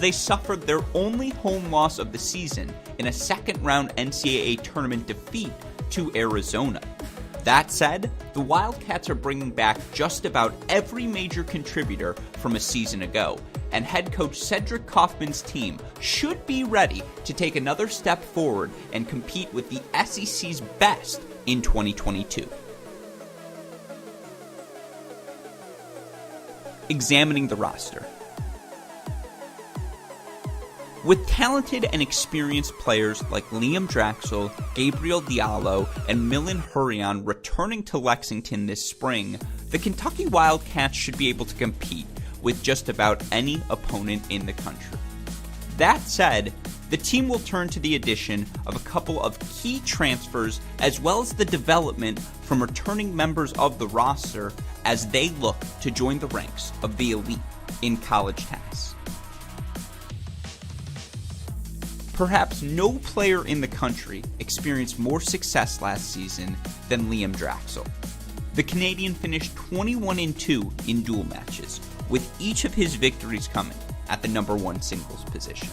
they suffered their only home loss of the season in a second-round NCAA tournament defeat to Arizona. That said, the Wildcats are bringing back just about every major contributor from a season ago, and head coach Cedric Kaufman's team should be ready to take another step forward and compete with the SEC's best in 2022. Examining the roster. With talented and experienced players like Liam Draxel, Gabriel Diallo, and Milan Hurrian returning to Lexington this spring, the Kentucky Wildcats should be able to compete with just about any opponent in the country. That said, the team will turn to the addition of a couple of key transfers as well as the development from returning members of the roster as they look to join the ranks of the elite in college tennis. Perhaps no player in the country experienced more success last season than Liam Draxel. The Canadian finished 21-2 in dual matches, with each of his victories coming at the number one singles position.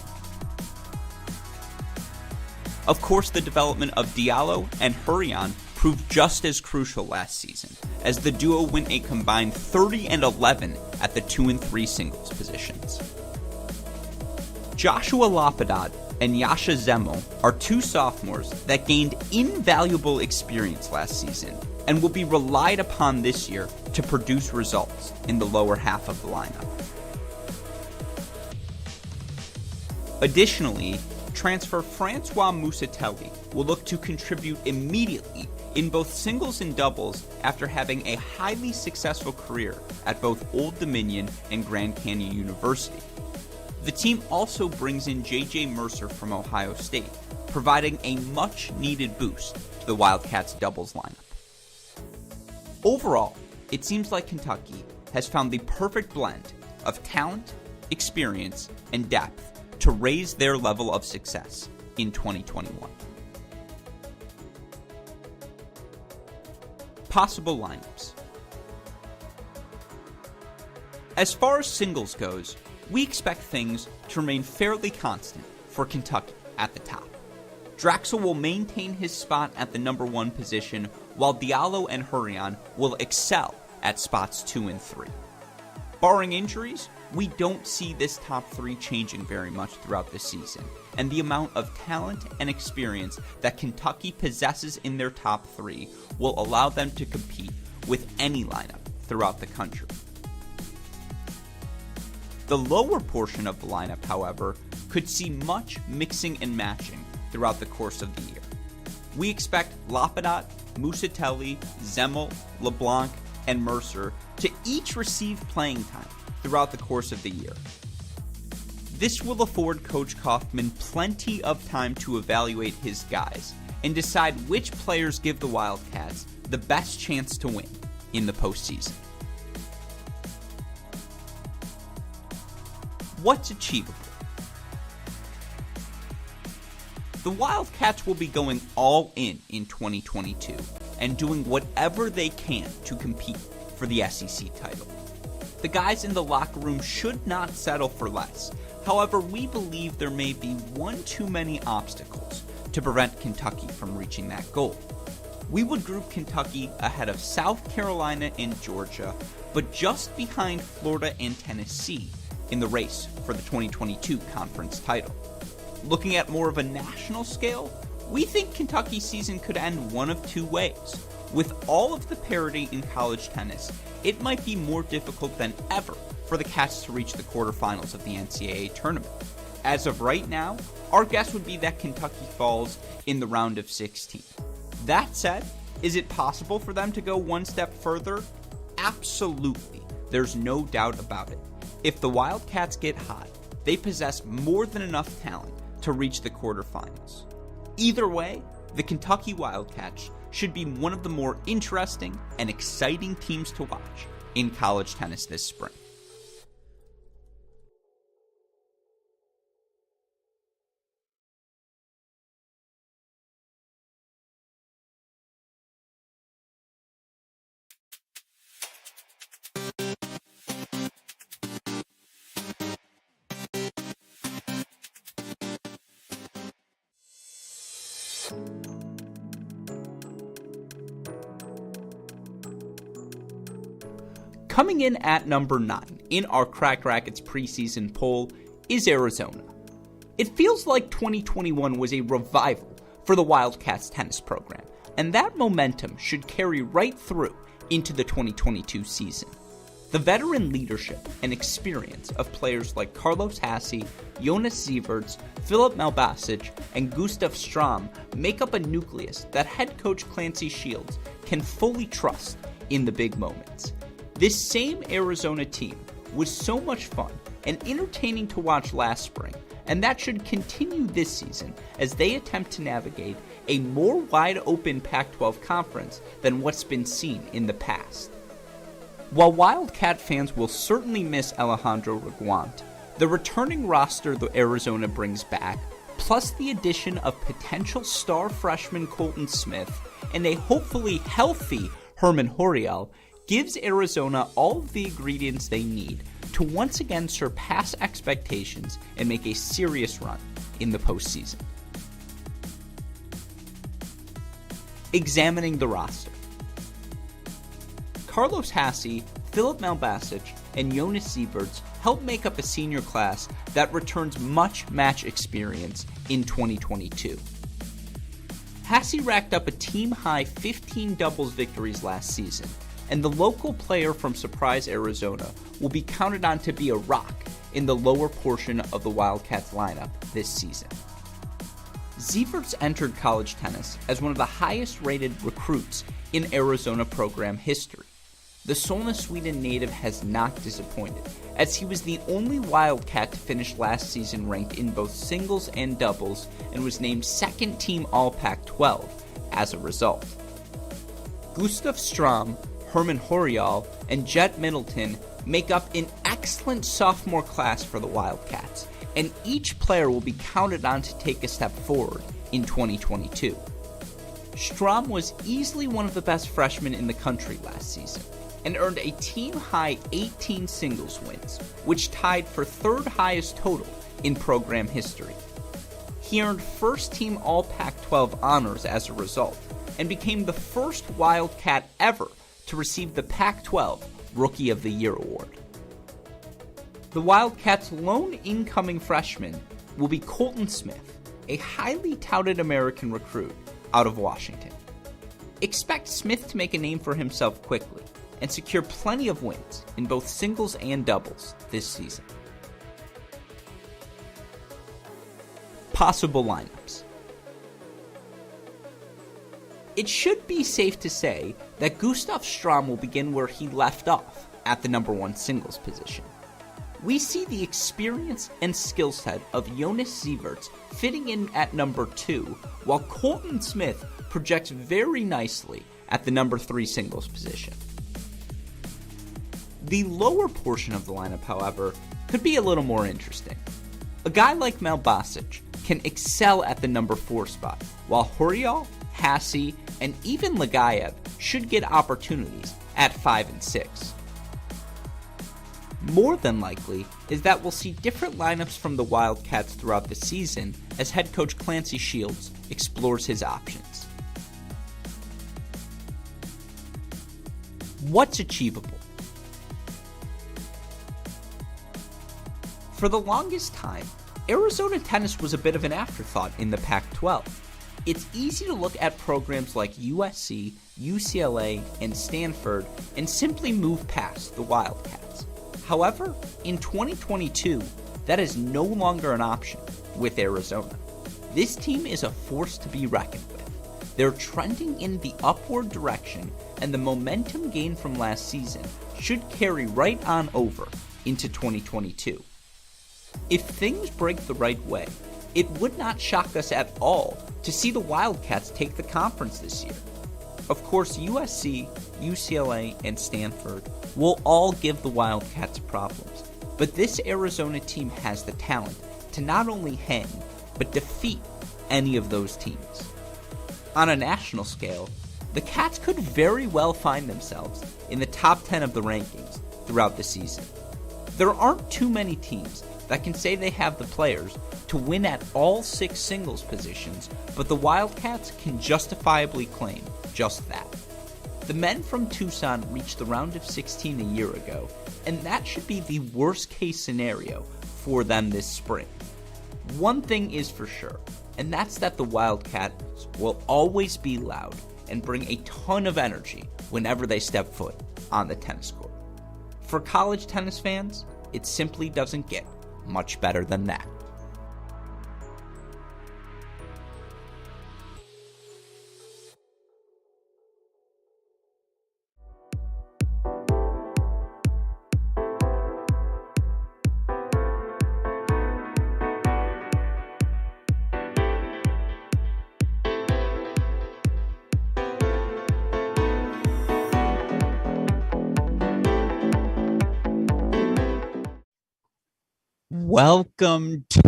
Of course, the development of Diallo and Hurrian proved just as crucial last season, as the duo went a combined 30-11 at the 2 and 3 singles positions. Joshua Lapadat and Yasha Zemo are two sophomores that gained invaluable experience last season and will be relied upon this year to produce results in the lower half of the lineup. Additionally, transfer Francois Musatelli will look to contribute immediately in both singles and doubles after having a highly successful career at both Old Dominion and Grand Canyon University. The team also brings in J.J. Mercer from Ohio State, providing a much-needed boost to the Wildcats' doubles lineup. Overall, it seems like Kentucky has found the perfect blend of talent, experience, and depth to raise their level of success in 2021. Possible lineups. As far as singles goes, we expect things to remain fairly constant for Kentucky at the top. Draxel will maintain his spot at the number one position, while Diallo and Hurrian will excel at spots 2 and 3. Barring injuries, we don't see this top three changing very much throughout the season, and the amount of talent and experience that Kentucky possesses in their top three will allow them to compete with any lineup throughout the country. The lower portion of the lineup, however, could see much mixing and matching throughout the course of the year. We expect Lapadat, Musatelli, Zemmel, LeBlanc, and Mercer to each receive playing time throughout the course of the year. This will afford Coach Kaufman plenty of time to evaluate his guys and decide which players give the Wildcats the best chance to win in the postseason. What's achievable? The Wildcats will be going all in 2022 and doing whatever they can to compete for the SEC title. The guys in the locker room should not settle for less. However, we believe there may be one too many obstacles to prevent Kentucky from reaching that goal. We would group Kentucky ahead of South Carolina and Georgia, but just behind Florida and Tennessee in the race for the 2022 conference title. Looking at more of a national scale, we think Kentucky's season could end one of two ways. With all of the parity in college tennis, it might be more difficult than ever for the Cats to reach the quarterfinals of the NCAA tournament. As of right now, our guess would be that Kentucky falls in the round of 16. That said, is it possible for them to go one step further? Absolutely. There's no doubt about it. If the Wildcats get hot, they possess more than enough talent to reach the quarterfinals. Either way, the Kentucky Wildcats should be one of the more interesting and exciting teams to watch in college tennis this spring. Coming in at number 9 in our Cracked Racquets preseason poll is Arizona. It feels like 2021 was a revival for the Wildcats tennis program, and that momentum should carry right through into the 2022 season. The veteran leadership and experience of players like Carlos Hasse, Jonas Sieverts, Filip Malbasic, and Gustav Stram make up a nucleus that head coach Clancy Shields can fully trust in the big moments. This same Arizona team was so much fun and entertaining to watch last spring, and that should continue this season as they attempt to navigate a more wide-open Pac-12 conference than what's been seen in the past. While Wildcat fans will certainly miss Alejandro Reguant, the returning roster that Arizona brings back, plus the addition of potential star freshman Colton Smith and a hopefully healthy Herman Horial, gives Arizona all of the ingredients they need to once again surpass expectations and make a serious run in the postseason. Examining the roster. Carlos Hasse, Filip Malbasic, and Jonas Sieverts help make up a senior class that returns much match experience in 2022. Hasse racked up a team-high 15 doubles victories last season, and the local player from Surprise, Arizona will be counted on to be a rock in the lower portion of the Wildcats lineup this season. Sieverts entered college tennis as one of the highest-rated recruits in Arizona program history. The Solna, Sweden native has not disappointed, as he was the only Wildcat to finish last season ranked in both singles and doubles and was named second team All-Pac-12 as a result. Gustav Stram, Herman Horial, and Jet Middleton make up an excellent sophomore class for the Wildcats, and each player will be counted on to take a step forward in 2022. Stram was easily one of the best freshmen in the country last season, and earned a team-high 18 singles wins, which tied for third highest total in program history. He earned first-team All-Pac-12 honors as a result, and became the first Wildcat ever to receive the Pac-12 Rookie of the Year award. The Wildcats' lone incoming freshman will be Colton Smith, a highly touted American recruit out of Washington. Expect Smith to make a name for himself quickly and secure plenty of wins in both singles and doubles this season. Possible lineups. It should be safe to say that Gustav Stram will begin where he left off, at the number 1 singles position. We see the experience and skill set of Jonas Sieverts fitting in at number 2, while Colton Smith projects very nicely at the number 3 singles position. The lower portion of the lineup, however, could be a little more interesting. A guy like Malbasic can excel at the number 4 spot, while Horial, Hasse, and even Legayev should get opportunities at 5 and 6. More than likely is that we'll see different lineups from the Wildcats throughout the season as head coach Clancy Shields explores his options. What's achievable? For the longest time, Arizona tennis was a bit of an afterthought in the Pac-12. It's easy to look at programs like USC, UCLA, and Stanford and simply move past the Wildcats. However, in 2022, that is no longer an option with Arizona. This team is a force to be reckoned with. They're trending in the upward direction, and the momentum gained from last season should carry right on over into 2022. If things break the right way, it would not shock us at all to see the Wildcats take the conference this year. Of course, USC, UCLA, and Stanford will all give the Wildcats problems, but this Arizona team has the talent to not only hang, but defeat any of those teams. On a national scale, the Cats could very well find themselves in the top 10 of the rankings throughout the season. There aren't too many teams that can say they have the players to win at all 6 singles positions, but the Wildcats can justifiably claim just that. The men from Tucson reached the round of 16 a year ago, and that should be the worst-case scenario for them this spring. One thing is for sure, and that's that the Wildcats will always be loud and bring a ton of energy whenever they step foot on the tennis court. For college tennis fans, it simply doesn't get much better than that. Welcome to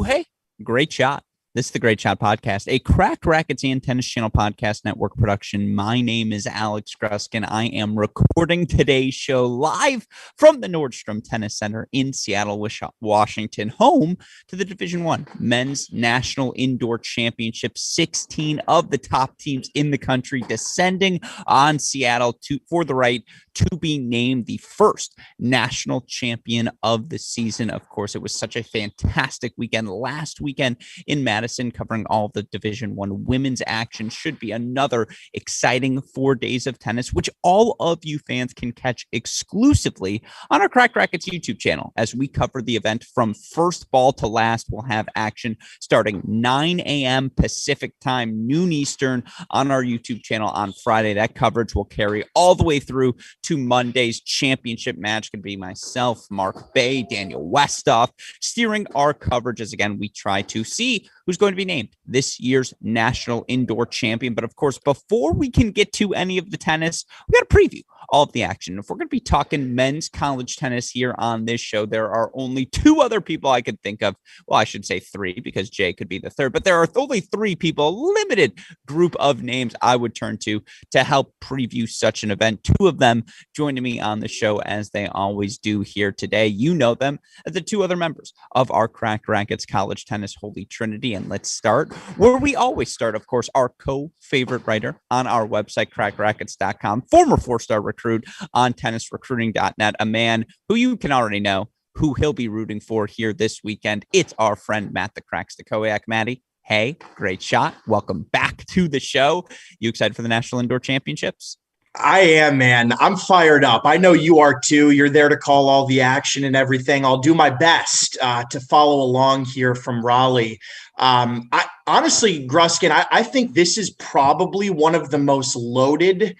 Hey, Great Shot. This is the Great Shot Podcast, a Cracked Racquets and Tennis Channel Podcast Network production. My name is Alex Gruskin. I am recording today's show live from the Nordstrom Tennis Center in Seattle, Washington, home to the Division I Men's National Indoor Championship. 16 of the top teams in the country descending on Seattle for the right to be named the first national champion of the season. Of course, it was such a fantastic weekend last weekend in Madison, covering all of the Division I women's action. Should be another exciting 4 days of tennis, which all of you fans can catch exclusively on our Cracked Racquets YouTube channel. As we cover the event from first ball to last, we'll have action starting 9 a.m. Pacific time, noon Eastern on our YouTube channel on Friday. That coverage will carry all the way through to Monday's championship match. Could be myself, Mark Bay, Daniel Westoff, steering our coverage as, again, we try to see who's going to be named this year's national indoor champion. But of course, before we can get to any of the tennis, we got to preview all of the action. If we're going to be talking men's college tennis here on this show, there are only two other people I could think of. Well, I should say three, because Jay could be the third, but there are only three people, a limited group of names I would turn to help preview such an event. Two of them joining me on the show, as they always do here today. You know them as the two other members of our Cracked Racquets College Tennis Holy Trinity. And let's start where we always start, of course, our co-favorite writer on our website, crackrackets.com, former four-star recruit on tennisrecruiting.net, a man who you can already know who he'll be rooting for here this weekend. It's our friend Matt the Crack Stachowiak. Matty, hey, great shot. Welcome back to the show. You excited for the National Indoor Championships? I am, man. I'm fired up. I know you are too. You're there to call all the action and everything. I'll do my best to follow along here from Raleigh. I honestly, Gruskin, I think this is probably one of the most loaded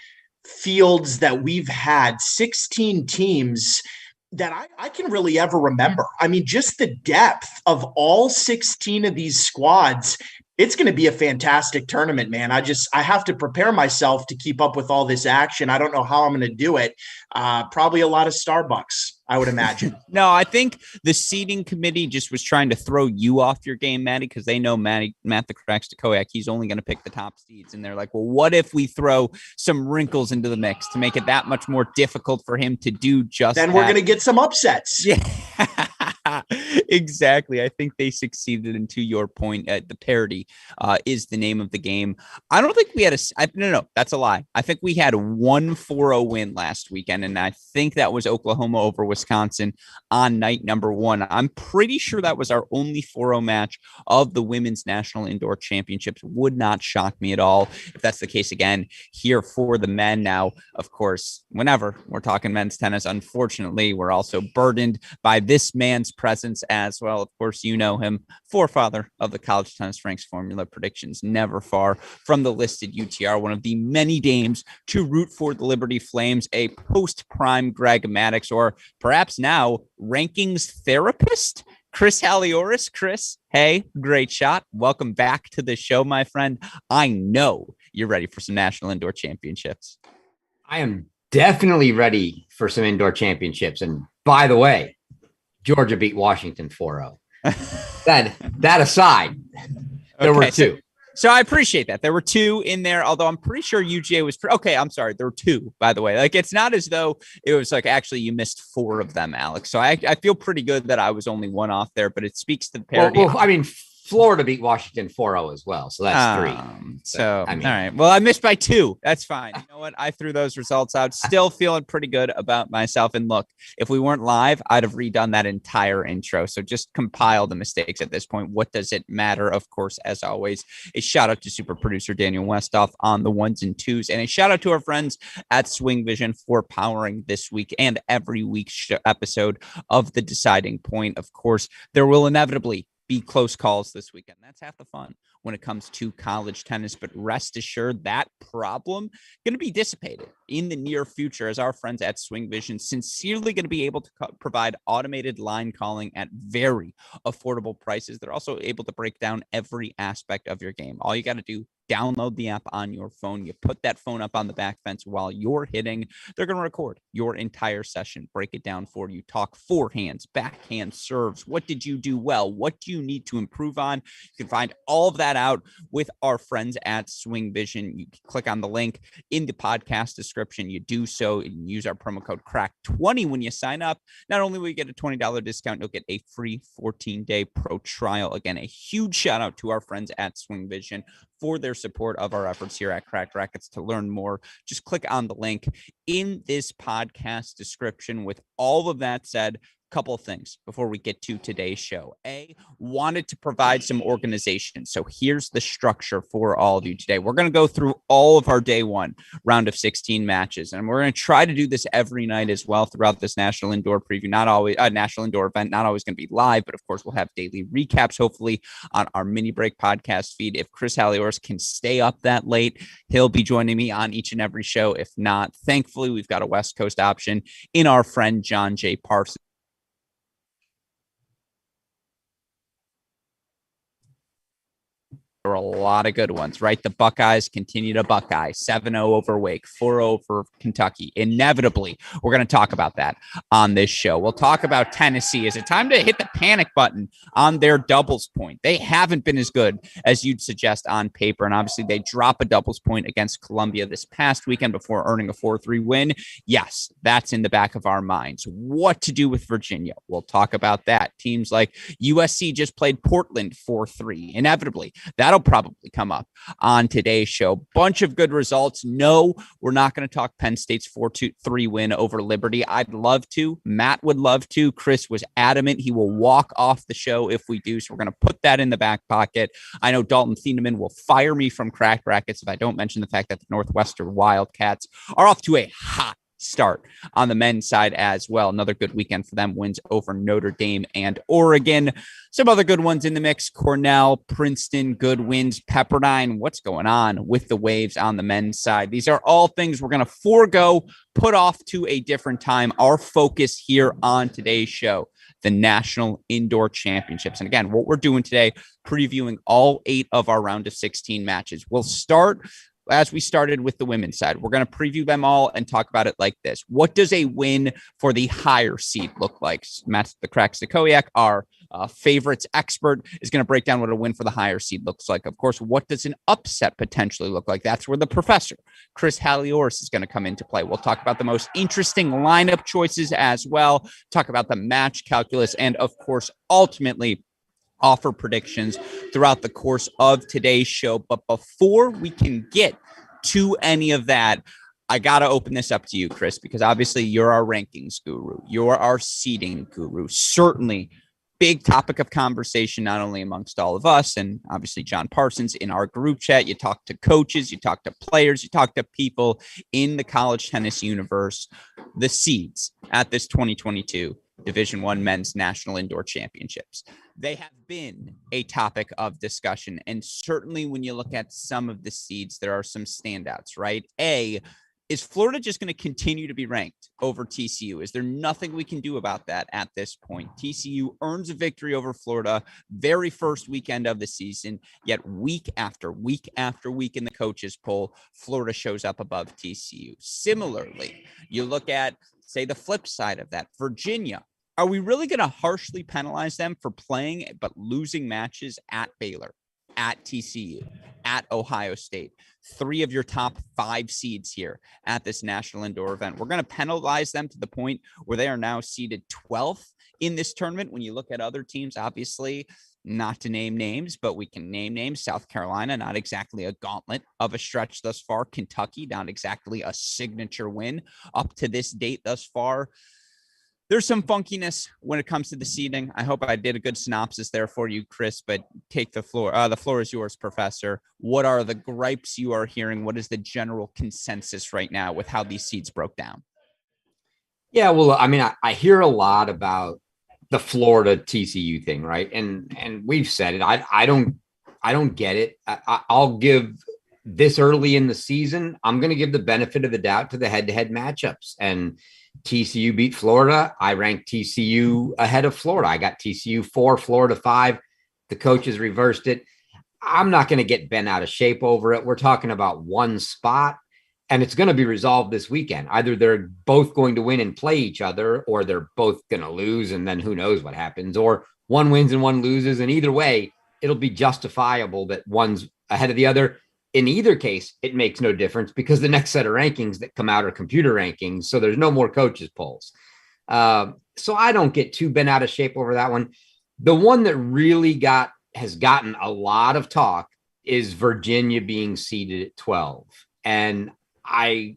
fields that we've had. 16 teams that I can really ever remember. I mean, just the depth of all 16 of these squads. It's going to be a fantastic tournament, man. I have to prepare myself to keep up with all this action. I don't know how I'm going to do it. Probably a lot of Starbucks, I would imagine. No, I think the seating committee just was trying to throw you off your game, Matty, because they know Matt the Crack Stachowiak, he's only going to pick the top seeds. And they're like, well, what if we throw some wrinkles into the mix to make it that much more difficult for him to do just Then we're going to get some upsets. Yeah. Exactly. I think they succeeded. And to your point, the parity is the name of the game. I don't think we had no, that's a lie. I think we had 1-4-0 win last weekend, and I think that was Oklahoma over Wisconsin on night number 1. I'm pretty sure that was our only 4-0 match of the Women's National Indoor Championships. Would not shock me at all if that's the case again here for the men. Now, of course, whenever we're talking men's tennis, unfortunately, we're also burdened by this man's presence as well. Of course, you know him, forefather of the College Tennis Ranks Formula Predictions, never far from the listed UTR, one of the many dames to root for the Liberty Flames, a post-prime Greg Maddox, or perhaps now rankings therapist, Chris Halioris. Chris, hey, great shot. Welcome back to the show, my friend. I know you're ready for some National Indoor Championships. I am definitely ready for some indoor championships. And by the way, Georgia beat Washington 4-0. That aside, there were two. So I appreciate that. There were two in there, although I'm pretty sure UGA was okay. I'm sorry. There were two, by the way. Like, it's not as though it was like actually you missed 4 of them, Alex. So I feel pretty good that I was only one off there, but it speaks to the parity. Well, I mean, Florida beat Washington 4-0 as well. So that's 3. So, I mean, all right. Well, I missed by 2. That's fine. You know what? I threw those results out. Still feeling pretty good about myself. And look, if we weren't live, I'd have redone that entire intro. So just compile the mistakes at this point. What does it matter? Of course, as always, a shout out to super producer Daniel Westoff on the 1s and 2s. And a shout out to our friends at SwingVision for powering this week and every week's episode of The Deciding Point. Of course, there will inevitably be close calls this weekend. That's half the fun when it comes to college tennis, but rest assured that problem going to be dissipated in the near future as our friends at SwingVision sincerely going to be able to provide automated line calling at very affordable prices. They're also able to break down every aspect of your game. All you got to do, download the app on your phone. You put that phone up on the back fence while you're hitting. They're going to record your entire session, break it down for you, talk forehands, backhand serves. What did you do well? What do you need to improve on? You can find all of that out with our friends at SwingVision. You can click on the link in the podcast description. You do so and use our promo code CRACK20 when you sign up. Not only will you get a $20 discount, you'll get a free 14-day pro trial. Again, a huge shout out to our friends at SwingVision for their support of our efforts here at Cracked Racquets. To learn more, just click on the link in this podcast description. With all of that said, couple of things before we get to today's show. Wanted to provide some organization. So here's the structure for all of you today. We're going to go through all of our day 1 round of 16 matches, and we're going to try to do this every night as well throughout this national indoor preview. Not always national indoor event, not always going to be live, but of course we'll have daily recaps, hopefully on our mini break podcast feed. If Chris Halioris can stay up that late, he'll be joining me on each and every show. If not, thankfully we've got a West Coast option in our friend John J. Parsons. There were a lot of good ones, right? The Buckeyes continue to Buckeye, 7-0 over Wake, 4-0 for Kentucky. Inevitably, we're going to talk about that on this show. We'll talk about Tennessee. Is it time to hit the panic button on their doubles point? They haven't been as good as you'd suggest on paper, and obviously they drop a doubles point against Columbia this past weekend before earning a 4-3 win. Yes, that's in the back of our minds. What to do with Virginia? We'll talk about that. Teams like USC just played Portland 4-3. Inevitably, that'll probably come up on today's show. Bunch of good results. No, we're not going to talk Penn State's 4-3 win over Liberty. I'd love to. Matt would love to. Chris was adamant he will walk off the show if we do, so we're going to put that in the back pocket. I know Dalton Thieneman will fire me from Cracked Racquets if I don't mention the fact that the Northwestern Wildcats are off to a hot start on the men's side as well. Another good weekend for them. Wins over Notre Dame and Oregon. Some other good ones in the mix. Cornell, Princeton, good wins. Pepperdine. What's going on with the Waves on the men's side? These are all things we're going to forego, put off to a different time. Our focus here on today's show, the National Indoor Championships. And again, what we're doing today, previewing all 8 of our round of 16 matches. We'll start as we started with the women's side. We're going to preview them all and talk about it like this. What does a win for the higher seed look like? Matt the Crack Stachowiak, our favorites expert, is going to break down what a win for the higher seed looks like. Of course, what does an upset potentially look like? That's where the professor, Chris Halioris, is going to come into play. We'll talk about the most interesting lineup choices as well, talk about the match calculus, and of course, ultimately, offer predictions throughout the course of today's show. But before we can get to any of that, I got to open this up to you, Chris, because obviously you're our rankings guru. You're our seeding guru. Certainly big topic of conversation, not only amongst all of us and obviously John Parsons in our group chat. You talk to coaches, you talk to players, you talk to people in the college tennis universe. The seeds at this 2022 Division I Men's National Indoor Championships. They have been a topic of discussion. And certainly when you look at some of the seeds, there are some standouts, right? Is Florida just going to continue to be ranked over TCU? Is there nothing we can do about that at this point? TCU earns a victory over Florida very first weekend of the season, yet week after week after week in the coaches poll, Florida shows up above TCU. Similarly, you look at, say, the flip side of that, Virginia. Are we really going to harshly penalize them for playing but losing matches at Baylor, at TCU, at Ohio State? 3 of your top 5 seeds here at this national indoor event. We're going to penalize them to the point where they are now seeded 12th in this tournament. When you look at other teams, obviously, not to name names, but we can name names. South Carolina, not exactly a gauntlet of a stretch thus far. Kentucky, not exactly a signature win up to this date thus far. There's some funkiness when it comes to the seeding. I hope I did a good synopsis there for you, Chris, but take the floor. The floor is yours, Professor. What are the gripes you are hearing? What is the general consensus right now with how these seeds broke down? Yeah, well, I mean, I hear a lot about the Florida TCU thing, right? And we've said it. I don't get it. I'll give this early in the season. I'm going to give the benefit of the doubt to the head-to-head matchups. And TCU beat Florida. I ranked TCU ahead of Florida. I got TCU 4, Florida 5. The coaches reversed it. I'm not going to get bent out of shape over it. We're talking about one spot, and it's going to be resolved this weekend. Either they're both going to win and play each other, or they're both going to lose, and then who knows what happens, or one wins and one loses. And either way, it'll be justifiable that one's ahead of the other. In either case, it makes no difference because the next set of rankings that come out are computer rankings. So there's no more coaches polls. So I don't get too bent out of shape over that one. The one that really has gotten a lot of talk is Virginia being seeded at 12. And I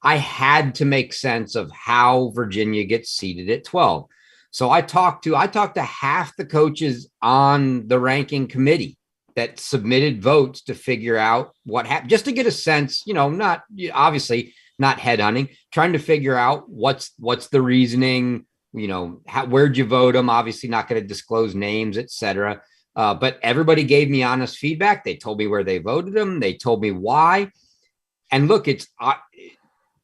had to make sense of how Virginia gets seeded at 12. So I talked to half the coaches on the ranking committee that submitted votes to figure out what happened, just to get a sense, not obviously not headhunting, trying to figure out what's the reasoning, where'd you vote them? Obviously not going to disclose names, etc. But everybody gave me honest feedback. They told me where they voted them. They told me why. And look, it's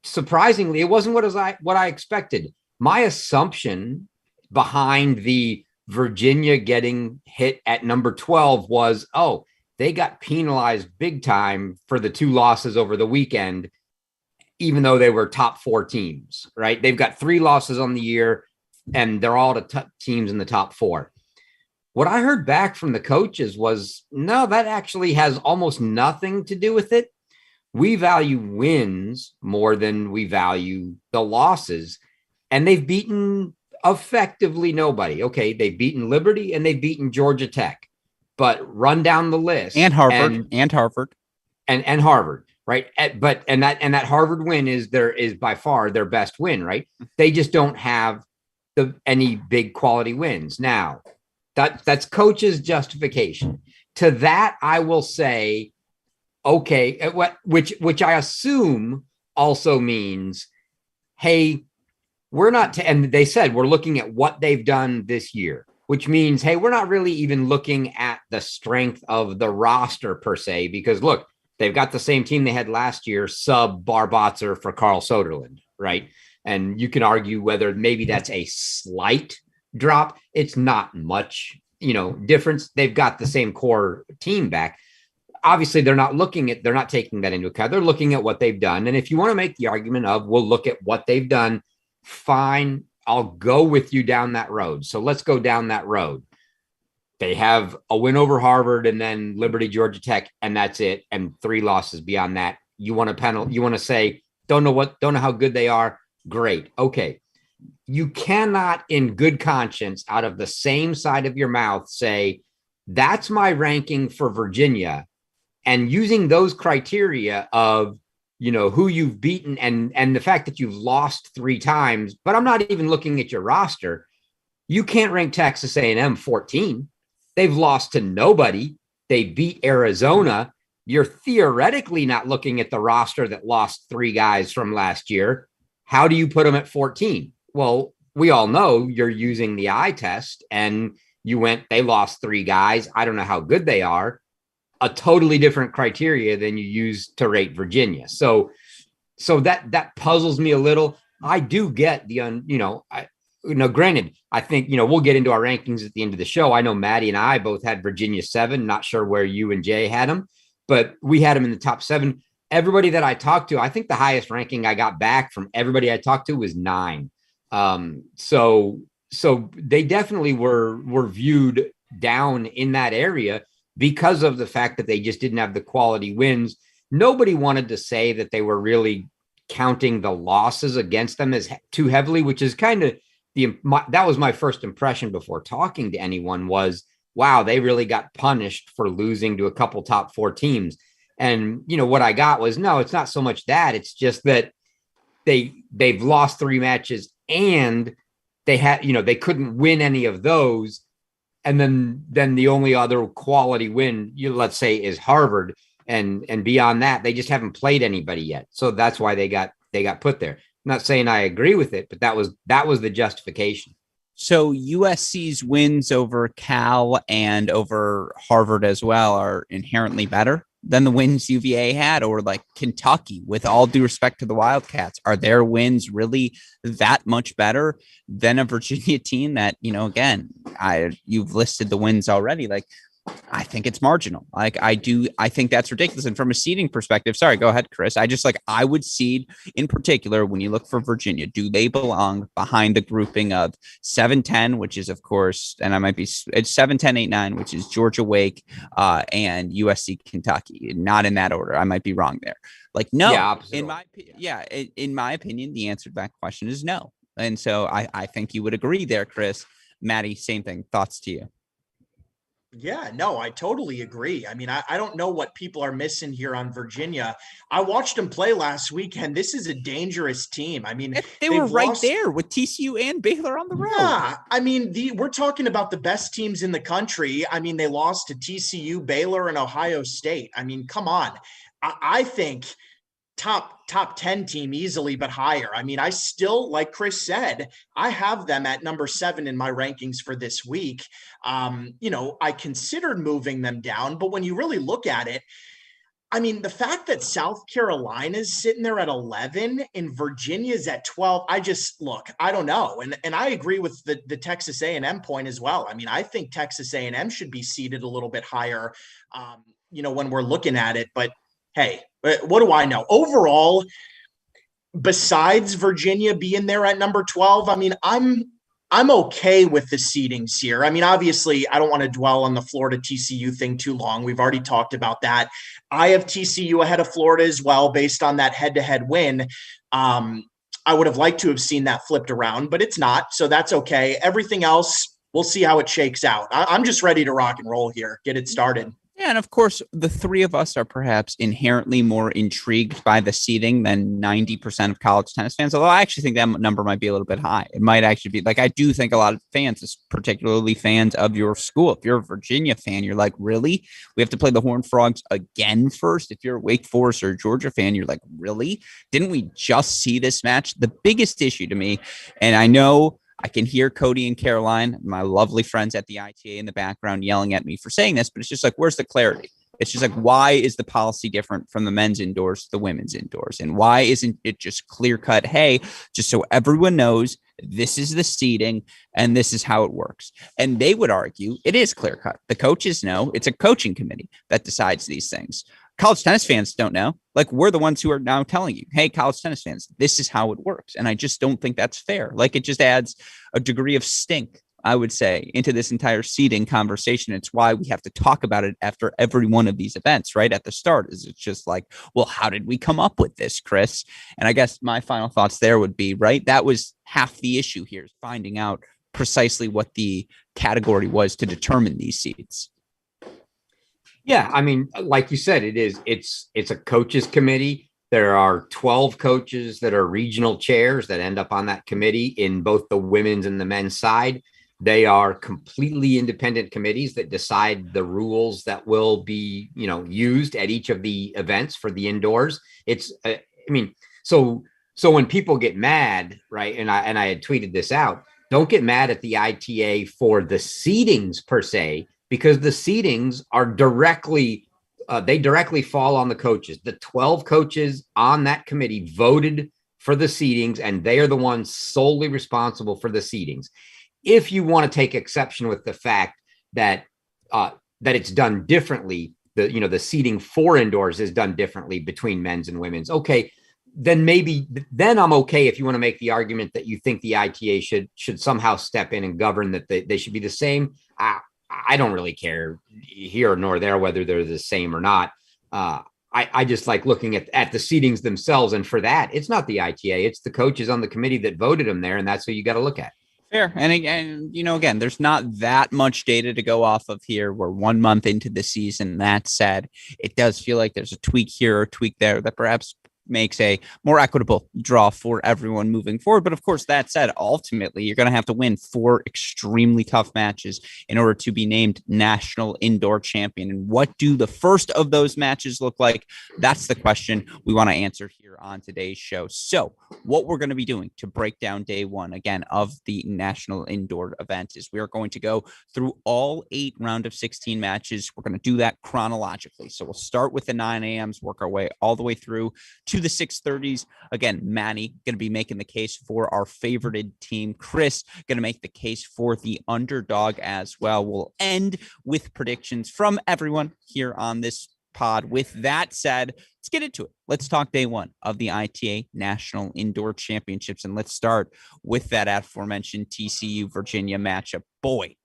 surprisingly, it wasn't what I expected. My assumption behind the Virginia getting hit at number 12 was, they got penalized big time for the 2 losses over the weekend, even though they were top 4 teams, right? They've got 3 losses on the year, and they're all the teams in the top 4. What I heard back from the coaches was, no, that actually has almost nothing to do with it. We value wins more than we value the losses, and they've beaten effectively nobody. Okay, they've beaten Liberty and they've beaten Georgia Tech, but run down the list. And Harvard and Harvard, right? But that Harvard win is by far their best win, right? They just don't have any big quality wins. Now, that's coach's justification. To that, I will say, okay, which I assume also means, hey, we're not, and they said we're looking at what they've done this year, which means, hey, we're not really even looking at the strength of the roster per se, because look, they've got the same team they had last year, sub Barbotzer for Carl Soderlund, right? And you can argue whether maybe that's a slight drop. It's not much, difference. They've got the same core team back. Obviously, they're not taking that into account. They're looking at what they've done. And if you want to make the argument of, we'll look at what they've done, fine, I'll go with you down that road. So let's go down that road. They have a win over Harvard and then Liberty, Georgia Tech, and that's it. And 3 losses beyond that. You want to say, don't know how good they are. Great. Okay. You cannot in good conscience out of the same side of your mouth say, that's my ranking for Virginia. And using those criteria of, who you've beaten and the fact that you've lost 3 times, but I'm not even looking at your roster. You can't rank Texas A&M 14. They've lost to nobody. They beat Arizona. You're theoretically not looking at the roster that lost 3 guys from last year. How do you put them at 14? Well, we all know you're using the eye test and they lost 3 guys. I don't know how good they are. A totally different criteria than you use to rate Virginia. So that puzzles me a little. I do get granted, I think, we'll get into our rankings at the end of the show. I know Maddie and I both had Virginia 7, not sure where you and Jay had them, but we had them in the top 7. Everybody that I talked to, I think the highest ranking I got back from everybody I talked to was 9. So they definitely were viewed down in that area because of the fact that they just didn't have the quality wins. Nobody wanted to say that they were really counting the losses against them as too heavily, which is kind of that was my first impression before talking to anyone, was wow, they really got punished for losing to a couple top 4 teams. And, what I got was, no, it's not so much that. It's just that they've lost 3 matches and they had, they couldn't win any of those. And then the only other quality win, let's say, is Harvard. And beyond that, they just haven't played anybody yet. So that's why they got put there. I'm not saying I agree with it, but that was the justification. So USC's wins over Cal and over Harvard as well are inherently better than the wins UVA had, or like Kentucky, with all due respect to the Wildcats. Are their wins really that much better than a Virginia team that, again, you've listed the wins already. Like, I think it's marginal. Like, I think that's ridiculous. And from a seeding perspective, sorry, go ahead, Chris. I would seed in particular when you look for Virginia. Do they belong behind the grouping of 7-10, which is, of course, and it's 7-10-8-9, which is Georgia, Wake, and USC, Kentucky. Not in that order. I might be wrong there. Like, no, in my opinion, the answer to that question is no. And so I think you would agree there, Chris. Maddie, same thing. Thoughts to you? Yeah, no, I totally agree. I mean, I don't know what people are missing here on Virginia. I watched them play last weekend. This is a dangerous team. I mean, they were right there with TCU and Baylor on the road. Yeah, I mean, we're talking about the best teams in the country. I mean, they lost to TCU, Baylor, and Ohio State. I mean, come on. I think top 10 team easily, but higher. I mean, I still, like Chris said, I have them at number 7 in my rankings for this week. I considered moving them down, but when you really look at it, I mean, the fact that South Carolina is sitting there at 11 and Virginia's at 12, I don't know. And I agree with the Texas A&M point as well. I mean, I think Texas A&M should be seated a little bit higher, when we're looking at it, but hey, what do I know? Overall, besides Virginia being there at number 12, I mean, I'm okay with the seedings here. I mean, obviously, I don't want to dwell on the Florida TCU thing too long. We've already talked about that. I have TCU ahead of Florida as well, based on that head-to-head win. I would have liked to have seen that flipped around, but it's not, so that's okay. Everything else, we'll see how it shakes out. I'm just ready to rock and roll here, get it started. Yeah, and of course, the three of us are perhaps inherently more intrigued by the seeding than 90% of college tennis fans, although I actually think that number might be a little bit high. It might actually be, like, I do think a lot of fans, particularly fans of your school, if you're a Virginia fan, you're like, really? We have to play the Horned Frogs again first? If you're a Wake Forest or Georgia fan, you're like, really? Didn't we just see this match? The biggest issue to me, and I know I can hear Cody and Caroline, my lovely friends at the ITA in the background, yelling at me for saying this, but it's just like, where's the clarity? It's just like, why is the policy different from the men's indoors to the women's indoors? And why isn't it just clear cut? Hey, just so everyone knows, this is the seeding and this is how it works. And they would argue it is clear cut. The coaches know. It's a coaching committee that decides these things. College tennis fans don't know. Like, we're the ones who are now telling you, hey, college tennis fans, this is how it works. And I just don't think that's fair. Like, it just adds a degree of stink, I would say, into this entire seeding conversation. It's why we have to talk about it after every one of these events, right? At the start, is it's just like, well, how did we come up with this, Chris? And I guess my final thoughts there would be, right, that was half the issue here, is finding out precisely what the category was to determine these seeds. Yeah, I mean, like you said, it's a coaches committee. There are 12 coaches that are regional chairs that end up on that committee in both the women's and the men's side. They are completely independent committees that decide the rules that will be, used at each of the events for the indoors. So when people get mad, right, and I had tweeted this out, don't get mad at the ITA for the seedings per se, because the seedings are directly fall on the coaches. The 12 coaches on that committee voted for the seedings, and they are the ones solely responsible for the seedings. If you want to take exception with the fact that it's done differently, the seeding for indoors is done differently between men's and women's, okay, then I'm okay if you want to make the argument that you think the ITA should somehow step in and govern that they should be the same. I don't really care here nor there whether they're the same or not. I just like looking at the seedings themselves. And for that, it's not the ITA, it's the coaches on the committee that voted them there. And that's who you got to look at. Fair. And, again, there's not that much data to go off of here. We're 1 month into the season. That said, it does feel like there's a tweak here or a tweak there that perhaps makes a more equitable draw for everyone moving forward. But of course, that said, ultimately, you're going to have to win 4 extremely tough matches in order to be named national indoor champion. And what do the first of those matches look like? That's the question we want to answer here on today's show. So what we're going to be doing to break down day 1 again of the national indoor event is we are going to go through all 8 round of 16 matches. We're going to do that chronologically. So we'll start with the 9 a.m.s, work our way all the way through to the 6:30s. Again, Manny going to be making the case for our favorited team. Chris going to make the case for the underdog as well. We'll end with predictions from everyone here on this pod. With that said, let's get into it. Let's talk day 1 of the ITA National Indoor Championships. And let's start with that aforementioned TCU Virginia matchup. Boy,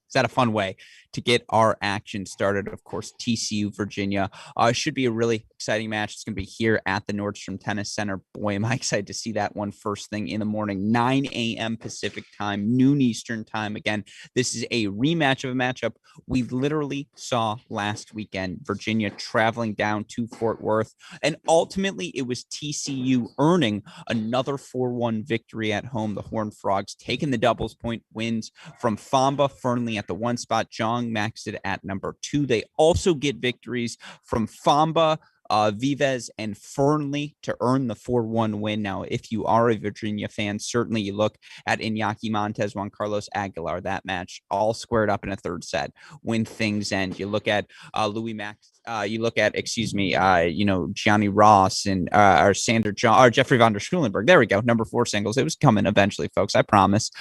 is that a fun way to get our action started? Of course, TCU Virginia should be a really exciting match. It's going to be here at the Nordstrom Tennis Center. Boy, am I excited to see that one first thing in the morning, 9 a.m. Pacific time, noon Eastern time. Again, this is a rematch of a matchup we literally saw last weekend. Virginia traveling down to Fort Worth, and ultimately it was TCU earning another 4-1 victory at home. The Horned Frogs taking the doubles point wins from Famba, Fernley at the 1 spot, Jong maxed it at number 2. They also get victories from Famba, Vives, and Fernley to earn the 4-1 win. Now, if you are a Virginia fan, certainly you look at Iñaki Montes, Juan Carlos Aguilar, that match all squared up in a third set when things end. You look at Louis Max. You look at, Gianni Ross and or Sander John or Jeffrey von der Schulenberg. There we go. Number 4 singles. It was coming eventually, folks. I promise.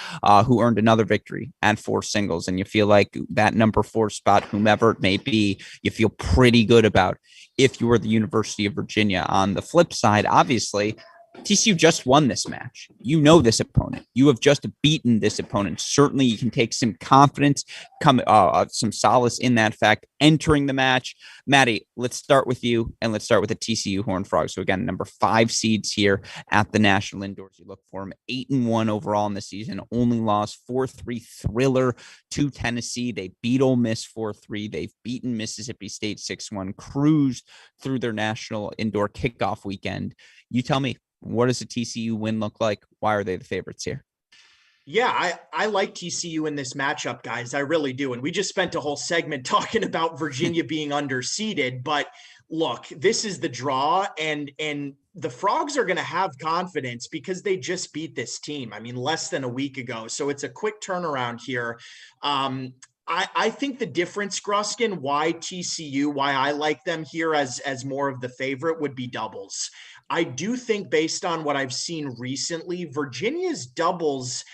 Who earned another victory at 4 singles. And you feel like that number 4 spot, whomever it may be, you feel pretty good about if you were the University of Virginia. On the flip side, obviously, TCU just won this match. You know this opponent. You have just beaten this opponent. Certainly, you can take some confidence, some solace in that fact entering the match. Maddie, let's start with you, and let's start with the TCU Horned Frogs. So again, number 5 seeds here at the National Indoors. You look for them 8-1 overall in the season. Only lost 4-3 thriller to Tennessee. They beat Ole Miss 4-3. They've beaten Mississippi State 6-1. Cruised through their National Indoor kickoff weekend. You tell me, what does a TCU win look like? Why are they the favorites here? Yeah, I like TCU in this matchup, guys. I really do. And we just spent a whole segment talking about Virginia being underseeded. But look, this is the draw, and the Frogs are going to have confidence because they just beat this team. I mean, less than a week ago. So it's a quick turnaround here. I think the difference, Gruskin, why TCU, why I like them here as more of the favorite would be doubles. I do think, based on what I've seen recently, Virginia's doubles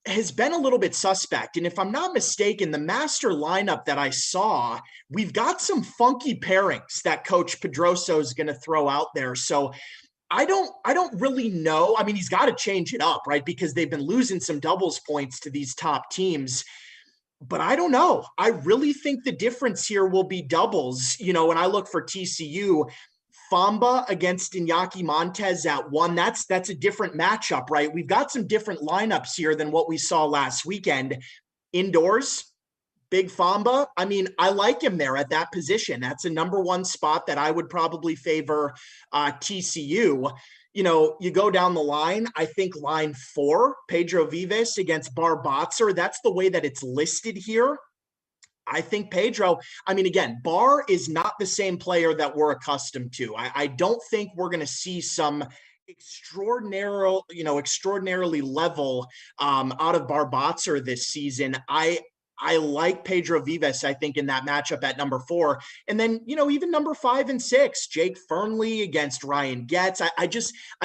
has been a little bit suspect. And if I'm not mistaken, the master lineup that I saw, we've got some funky pairings that Coach Pedroso is going to throw out there. So I don't really know. I mean, he's got to change it up, right? Because they've been losing some doubles points to these top teams. But I don't know. I really think the difference here will be doubles. When I look for TCU, Famba against Iñaki Montes at 1, that's a different matchup, right? We've got some different lineups here than what we saw last weekend. Indoors, Big Famba, I mean, I like him there at that position. That's a number 1 spot that I would probably favor TCU. You go down the line, I think line 4, Pedro Vives against Bar Botzer, that's the way that it's listed here. I think Pedro, I mean, again, Bar is not the same player that we're accustomed to. I don't think we're going to see some extraordinarily level out of Bar Botzer this season. I like Pedro Vives, I think, in that matchup at number 4. And then, even number 5 and 6, Jake Fernley against Ryan Getz. I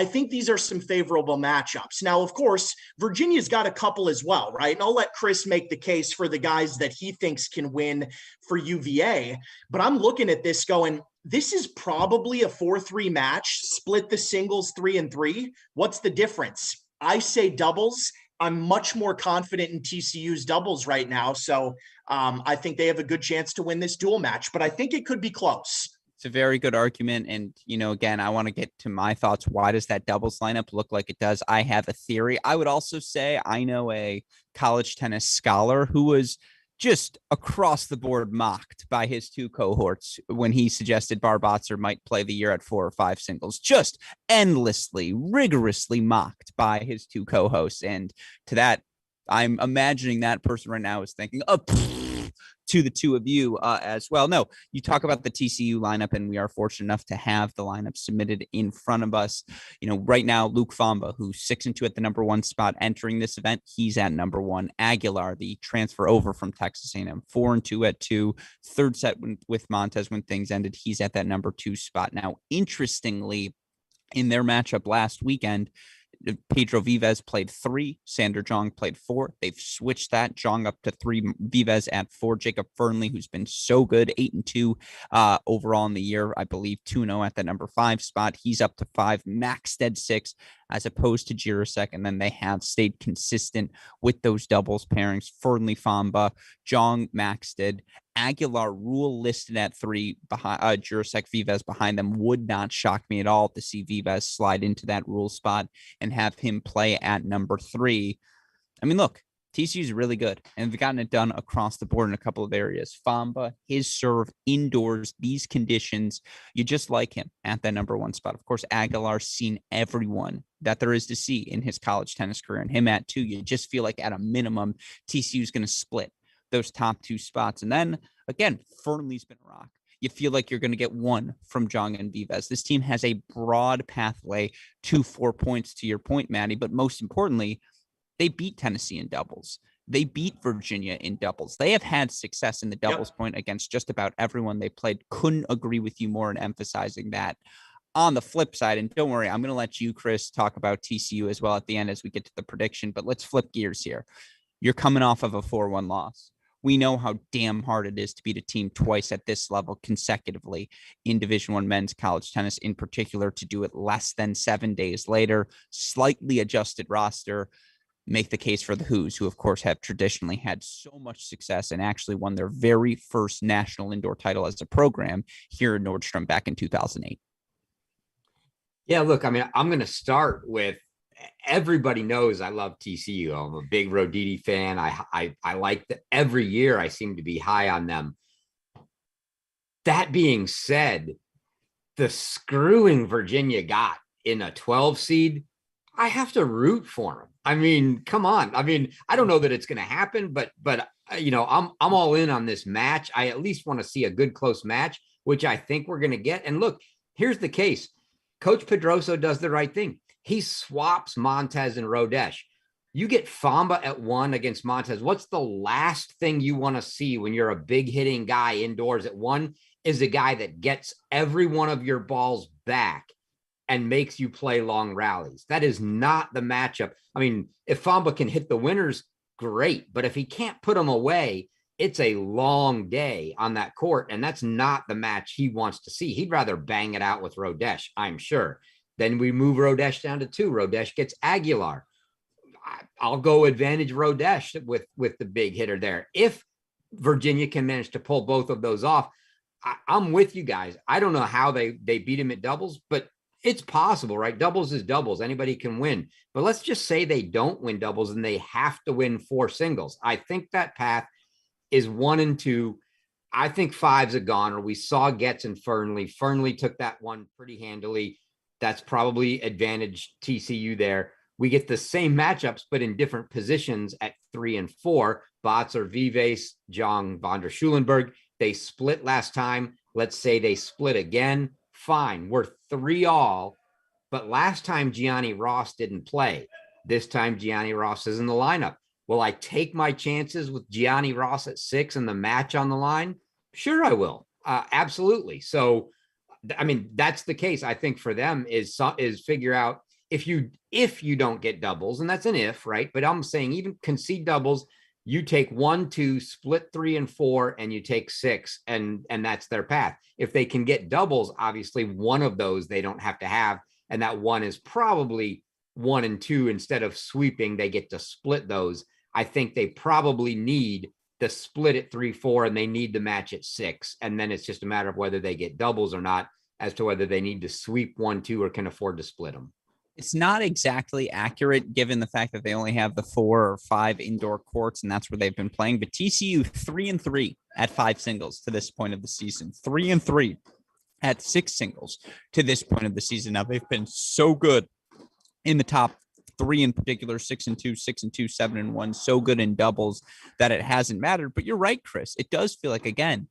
think these are some favorable matchups. Now, of course, Virginia's got a couple as well, right? And I'll let Chris make the case for the guys that he thinks can win for UVA. But I'm looking at this going, this is probably a 4-3 match, split the singles 3-3. What's the difference? I say doubles. I'm much more confident in TCU's doubles right now. So I think they have a good chance to win this dual match, but I think it could be close. It's a very good argument. And, again, I want to get to my thoughts. Why does that doubles lineup look like it does? I have a theory. I would also say I know a college tennis scholar who was just across the board mocked by his two cohorts when he suggested Barbotzer might play the year at 4 or 5 singles, just endlessly, rigorously mocked by his two co-hosts. And to that, I'm imagining that person right now is thinking, to the two of you as well. No, you talk about the TCU lineup, and we are fortunate enough to have the lineup submitted in front of us. Right now, Luke Famba, who's 6-2 at the number 1 spot entering this event, he's at number 1. Aguilar, the transfer over from Texas A&M, 4-2 at 2. Third set with Montez when things ended, he's at that number 2 spot. Now, interestingly, in their matchup last weekend, Pedro Vives played 3. Sander Jong played 4. They've switched that. Jong up to 3. Vives at 4. Jacob Fernley, who's been so good, 8-2 overall in the year. I believe 2-0 at the number 5 spot. He's up to 5. Maxted 6 as opposed to Jirasek. And then they have stayed consistent with those doubles pairings. Fernley, Famba, Jong, Maxted. Aguilar, Rule listed at 3 behind Jirasek, Vives behind them. Would not shock me at all to see Vives slide into that Rule spot and have him play at number 3. I mean, look, TCU is really good, and they've gotten it done across the board in a couple of areas. Famba, his serve indoors, these conditions, you just like him at that number 1 spot. Of course, Aguilar's seen everyone that there is to see in his college tennis career, and him at 2. You just feel like at a minimum, TCU is going to split those top 2 spots. And then again, Fernley's been a rock. You feel like you're going to get 1 from Jong and Vives. This team has a broad pathway to 4 points, to your point, Maddie. But most importantly, they beat Tennessee in doubles. They beat Virginia in doubles. They have had success in the doubles point against just about everyone they played. Couldn't agree with you more in emphasizing that. On the flip side, and don't worry, I'm going to let you, Chris, talk about TCU as well at the end as we get to the prediction. But let's flip gears here. You're coming off of a 4-1 loss. We know how damn hard it is to beat a team twice at this level consecutively in Division I men's college tennis, in particular, to do it less than 7 days later. Slightly adjusted roster. Make the case for the Who's, who, of course, have traditionally had so much success and actually won their very first national indoor title as a program here in Nordstrom back in 2008. Yeah, look, I mean, I'm going to start with, everybody knows I love TCU. I'm a big Roditi fan. I like that every year I seem to be high on them. That being said, the screwing Virginia got in a 12 seed, I have to root for them. I mean, come on. I mean, I don't know that it's going to happen, but I'm all in on this match. I at least want to see a good close match, which I think we're going to get. And look, here's the case. Coach Pedroso does the right thing. He swaps Montez and Rodesh. You get Famba at 1 against Montez. What's the last thing you want to see when you're a big hitting guy indoors at 1 is a guy that gets every one of your balls back and makes you play long rallies. That is not the matchup. I mean, if Famba can hit the winners, great. But if he can't put them away, it's a long day on that court. And that's not the match he wants to see. He'd rather bang it out with Rodesh, I'm sure. Then we move Rodesh down to 2. Rodesh gets Aguilar. I'll go advantage Rodesh with the big hitter there. If Virginia can manage to pull both of those off, I'm with you guys. I don't know how they beat him at doubles, but it's possible, right? Doubles is doubles. Anybody can win. But let's just say they don't win doubles and they have to win 4 singles. I think that path is 1 and 2. I think 5's a goner. We saw Getz and Fernley. Fernley took that one pretty handily. That's probably advantage TCU there. We get the same matchups, but in different positions at 3 and 4. Botzer, Vives, Jong, von der Schulenberg. They split last time. Let's say they split again. Fine. We're 3-all. But last time Gianni Ross didn't play. This time Gianni Ross is in the lineup. Will I take my chances with Gianni Ross at 6 and the match on the line? Sure, I will. Absolutely. So, I mean, that's the case. I think for them is figure out if you don't get doubles, and that's an if, right? But I'm saying even concede doubles, you take 1, 2, split 3 and 4, and you take 6, and that's their path. If they can get doubles, obviously one of those they don't have to have, and that one is probably 1 and 2. Instead of sweeping, they get to split those. I think they probably need the split at 3-4 and they need to match at 6. And then it's just a matter of whether they get doubles or not, as to whether they need to sweep 1-2 or can afford to split them. It's not exactly accurate given the fact that they only have the 4 or 5 indoor courts, and that's where they've been playing. But TCU 3-3 at 5 singles to this point of the season, 3-3 at 6 singles to this point of the season. Now they've been so good in the top 3 in particular, 6-2, 6-2, 7-1, so good in doubles that it hasn't mattered. But you're right, Chris. It does feel like, again,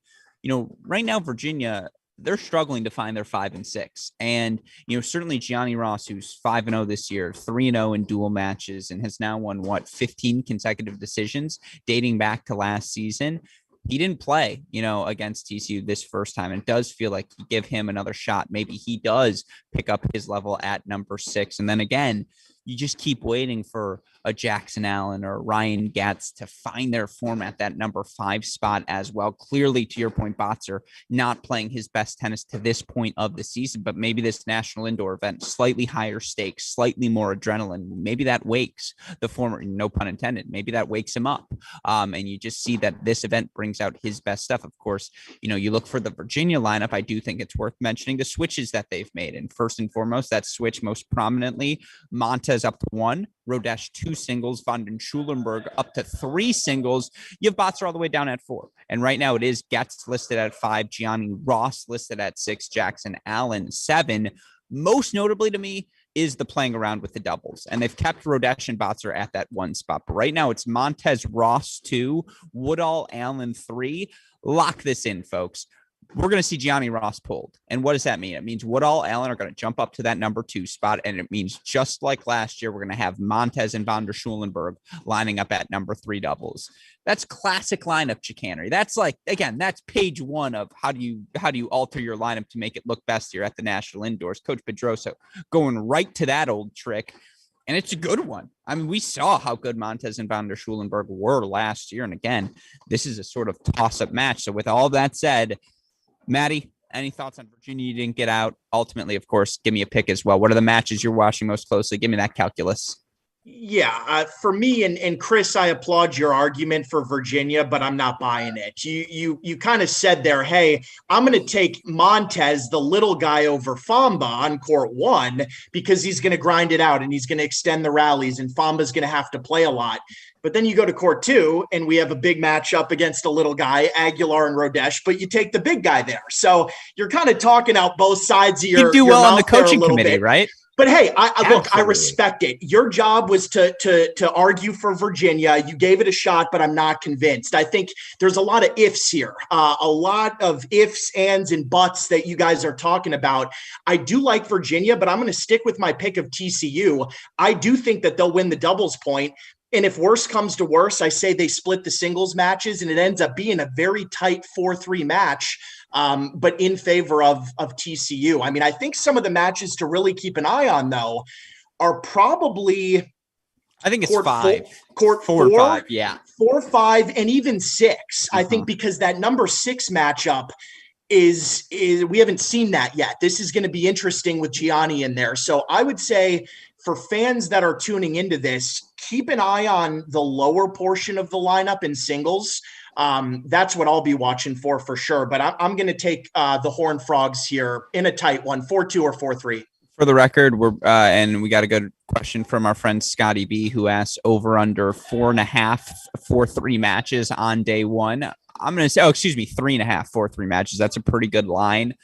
right now Virginia, they're struggling to find their 5 and 6. And, certainly Gianni Ross, who's 5-0 this year, 3-0 in dual matches, and has now won 15 consecutive decisions dating back to last season. He didn't play, against TCU this first time. And it does feel like you give him another shot. Maybe he does pick up his level at number 6. And then again, you just keep waiting for a Jackson Allen or Ryan Gatz to find their form at that number 5 spot as well. Clearly, to your point, Botzer not playing his best tennis to this point of the season, but maybe this national indoor event, slightly higher stakes, slightly more adrenaline. Maybe that wakes the former, no pun intended, maybe that wakes him up. And you just see that this event brings out his best stuff. Of course, you look for the Virginia lineup. I do think it's worth mentioning the switches that they've made. And first and foremost, that switch most prominently, Montez up to 1, Rodesh 2 singles, Van den Schulenberg up to 3 singles. You have Botzer all the way down at 4. And right now it is Getz listed at 5, Gianni Ross listed at 6, Jackson Allen 7. Most notably to me is the playing around with the doubles. And they've kept Rodesh and Botzer at that 1 spot. But right now it's Montez Ross 2, Woodall Allen 3. Lock this in, folks. We're going to see Gianni Ross pulled. And what does that mean? It means Woodall Allen are going to jump up to that number 2 spot. And it means just like last year, we're going to have Montez and Van der Schulenberg lining up at number 3 doubles. That's classic lineup chicanery. That's that's page 1 of how do you alter your lineup to make it look best here at the National Indoors. Coach Pedroso going right to that old trick. And it's a good one. I mean, we saw how good Montez and Van der Schulenberg were last year. And again, this is a sort of toss-up match. So with all that said, Maddie, any thoughts on Virginia you didn't get out? Ultimately, of course, give me a pick as well. What are the matches you're watching most closely? Give me that calculus. Yeah, for me and Chris, I applaud your argument for Virginia, but I'm not buying it. You kind of said there, hey, I'm going to take Montez, the little guy, over Famba on court 1 because he's going to grind it out and he's going to extend the rallies and Famba's going to have to play a lot. But then you go to court 2 and we have a big matchup against a little guy, Aguilar and Rodesh, but you take the big guy there. So you're kind of talking out both sides of your You do well on the coaching committee, bit. Right? But hey, I respect it. Your job was to argue for Virginia. You gave it a shot, but I'm not convinced. I think there's a lot of ifs here, a lot of ifs, ands, and buts that you guys are talking about. I do like Virginia, but I'm going to stick with my pick of TCU. I do think that they'll win the doubles point. And if worse comes to worse, I say they split the singles matches and it ends up being a very tight 4-3 match, but in favor of TCU. I mean, I think some of the matches to really keep an eye on, though, are probably I think it's 5. Court 4 and 5, yeah. 4, 5, and even 6. I think because that number 6 matchup is we haven't seen that yet. This is going to be interesting with Gianni in there. So I would say for fans that are tuning into this, keep an eye on the lower portion of the lineup in singles. That's what I'll be watching for sure. But I'm going to take the Horned Frogs here in a tight one, 4-2 or 4-3. For the record, we're and we got a good question from our friend Scotty B, who asked over under 4.5 4-3 matches on day 1. I'm going to say, 3.5 4-3 matches. That's a pretty good line.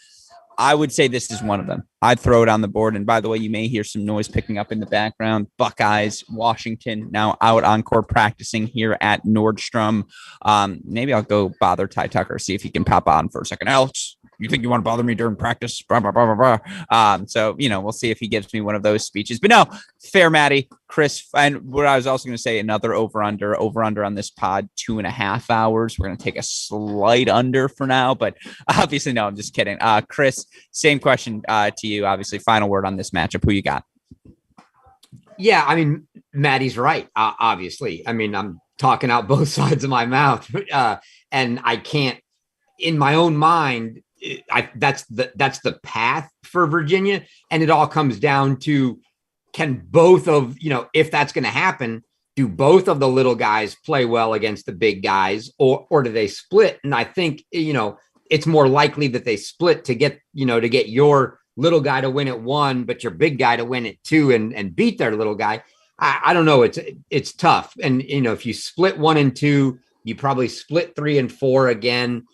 I would say this is one of them. I'd throw it on the board. And by the way, you may hear some noise picking up in the background. Buckeyes, Washington, now out on court practicing here at Nordstrom. Maybe I'll go bother Ty Tucker, see if he can pop on for a second. Alex, you think you want to bother me during practice? Blah, blah, blah, blah, blah. So, we'll see if he gives me one of those speeches. But no, fair, Maddie, Chris. And what I was also going to say, another over-under on this pod, 2.5 hours. We're going to take a slight under for now. But obviously, no, I'm just kidding. Chris, same question to you. Obviously, final word on this matchup. Who you got? Yeah, I mean, Maddie's right, obviously. I mean, I'm talking out both sides of my mouth. And I can't, in my own mind, that's the path for Virginia. And it all comes down to, can both of, if that's going to happen, do both of the little guys play well against the big guys, or do they split? And I think, it's more likely that they split to get your little guy to win at 1, but your big guy to win at 2 and beat their little guy. I don't know. It's tough. And, if you split 1 and 2, you probably split 3 and 4 again.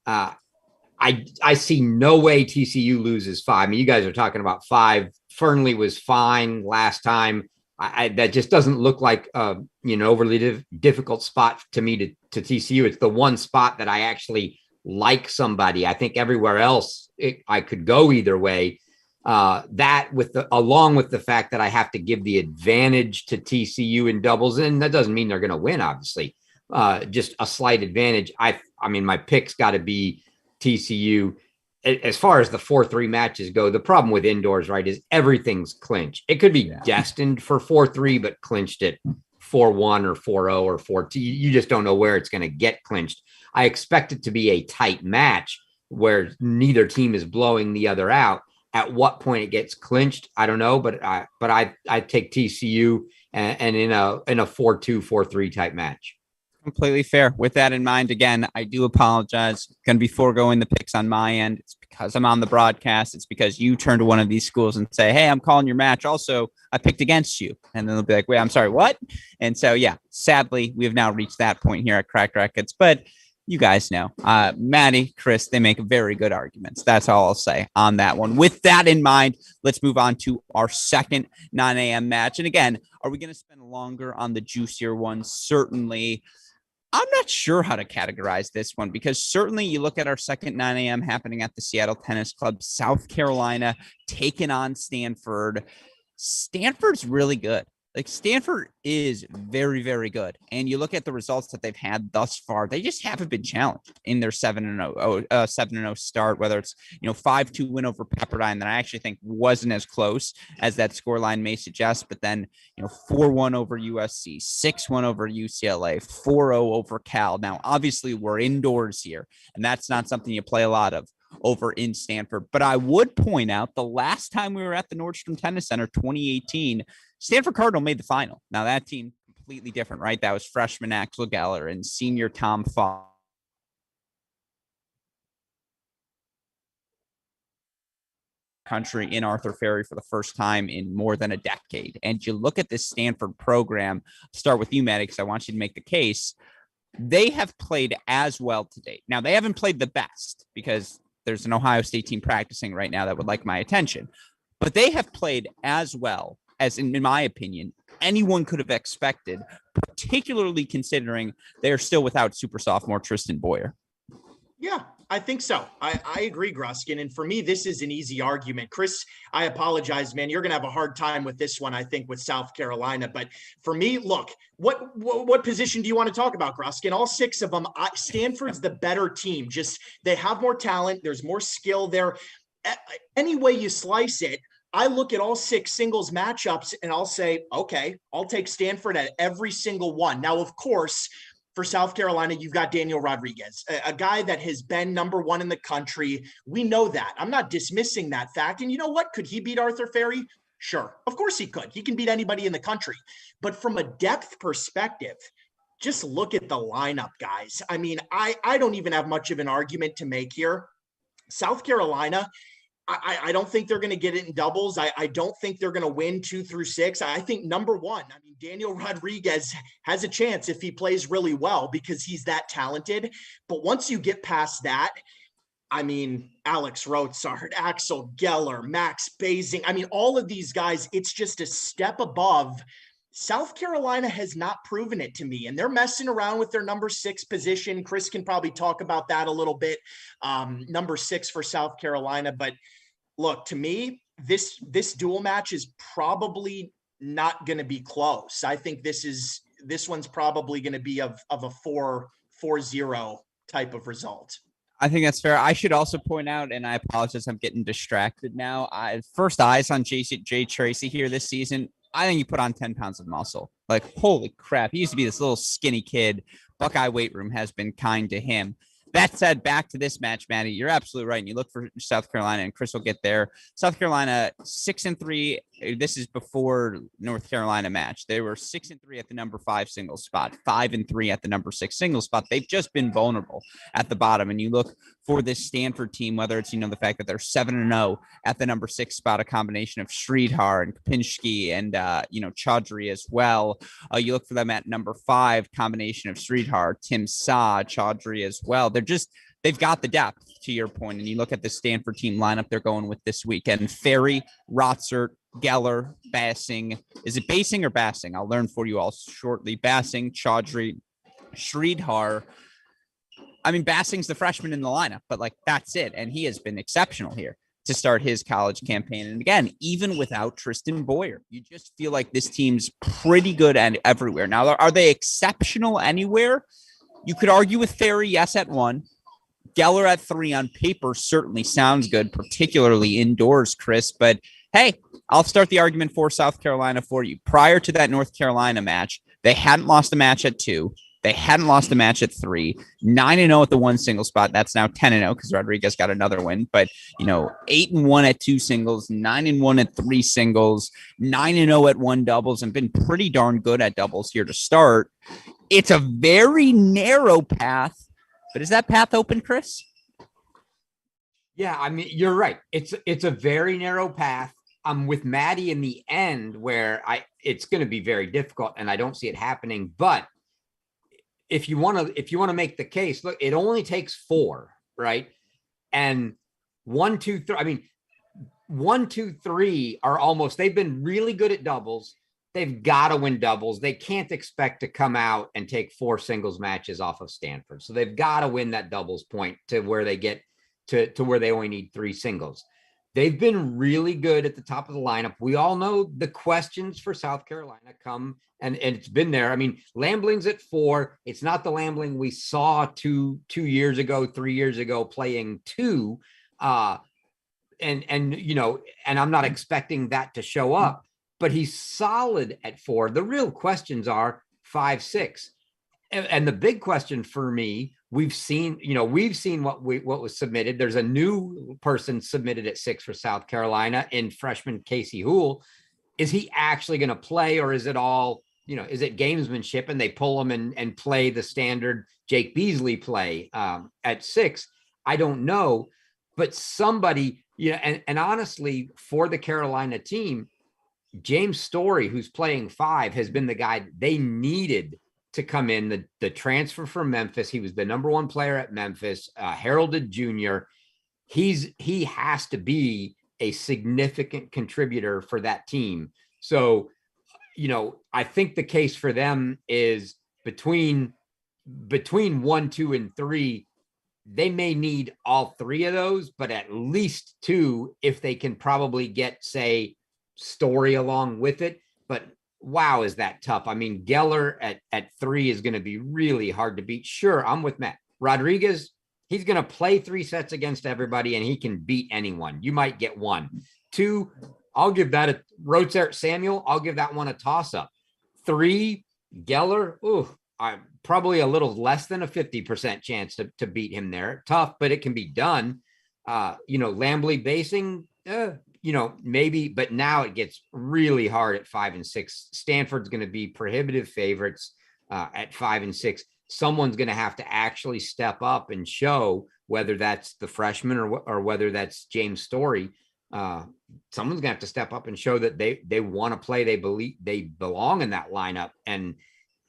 I see no way TCU loses 5. I mean, you guys are talking about 5. Fernley was fine last time. That just doesn't look like overly difficult spot to me to TCU. It's the one spot that I actually like somebody. I think everywhere else I could go either way. That along with the fact that I have to give the advantage to TCU in doubles, and that doesn't mean they're going to win, obviously. Just a slight advantage. I mean, my pick's got to be TCU. As far as the 4-3 matches go, the problem with indoors, right, is everything's clinched. It could be destined for 4-3, but clinched at 4-1 or 4-0 or 4-2. You just don't know where it's going to get clinched. I expect it to be a tight match where neither team is blowing the other out. At what point it gets clinched, I don't know, but I take TCU and in a 4-2, 4-3 type match. Completely fair. With that in mind, again, I do apologize. Going to be foregoing the picks on my end. It's because I'm on the broadcast. It's because you turn to one of these schools and say, hey, I'm calling your match. Also, I picked against you. And then they'll be like, wait, I'm sorry, what? And so, yeah, sadly, we have now reached that point here at Cracked Racquets. But you guys know, Maddie, Chris, they make very good arguments. That's all I'll say on that one. With that in mind, let's move on to our second 9 a.m. match. And again, are we going to spend longer on the juicier ones? Certainly. I'm not sure how to categorize this one because certainly you look at our second 9 a.m. happening at the Seattle Tennis Club, South Carolina taking on Stanford. Stanford's really good. Like Stanford is very, very good. And you look at the results that they've had thus far, they just haven't been challenged in their 7-0 start, whether it's, 5-2 win over Pepperdine that I actually think wasn't as close as that scoreline may suggest. But then, 4-1 over USC, 6-1 over UCLA, 4-0 over Cal. Now, obviously we're indoors here, and that's not something you play a lot of over in Stanford. But I would point out the last time we were at the Nordstrom Tennis Center, 2018, Stanford Cardinal made the final. Now that team completely different, right? That was freshman Axel Geller and senior Tom Fogg. Country in Arthur Ferry for the first time in more than a decade. And you look at this Stanford program, start with you, Maddie, because I want you to make the case. They have played as well to date. Now, they haven't played the best because there's an Ohio State team practicing right now that would like my attention. But they have played as well as, in my opinion, anyone could have expected, particularly considering they're still without super sophomore Tristan Boyer. Yeah, I think so. I agree, Gruskin. And for me, this is an easy argument. Chris, I apologize, man. You're going to have a hard time with this one, I think, with South Carolina. But for me, look, what position do you want to talk about, Gruskin? All 6 of them. Stanford's the better team. Just they have more talent. There's more skill there. Any way you slice it, I look at all 6 singles matchups and I'll say, okay, I'll take Stanford at every single one. Now, of course, for South Carolina, you've got Daniel Rodriguez, a guy that has been number 1 in the country. We know that. I'm not dismissing that fact. And you know what? Could he beat Arthur Ferry? Sure. Of course he could. He can beat anybody in the country. But from a depth perspective, just look at the lineup, guys. I mean, I don't even have much of an argument to make here. South Carolina, I don't think they're going to get it in doubles. I don't think they're going to win 2 through 6. I think number 1, I mean, Daniel Rodriguez has a chance if he plays really well because he's that talented. But once you get past that, I mean, Alex Rotsard, Axel Geller, Max Basing, I mean, all of these guys, it's just a step above. South Carolina has not proven it to me, and they're messing around with their number 6 position. Chris can probably talk about that a little bit. Number 6 for South Carolina. But look, to me, this dual match is probably not going to be close. I think this one's probably going to be of a 4-0 type of result. I think that's fair. I should also point out, and I apologize, I'm getting distracted now. First eyes on Jay Tracy here this season. I think he put on 10 pounds of muscle. Like, holy crap. He used to be this little skinny kid. Buckeye weight room has been kind to him. That said, back to this match, Maddie, you're absolutely right. And you look for South Carolina, and Chris will get there. South Carolina 6-3 this is before North Carolina match. They were 6-3 at the number 5 singles spot, 5-3 at the number 6 singles spot. They've just been vulnerable at the bottom. And you look for this Stanford team, whether it's, the fact that they're 7-0 at the number 6 spot, a combination of Sridhar and Kapinski and, Chaudhry as well. You look for them at number 5, combination of Sridhar, Tim Sa, Chaudhry as well. They've got the depth, to your point, and you look at the Stanford team lineup they're going with this weekend. Ferry, Rotzert, Geller, Bassing. Is it Basing or Bassing? I'll learn for you all shortly. Bassing, Chaudhry, Sridhar. I mean, Bassing's the freshman in the lineup, but that's it. And he has been exceptional here to start his college campaign. And again, even without Tristan Boyer, you just feel like this team's pretty good and everywhere. Now, are they exceptional anywhere? You could argue with Ferry, yes, at 1. Geller at 3 on paper certainly sounds good, particularly indoors, Chris. But hey, I'll start the argument for South Carolina for you. Prior to that North Carolina match, they hadn't lost a match at 2. They hadn't lost a match at 3. 9-0 at the 1 single spot. That's now 10-0 because Rodriguez got another win. But 8-1 at 2 singles, 9-1 at 3 singles, 9-0 at 1 doubles, and been pretty darn good at doubles here to start. It's a very narrow path. But is that path open, Chris? Yeah, I mean, you're right. It's a very narrow path. I'm with Maddie in the end where it's going to be very difficult, and I don't see it happening. But if you want to make the case, look, it only takes 4, right? And 1, 2, 3. I mean, 1, 2, 3 are almost. They've been really good at doubles. They've got to win doubles. They can't expect to come out and take 4 singles matches off of Stanford. So they've got to win that doubles point to where they get to where they only need 3 singles. They've been really good at the top of the lineup. We all know the questions for South Carolina come, and it's been there. I mean, Lambling's at 4. It's not the Lambling we saw 2 years ago, 3 years ago playing 2. And I'm not expecting that to show up. But he's solid at 4. The real questions are 5, 6. And the big question for me, we've seen what was submitted. There's a new person submitted at 6 for South Carolina in freshman Casey Houle. Is he actually going to play, or is it all, is it gamesmanship and they pull him and play the standard Jake Beasley play at 6? I don't know. But somebody, and honestly, for the Carolina team, James Story, who's playing 5, has been the guy they needed to come in. The transfer from Memphis. He was the number 1 player at Memphis, heralded junior. He has to be a significant contributor for that team. So, I think the case for them is between 1, 2, and 3. They may need all 3 of those, but at least 2 if they can probably get, say, Story along with it. But wow, is that tough? I mean, Geller at 3 is going to be really hard to beat. Sure, I'm with Matt. Rodriguez, he's going to play 3 sets against everybody, and he can beat anyone. You might get 1. 2, I'll give that a Rotzert Samuel. I'll give that one a toss-up. 3, Geller, I'm probably a little less than a 50% chance to beat him there. Tough, but it can be done. Lambley Basing, maybe, but now it gets really hard at 5 and 6. Stanford's going to be prohibitive favorites at 5 and 6. Someone's going to have to actually step up and show, whether that's the freshman or whether that's James Story. Someone's going to have to step up and show that they want to play. They believe they belong in that lineup, and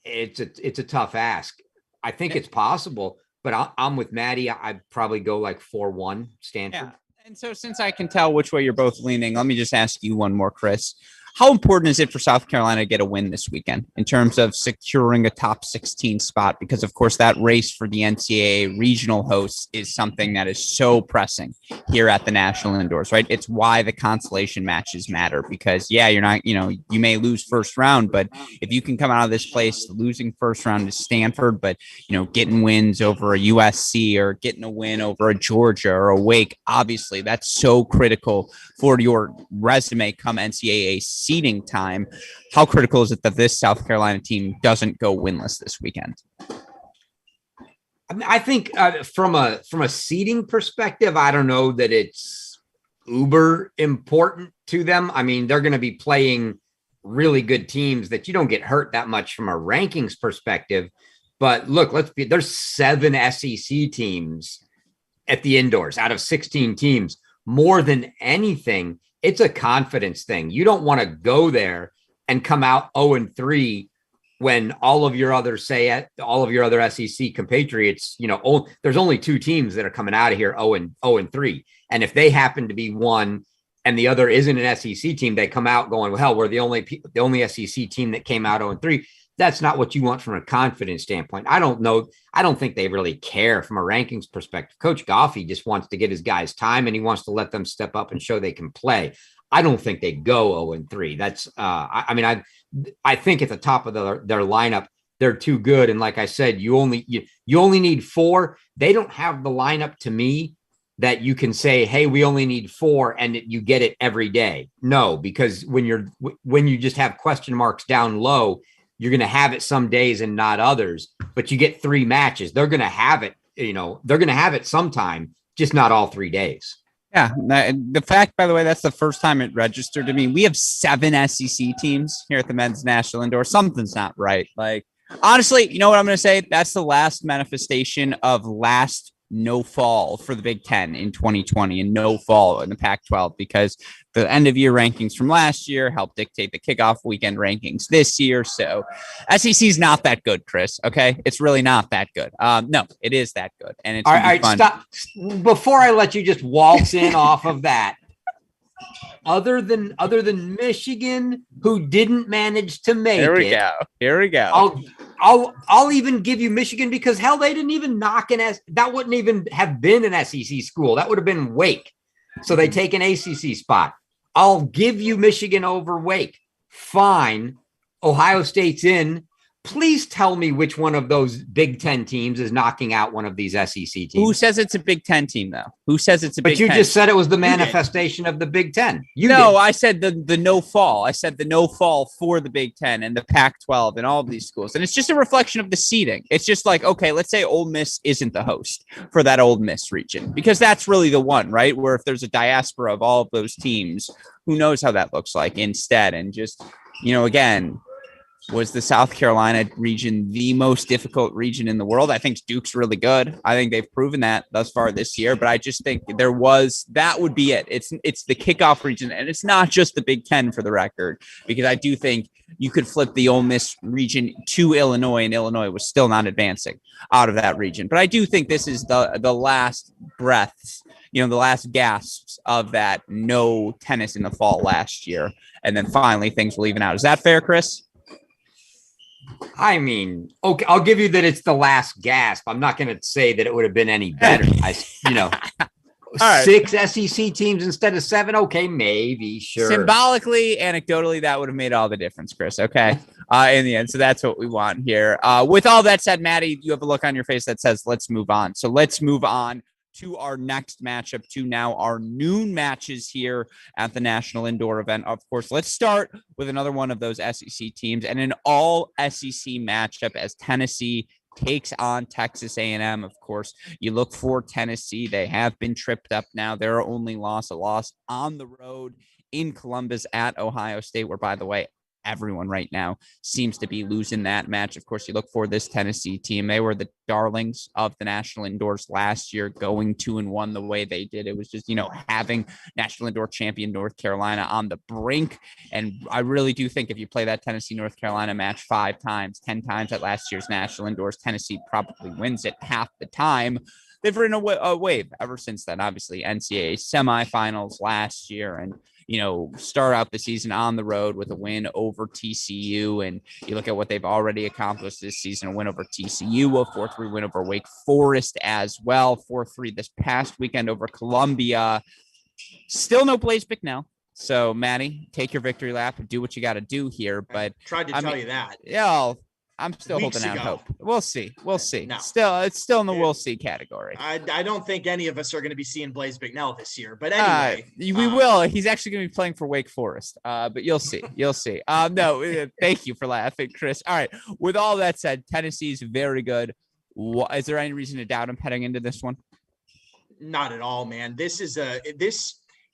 it's a tough ask. I think it's possible, but I'm with Maddie. I'd probably go like 4-1 Stanford. Yeah. And so since I can tell which way you're both leaning, let me just ask you one more, Chris. How important is it for South Carolina to get a win this weekend in terms of securing a top 16 spot? Because, of course, that race for the NCAA regional hosts is something that is so pressing here at the National Indoors, right? It's why the consolation matches matter because, yeah, you're not, you may lose first round, but if you can come out of this place losing first round to Stanford, but, getting wins over a USC or getting a win over a Georgia or a Wake, obviously that's so critical for your resume come NCAA seeding time. How critical is it that this South Carolina team doesn't go winless this weekend? I think from a seeding perspective, I don't know that it's uber important to them. I mean, they're going to be playing really good teams that you don't get hurt that much from a rankings perspective. But look, there's 7 SEC teams at the indoors out of 16 teams. More than anything, it's a confidence thing. You don't want to go there and come out 0-3 when all of your other SEC compatriots, there's only 2 teams that are coming out of here 0-3. And if they happen to be one and the other isn't an SEC team, they come out going, well, hell, we're the only SEC team that came out 0-3. That's not what you want from a confidence standpoint. I don't know. I don't think they really care from a rankings perspective. Coach Goffey just wants to give his guys time, and he wants to let them step up and show they can play. I don't think they go 0-3. That's I think at the top of their lineup, they're too good. And like I said, you only need 4. They don't have the lineup to me that you can say, hey, we only need 4 and you get it every day. No, because when you just have question marks down low, you're going to have it some days and not others, but you get 3 matches. They're going to have it, they're going to have it sometime, just not all 3 days. Yeah. The fact, by the way, that's the first time it registered to me. We have 7 SEC teams here at the Men's National Indoor. Something's not right. Like, honestly, you know what I'm going to say? That's the last manifestation of last no fall for the Big Ten in 2020 and no fall in the Pac-12, because the end of year rankings from last year helped dictate the kickoff weekend rankings this year. So SEC is not that good, Chris. Okay. It's really not that good. No, it is that good. And it's all right. Fun. Stop before I let you just waltz in off of that. Other than Michigan, who didn't manage to make it. Here we go. I'll even give you Michigan, because hell, they didn't even knock that wouldn't even have been an SEC school. That would have been Wake. So they take an ACC spot. I'll give you Michigan over Wake. Fine. Ohio State's in. Please tell me which one of those Big Ten teams is knocking out one of these SEC teams. Who says it's a Big Ten team, though? Who says it's a Big Ten? But you just said it was the manifestation of the Big Ten. I said the no fall. I said the no fall for the Big Ten and the Pac-12 and all of these schools. And it's just a reflection of the seeding. It's just like, okay, let's say Ole Miss isn't the host for that Ole Miss region, because that's really the one, right? Where if there's a diaspora of all of those teams, who knows how that looks like instead. And just, again, was the South Carolina region the most difficult region in the world? I think Duke's really good. I think they've proven that thus far this year, but I just think that would be it. It's the kickoff region, and it's not just the Big Ten, for the record, because I do think you could flip the Ole Miss region to Illinois, and Illinois was still not advancing out of that region. But I do think this is the last breaths, the last gasps of that no tennis in the fall last year. And then finally things will even out. Is that fair, Chris? I mean, okay, I'll give you that it's the last gasp. I'm not going to say that it would have been any better. Right. 6 SEC teams instead of 7. Okay, maybe, sure. Symbolically, anecdotally, that would have made all the difference, Chris. Okay, in the end. So that's what we want here. With all that said, Maddie, you have a look on your face that says, let's move on. So let's move on to our next matchup, to now our noon matches here at the National Indoor event. Of course, let's start with another one of those SEC teams, and an all SEC matchup as Tennessee takes on Texas A&M. Of course, you look for Tennessee. They have been tripped up now. Their only loss, a loss on the road in Columbus at Ohio State, where, by the way, everyone right now seems to be losing that match. Of course, you look for this Tennessee team. They were the darlings of the National Indoors last year, going 2-1 the way they did. It was just, having National Indoor champion North Carolina on the brink. And I really do think if you play that Tennessee-North Carolina match 5 times, 10 times at last year's National Indoors, Tennessee probably wins it half the time. They've ridden a wave ever since then. Obviously, NCAA semifinals last year, and start out the season on the road with a win over TCU. And you look at what they've already accomplished this season: a win over TCU, a 4-3 win over Wake Forest as well, 4-3 this past weekend over Columbia. Still no Blaze Bicknell. So, Maddie, take your victory lap and do what you got to do here. But I tried to tell you that. Yeah, I'm still holding out hope. We'll see. No. It's still in the we'll see category. I don't think any of us are going to be seeing Blaze Bicknell this year, but anyway, we will. He's actually going to be playing for Wake Forest. But you'll see. No, thank you for laughing, Chris. All right. With all that said, Tennessee's very good. Is there any reason to doubt him heading into this one? Not at all, man. This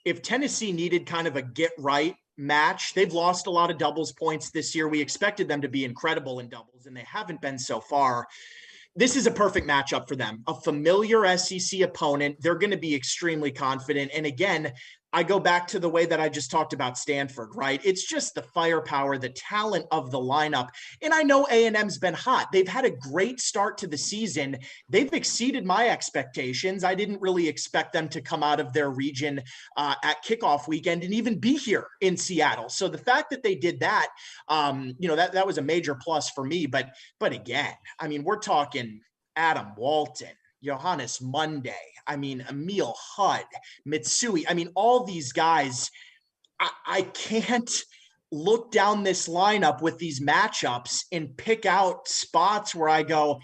if Tennessee needed kind of a get right match, they've lost a lot of doubles points this year. We expected them to be incredible in doubles, and they haven't been so far. This is a perfect matchup for them. A familiar SEC opponent. They're going to be extremely confident. And again, I go back to the way that I just talked about Stanford, right? It's just the firepower, the talent of the lineup. And I know A&M's been hot. They've had a great start to the season. They've exceeded my expectations. I didn't really expect them to come out of their region at kickoff weekend and even be here in Seattle. So the fact that they did that, that was a major plus for me. But again, I mean, we're talking Adam Walton, Johannes Monday, Emil Hudd, Mitsui. All these guys, I can't look down this lineup with these matchups and pick out spots where I go,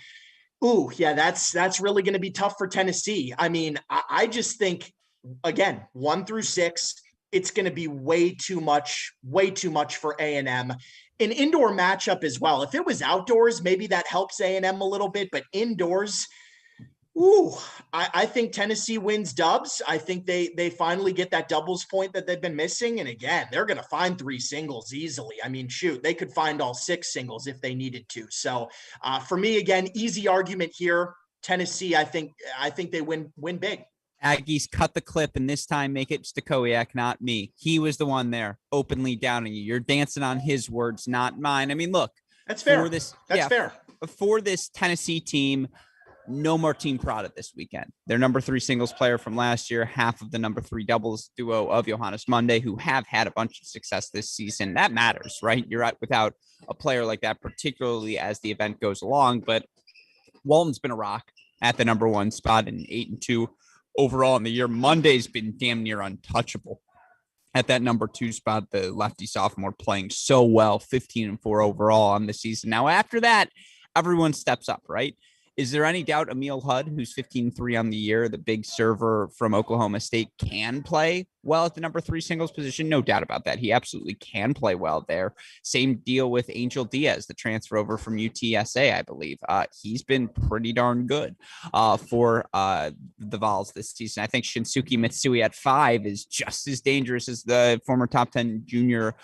ooh, yeah, that's really going to be tough for Tennessee. I just think, again, 1 through 6, it's going to be way too much for A&M. An indoor matchup as well. If it was outdoors, maybe that helps A&M a little bit, but indoors, I think Tennessee wins dubs. I think they finally get that doubles point that they've been missing. And again, they're going to find 3 singles easily. They could find all 6 singles if they needed to. So for me, again, easy argument here. Tennessee, I think they win big. Aggies, cut the clip and this time make it Stachowiak, not me. He was the one there openly downing you. You're dancing on his words, not mine. Look. That's fair. That's fair. For this Tennessee team, no Martin Prada this weekend. Their number 3 singles player from last year, half of the number 3 doubles duo of Johannes Monday, who have had a bunch of success this season. That matters, right? You're out without a player like that, particularly as the event goes along. But Walton's been a rock at the number 1 spot in 8-2 overall in the year. Monday's been damn near untouchable at that number 2 spot. The lefty sophomore playing so well, 15-4 overall on the season. Now, after that, everyone steps up, right? Is there any doubt Emil Hudd, who's 15-3 on the year, the big server from Oklahoma State, can play well at the number 3 singles position? No doubt about that. He absolutely can play well there. Same deal with Angel Diaz, the transfer over from UTSA, I believe. He's been pretty darn good for the Vols this season. I think Shinsuke Mitsui at 5 is just as dangerous as the former top 10 junior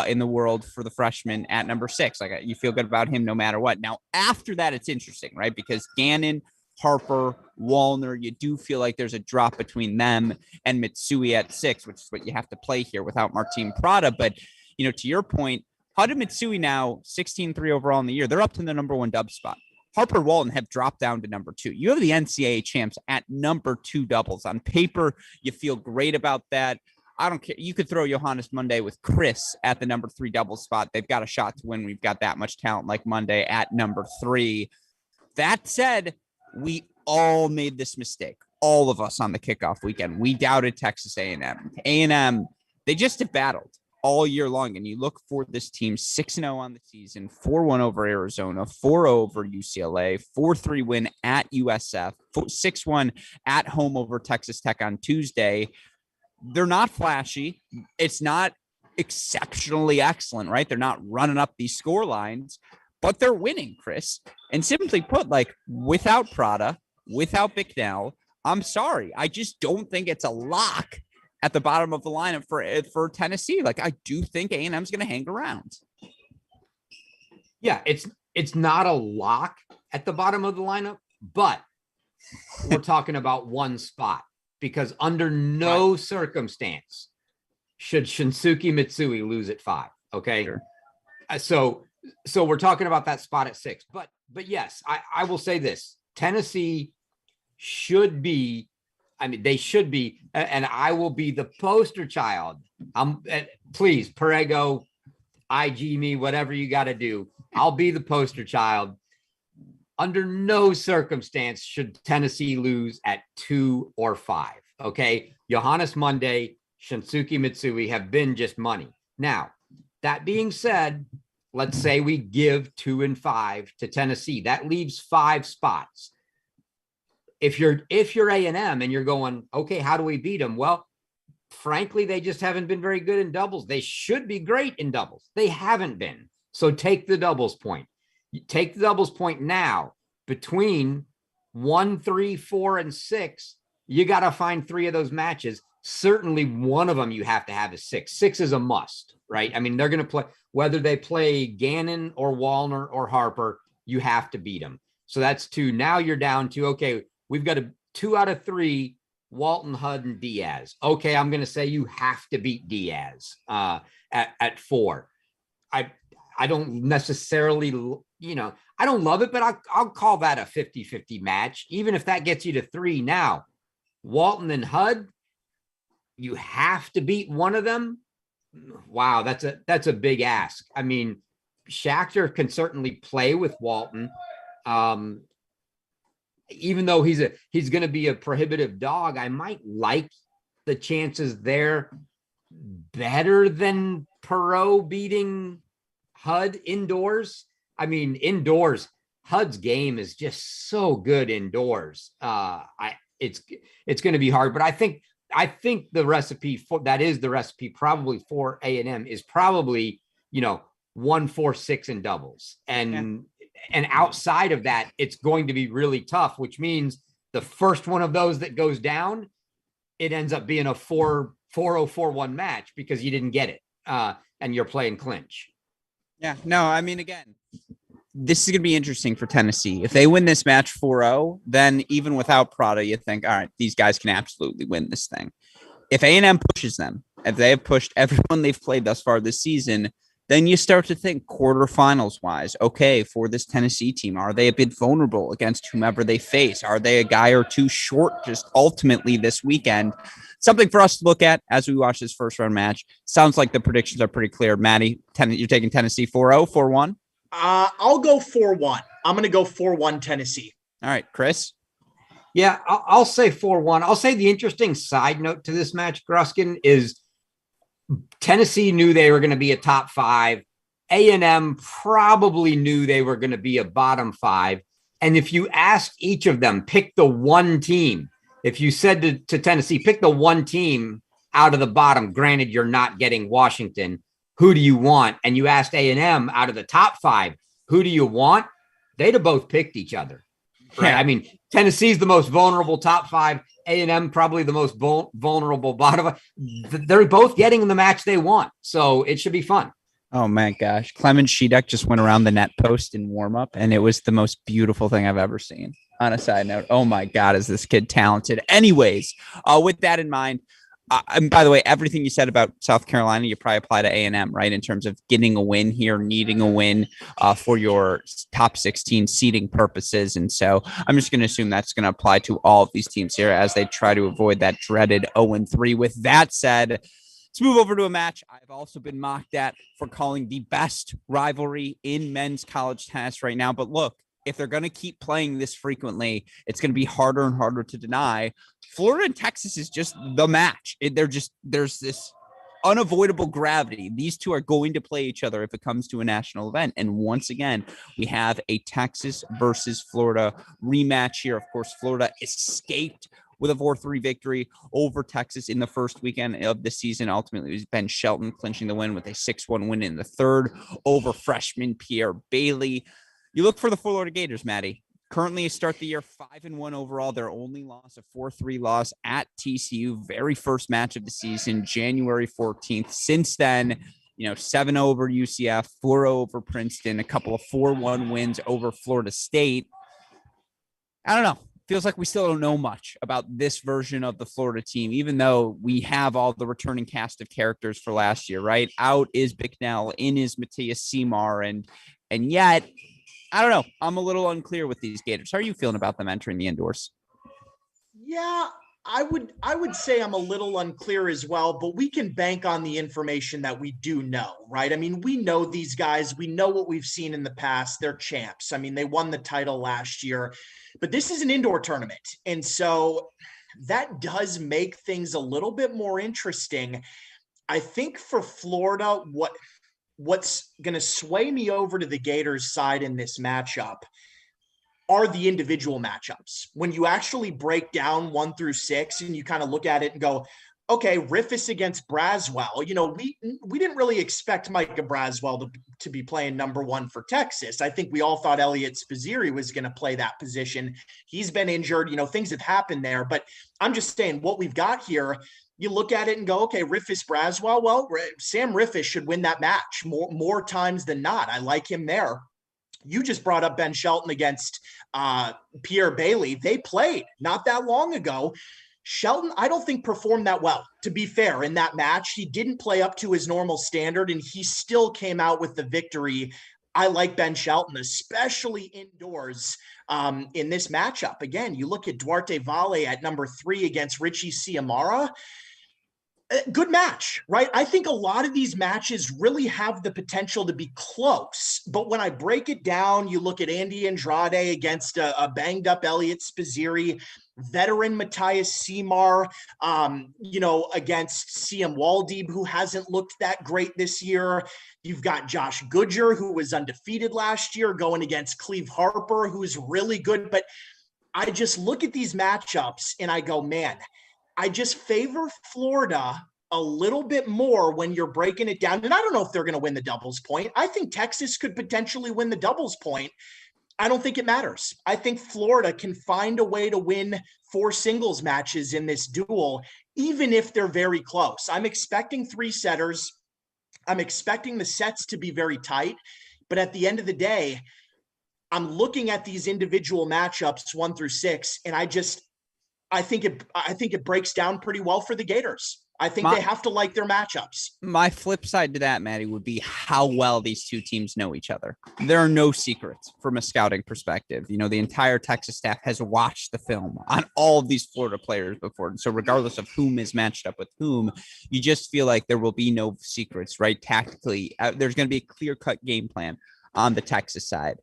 in the world for the freshman at number 6. You feel good about him no matter what. Now, after that, it's interesting, right? Because Gannon, Harper, Wallner, you do feel like there's a drop between them and Mitsui at 6, which is what you have to play here without Martin Prada. But, to your point, Hudd and Mitsui now 16-3 overall in the year. They're up to the number 1 dub spot. Harper and Walton have dropped down to number 2. You have the NCAA champs at number 2 doubles. On paper, you feel great about that. I don't care. You could throw Johannes Monday with Chris at the number 3 double spot. They've got a shot to win. We've got that much talent like Monday at number 3. That said, we all made this mistake. All of us on the kickoff weekend. We doubted Texas A&M. A&M, they just have battled all year long. And you look for this team 6-0 on the season, 4-1 over Arizona, 4-0 over UCLA, 4-3 win at USF, 6-1 at home over Texas Tech on Tuesday. They're not flashy. It's not exceptionally excellent, right? They're not running up these score lines, but they're winning, Chris. And simply put, without Prada, without Bicknell, I'm sorry. I just don't think it's a lock at the bottom of the lineup for Tennessee. I do think A&M's going to hang around. Yeah, it's not a lock at the bottom of the lineup, but we're talking about 1 spot, because under no circumstance should Shinsuke Mitsui lose at 5. Okay. Sure. So we're talking about that spot at 6, but yes, I will say this: Tennessee should be, they should be, and I will be the poster child. Please, Perego, IG me, whatever you got to do. I'll be the poster child. Under no circumstance should Tennessee lose at 2 or 5. Okay. Johannes Monday, Shinsuke Mitsui have been just money. Now, that being said, let's say we give 2 and 5 to Tennessee. That leaves 5 spots. If you're A&M and you're going, okay, how do we beat them? Well, frankly, they just haven't been very good in doubles. They should be great in doubles. They haven't been. So take the doubles point. You take the doubles point now. Between 1, 3, 4, and 6, you got to find 3 of those matches. certainly one of them you have to have a 6. 6 is a must, right? I mean, they're going to play, whether they play Gannon or Wallner or Harper, you have to beat them. So that's 2. Now you're down to, okay, we've got 2 out of 3, Walton, Hud, and Diaz. Okay, I'm going to say you have to beat Diaz at 4. I don't necessarily, I don't love it, but I'll call that a 50-50 match, even if that gets you to 3. Now, Walton and Hud, you have to beat one of them. Wow, that's a big ask. I mean, Schachter can certainly play with Walton. Even though he's going to be a prohibitive dog, I might like the chances there better than Perot beating Hud indoors. I mean, indoors, Hud's game is just so good indoors. It's going to be hard, but I think the recipe probably for A&M is probably, 1-4-6 in doubles. And outside of that, it's going to be really tough, which means the first one of those that goes down, it ends up being a 4-0-4-1 match because you didn't get it. And you're playing clinch. Yeah, no, I mean, again, this is going to be interesting for Tennessee. If they win this match 4-0, then even without Prada, you think, all right, these guys can absolutely win this thing. If A&M pushes them, if they have pushed everyone they've played thus far this season, then you start to think quarterfinals wise, okay, for this Tennessee team, are they a bit vulnerable against whomever they face? Are they a guy or two short just ultimately this weekend? Something for us to look at as we watch this first round match. Sounds like the predictions are pretty clear. Maddie, you're taking Tennessee 4-0, 4-1? I'll go 4-1. I'm going to go 4-1 Tennessee. All right, Chris? Yeah, I'll say 4-1. I'll say the interesting side note to this match, Gruskin, is Tennessee knew they were going to be a top 5. A&M probably knew they were going to be a bottom 5. And if you asked each of them, pick the one team, if you said to Tennessee, pick the one team out of the bottom, granted you're not getting Washington, who do you want? And you asked A&M out of the top 5, who do you want? They'd have both picked each other. Right. Yeah. I mean, Tennessee's the most vulnerable top 5. A&M probably the most vulnerable bottom. They're both getting the match they want, so it should be fun. Oh my gosh, Clement Sheedek just went around the net post in warm up, and it was the most beautiful thing I've ever seen. On a side note, oh my God, is this kid talented? Anyways, with that in mind. And by the way, everything you said about South Carolina, you probably apply to A&M, right? In terms of getting a win here, needing a win for your top 16 seeding purposes. And so I'm just going to assume that's going to apply to all of these teams here as they try to avoid that dreaded 0-3. With that said, let's move over to a match I've also been mocked at for calling the best rivalry in men's college tennis right now. But look, if they're going to keep playing this frequently, it's going to be harder and harder to deny. Florida and Texas is just the match. There's this unavoidable gravity. These two are going to play each other if it comes to a national event. And once again, we have a Texas versus Florida rematch here. Of course, Florida escaped with a 4-3 victory over Texas in the first weekend of the season. Ultimately, it was Ben Shelton clinching the win with a 6-1 win in the third over freshman Pierre Bailey. You look for the Florida Gators, Maddie. Currently start the year 5-1 overall. Their only loss, a 4-3 loss at TCU. Very first match of the season, January 14th. Since then, 7-0 over UCF, 4-0 over Princeton, a couple of 4-1 wins over Florida State. I don't know. Feels like we still don't know much about this version of the Florida team, even though we have all the returning cast of characters for last year, right? Out is Bicknell, in is Matthias Seymour, and yet, I don't know. I'm a little unclear with these Gators. How are you feeling about them entering the indoors? Yeah, I would say I'm a little unclear as well, but we can bank on the information that we do know, right? I mean, we know these guys. We know what we've seen in the past. They're champs. I mean, they won the title last year, but this is an indoor tournament. And so that does make things a little bit more interesting. I think for Florida, what's going to sway me over to the Gators side in this matchup are the individual matchups. When you actually break down 1 through 6 and you kind of look at it and go, okay, Riffis against Braswell, we didn't really expect Micah Braswell to be playing number 1 for Texas. I think we all thought Elliot Spizzirri was going to play that position. He's been injured, things have happened there, but I'm just saying what we've got here you look at it and go, okay, Riffice Braswell. Well, Sam Riffice should win that match more times than not. I like him there. You just brought up Ben Shelton against Pierre Bailey. They played not that long ago. Shelton, I don't think performed that well, to be fair, in that match. He didn't play up to his normal standard, and he still came out with the victory. I like Ben Shelton, especially indoors in this matchup. Again, you look at Duarte Valle at number 3 against Richie Ciamara. Good match, right? I think a lot of these matches really have the potential to be close. But when I break it down, you look at Andy Andrade against a banged up Elliot Spizzirri, veteran Matthias Seymour, against Siem Waldib, who hasn't looked that great this year. You've got Josh Goodger, who was undefeated last year, going against Cleve Harper, who's really good. But I just look at these matchups and I go, man, I just favor Florida a little bit more when you're breaking it down. And I don't know if they're going to win the doubles point. I think Texas could potentially win the doubles point. I don't think it matters. I think Florida can find a way to win 4 singles matches in this duel, even if they're very close. I'm expecting 3 setters. I'm expecting the sets to be very tight. But at the end of the day, I'm looking at these individual matchups 1 through 6, and I think it breaks down pretty well for the Gators. I think they have to like their matchups. My flip side to that, Maddie, would be how well these two teams know each other. There are no secrets from a scouting perspective. You know, the entire Texas staff has watched the film on all of these Florida players before. And so regardless of whom is matched up with whom, you just feel like there will be no secrets, right? Tactically, there's going to be a clear-cut game plan on the Texas side.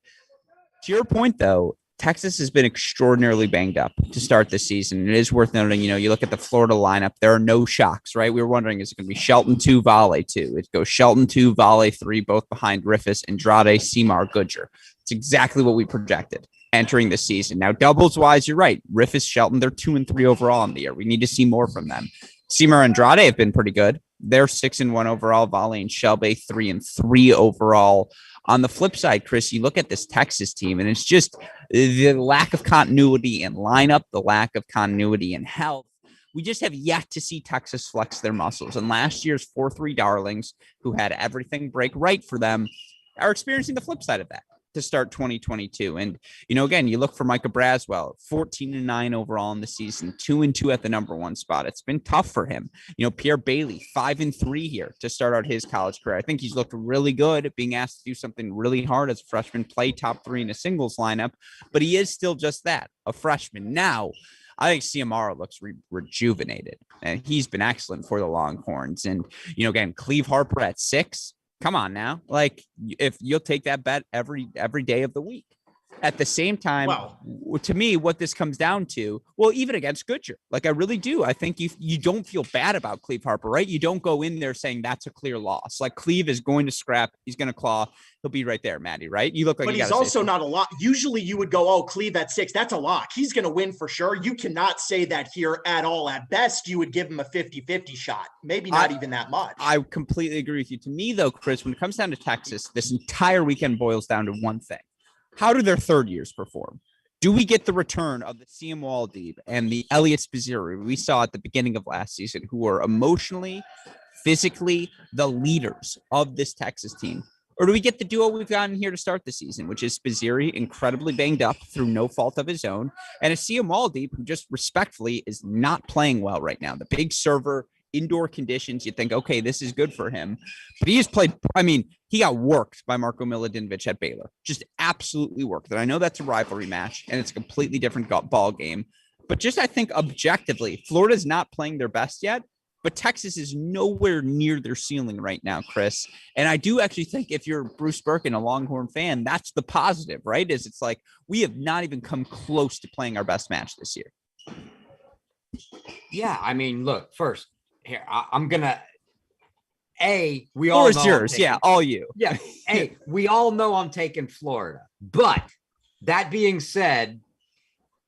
To your point, though, Texas has been extraordinarily banged up to start this season. It is worth noting, you look at the Florida lineup, there are no shocks, right? We were wondering, is it going to be Shelton 2, Valle 2? It goes Shelton 2, Valle 3, both behind Riffice, Andrade, Seymour, Goodger. It's exactly what we projected entering the season. Now, doubles-wise, you're right. Riffice, Shelton, they're 2 and 3 overall in the year. We need to see more from them. Seymour and Andrade have been pretty good. They're 6 and 1 overall. Valle and Shelby 3 and 3 overall. On the flip side, Chris, you look at this Texas team, and it's just the lack of continuity in lineup, the lack of continuity in health. We just have yet to see Texas flex their muscles. And last year's 4-3 darlings, who had everything break right for them, are experiencing the flip side of that to start 2022. And, again, you look for Micah Braswell, 14 and 9 overall in the season, 2 and 2 at the number 1 spot. It's been tough for him. Pierre Bailey, 5 and 3 here to start out his college career. I think he's looked really good being asked to do something really hard as a freshman, play top 3 in a singles lineup, but he is still just that, a freshman. Now, I think Ciamara looks rejuvenated, and he's been excellent for the Longhorns. And, again, Cleve Harper at 6. Come on now. Like, if you'll take that bet every day of the week. At the same time, to me, what this comes down to, even against Goodger, like I really do. I think you don't feel bad about Cleve Harper, right? You don't go in there saying that's a clear loss. Like Cleve is going to scrap. He's going to claw. He'll be right there, Maddie, right? You look like, but he's also not a lock. Usually you would go, oh, Cleve at 6. That's a lock. He's going to win for sure. You cannot say that here at all. At best, you would give him a 50-50 shot. Maybe not even that much. I completely agree with you. To me, though, Chris, when it comes down to Texas, this entire weekend boils down to one thing. How do their third years perform? Do we get the return of the Siem Waldib and the Elliot Spizzirri we saw at the beginning of last season, who were emotionally, physically the leaders of this Texas team? Or do we get the duo we've gotten here to start the season, which is Spizzirri, incredibly banged up through no fault of his own, and a Siem Waldib who just respectfully is not playing well right now. The big server, indoor conditions, you think, okay, this is good for him. But he has played, he got worked by Marko Milutinovic at Baylor. Just absolutely worked. And I know that's a rivalry match, and it's a completely different ball game. But just, I think, objectively, Florida's not playing their best yet, but Texas is nowhere near their ceiling right now, Chris. And I do actually think if you're Bruce Birkin, a Longhorn fan, that's the positive, right? It's like, we have not even come close to playing our best match this year. Yeah, look, first, here, I'm gonna. We all know yours, all you. Yeah, we all know I'm taking Florida. But that being said,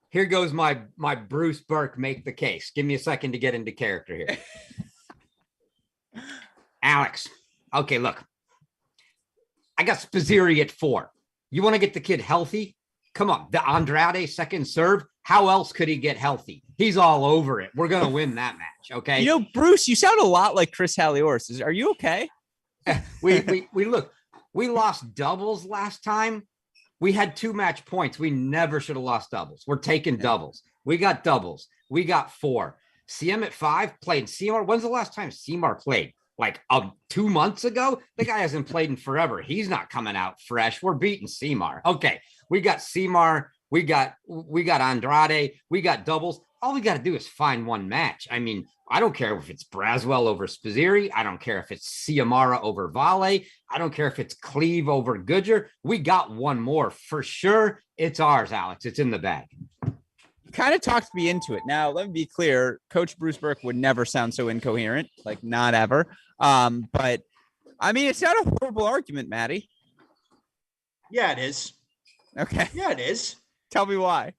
here goes my Bruce Burke make the case. Give me a second to get into character here. Alex, okay, look, I got Spizzirri at 4. You want to get the kid healthy? Come on, the Andrade second serve. How else could he get healthy? he's all over it. We're going to win that match. Okay. You know, Bruce, you sound a lot like Chris Halioris. Are you okay? we look, we lost doubles last time. We had 2 match points. We never should have lost doubles. We're taking doubles. We got doubles. We got 4. CM at 5 played CMR. When's the last time CMR played? Like 2 months ago? The guy hasn't played in forever. He's not coming out fresh. We're beating CMR. Okay. We got CMR. We got Andrade. We got doubles. All we got to do is find one match. I mean, I don't care if it's Braswell over Spizzirri. I don't care if it's Ciamara over Vale. I don't care if it's Cleve over Goodger. We got one more for sure. It's ours, Alex. It's in the bag. Kind of talked me into it. Now, let me be clear. Coach Bruce Burke would never sound so incoherent, like not ever. But I mean, it's not a horrible argument, Maddie. Yeah, it is. Okay. Yeah, it is. Tell me why.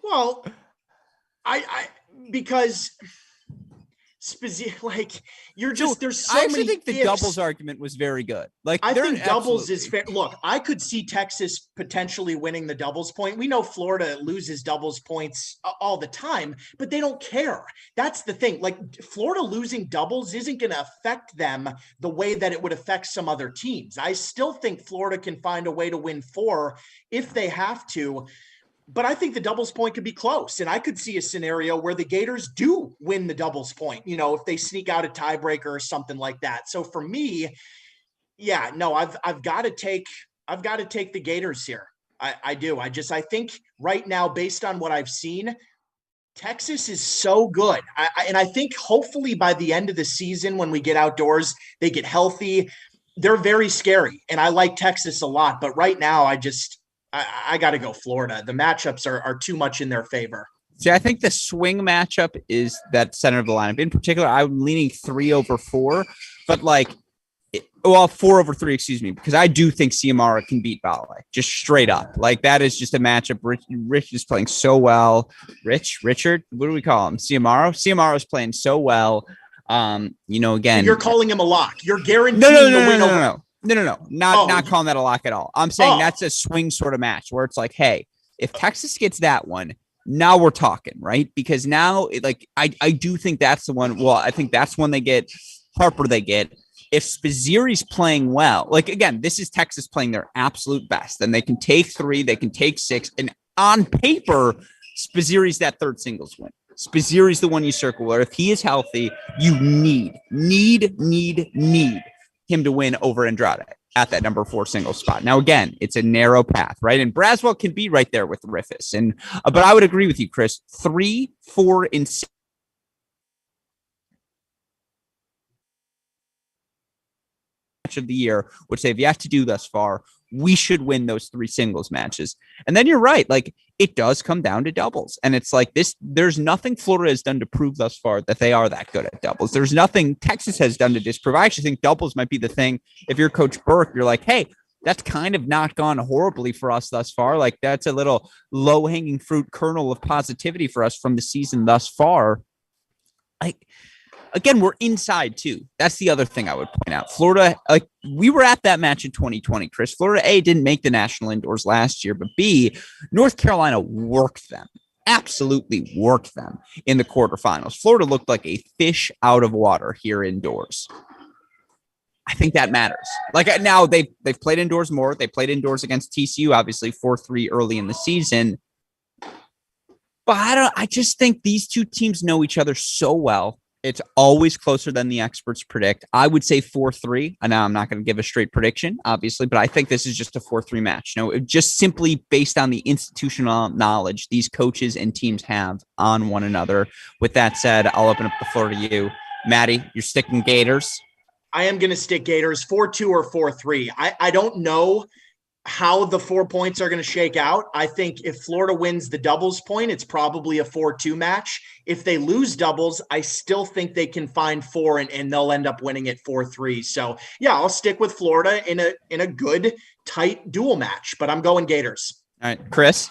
Well, because like you're just there's so I actually many think the ifs. doubles argument was very good. Like I think doubles is fair. Look, I could see Texas potentially winning the doubles point. We know Florida loses doubles points all the time, but they don't care. That's the thing. Like Florida losing doubles isn't going to affect them the way that it would affect some other teams. I still think Florida can find a way to win 4 if they have to. But I think the doubles point could be close. And I could see a scenario where the Gators do win the doubles point, you know, if they sneak out a tiebreaker or something like that. So for me, yeah, no, I've got to take the Gators here. I do. I think right now, based on what I've seen, Texas is so good. And I think hopefully by the end of the season, when we get outdoors, they get healthy. They're very scary. And I like Texas a lot. But right now, I got to go Florida. The matchups are too much in their favor. See, I think the swing matchup is that center of the lineup. In particular, I'm leaning 3/4, but 4/3, excuse me, because I do think Ciamara can beat Vale, just straight up. Like that is just a matchup. Rich is playing so well. Richard, what do we call him? Ciamara is playing so well. Again, you're calling him a lock. You're guaranteeing the win over. No. Not calling that a lock at all. I'm saying that's a swing sort of match where it's like, hey, if Texas gets that one, now we're talking, right? Because now, I do think that's the one. Well, I think that's one they get. Harper they get. If Spizzirri's playing well, again, this is Texas playing their absolute best, then they can take 3, they can take 6, and on paper, Spizzirri's that third singles win. Spizzirri's the one you circle where if he is healthy, you need him to win over Andrade at that number 4 single spot. Now, again, it's a narrow path, right? And Braswell can be right there with Rifus. But I would agree with you, Chris. 3, 4, and 6 match of the year, which they've yet to do thus far. We should win those 3 singles matches. And then you're right. It does come down to doubles. And it's like this, there's nothing Florida has done to prove thus far that they are that good at doubles. There's nothing Texas has done to disprove. I actually think doubles might be the thing. If you're Coach Burke, you're like, hey, that's kind of not gone horribly for us thus far. That's a little low-hanging fruit kernel of positivity for us from the season thus far. Again, we're inside too. That's the other thing I would point out. Florida, we were at that match in 2020, Chris. Florida, A, didn't make the national indoors last year, but B, North Carolina worked them, absolutely worked them in the quarterfinals. Florida looked like a fish out of water here indoors. I think that matters. Now they've played indoors more. They played indoors against TCU, obviously 4-3 early in the season. But I just think these two teams know each other so well. It's always closer than the experts predict. I would say 4-3. And now I'm not going to give a straight prediction, obviously, but I think this is just a 4-3 match. Just simply based on the institutional knowledge these coaches and teams have on one another. With that said, I'll open up the floor to you. Maddie, you're sticking Gators. I am going to stick Gators 4-2 or 4-3. I don't know how the 4 points are going to shake out. I think if Florida wins the doubles point, it's probably a 4-2 match. If they lose doubles, I still think they can find 4 and they'll end up winning it 4-3. So yeah, I'll stick with Florida in a good, tight dual match, but I'm going Gators. All right, Chris.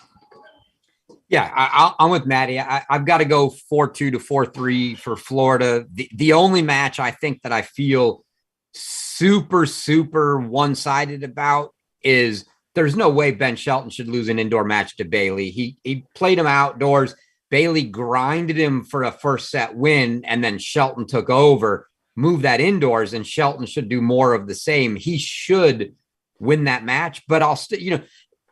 Yeah, I'm with Maddie. I've got to go 4-2 to 4-3 for Florida. The only match I think that I feel super, super one-sided about is there's no way Ben Shelton should lose an indoor match to Bailey. He played him outdoors. Bailey grinded him for a first set win, and then Shelton took over, move that indoors, and Shelton should do more of the same. He should win that match, but I'll still,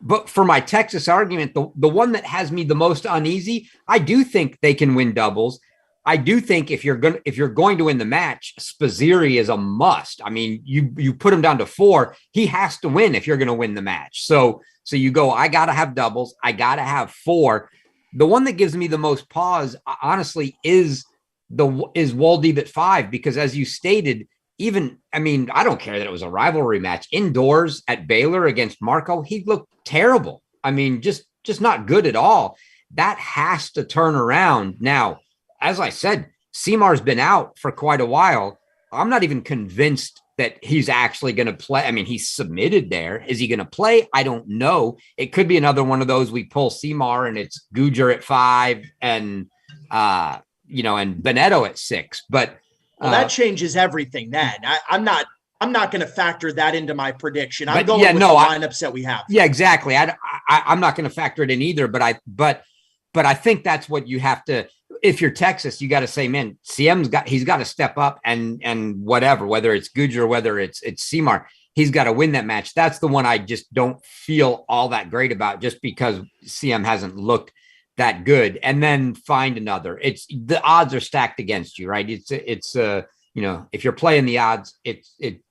but for my Texas argument, the one that has me the most uneasy, I do think they can win doubles. I do think if you're going to win the match, Spazzeri is a must. I mean, you put him down to 4, he has to win if you're going to win the match. So you go, I got to have doubles, I got to have 4. The one that gives me the most pause, honestly, is Waldeeb at 5, because as you stated, I don't care that it was a rivalry match indoors at Baylor against Marco. He looked terrible. I mean, just not good at all. That has to turn around. Now, as I said, Seamar's been out for quite a while. I'm not even convinced that he's actually going to play. I mean, he's submitted there. Is he going to play? I don't know. It could be another one of those we pull Seamar and it's Gujar at 5 and and Benetto at 6. But that changes everything. Then I'm not going to factor that into my prediction. I'm going with the lineups that we have. Yeah, exactly. I'm not going to factor it in either. But I think that's what you have to. If you're Texas, you got to say, man, he's got to step up and whether it's Gujar, whether it's Seamar, he's got to win that match. That's the one I just don't feel all that great about, just because CM hasn't looked that good. And then find another. It's the odds are stacked against you, right? It's if you're playing the odds,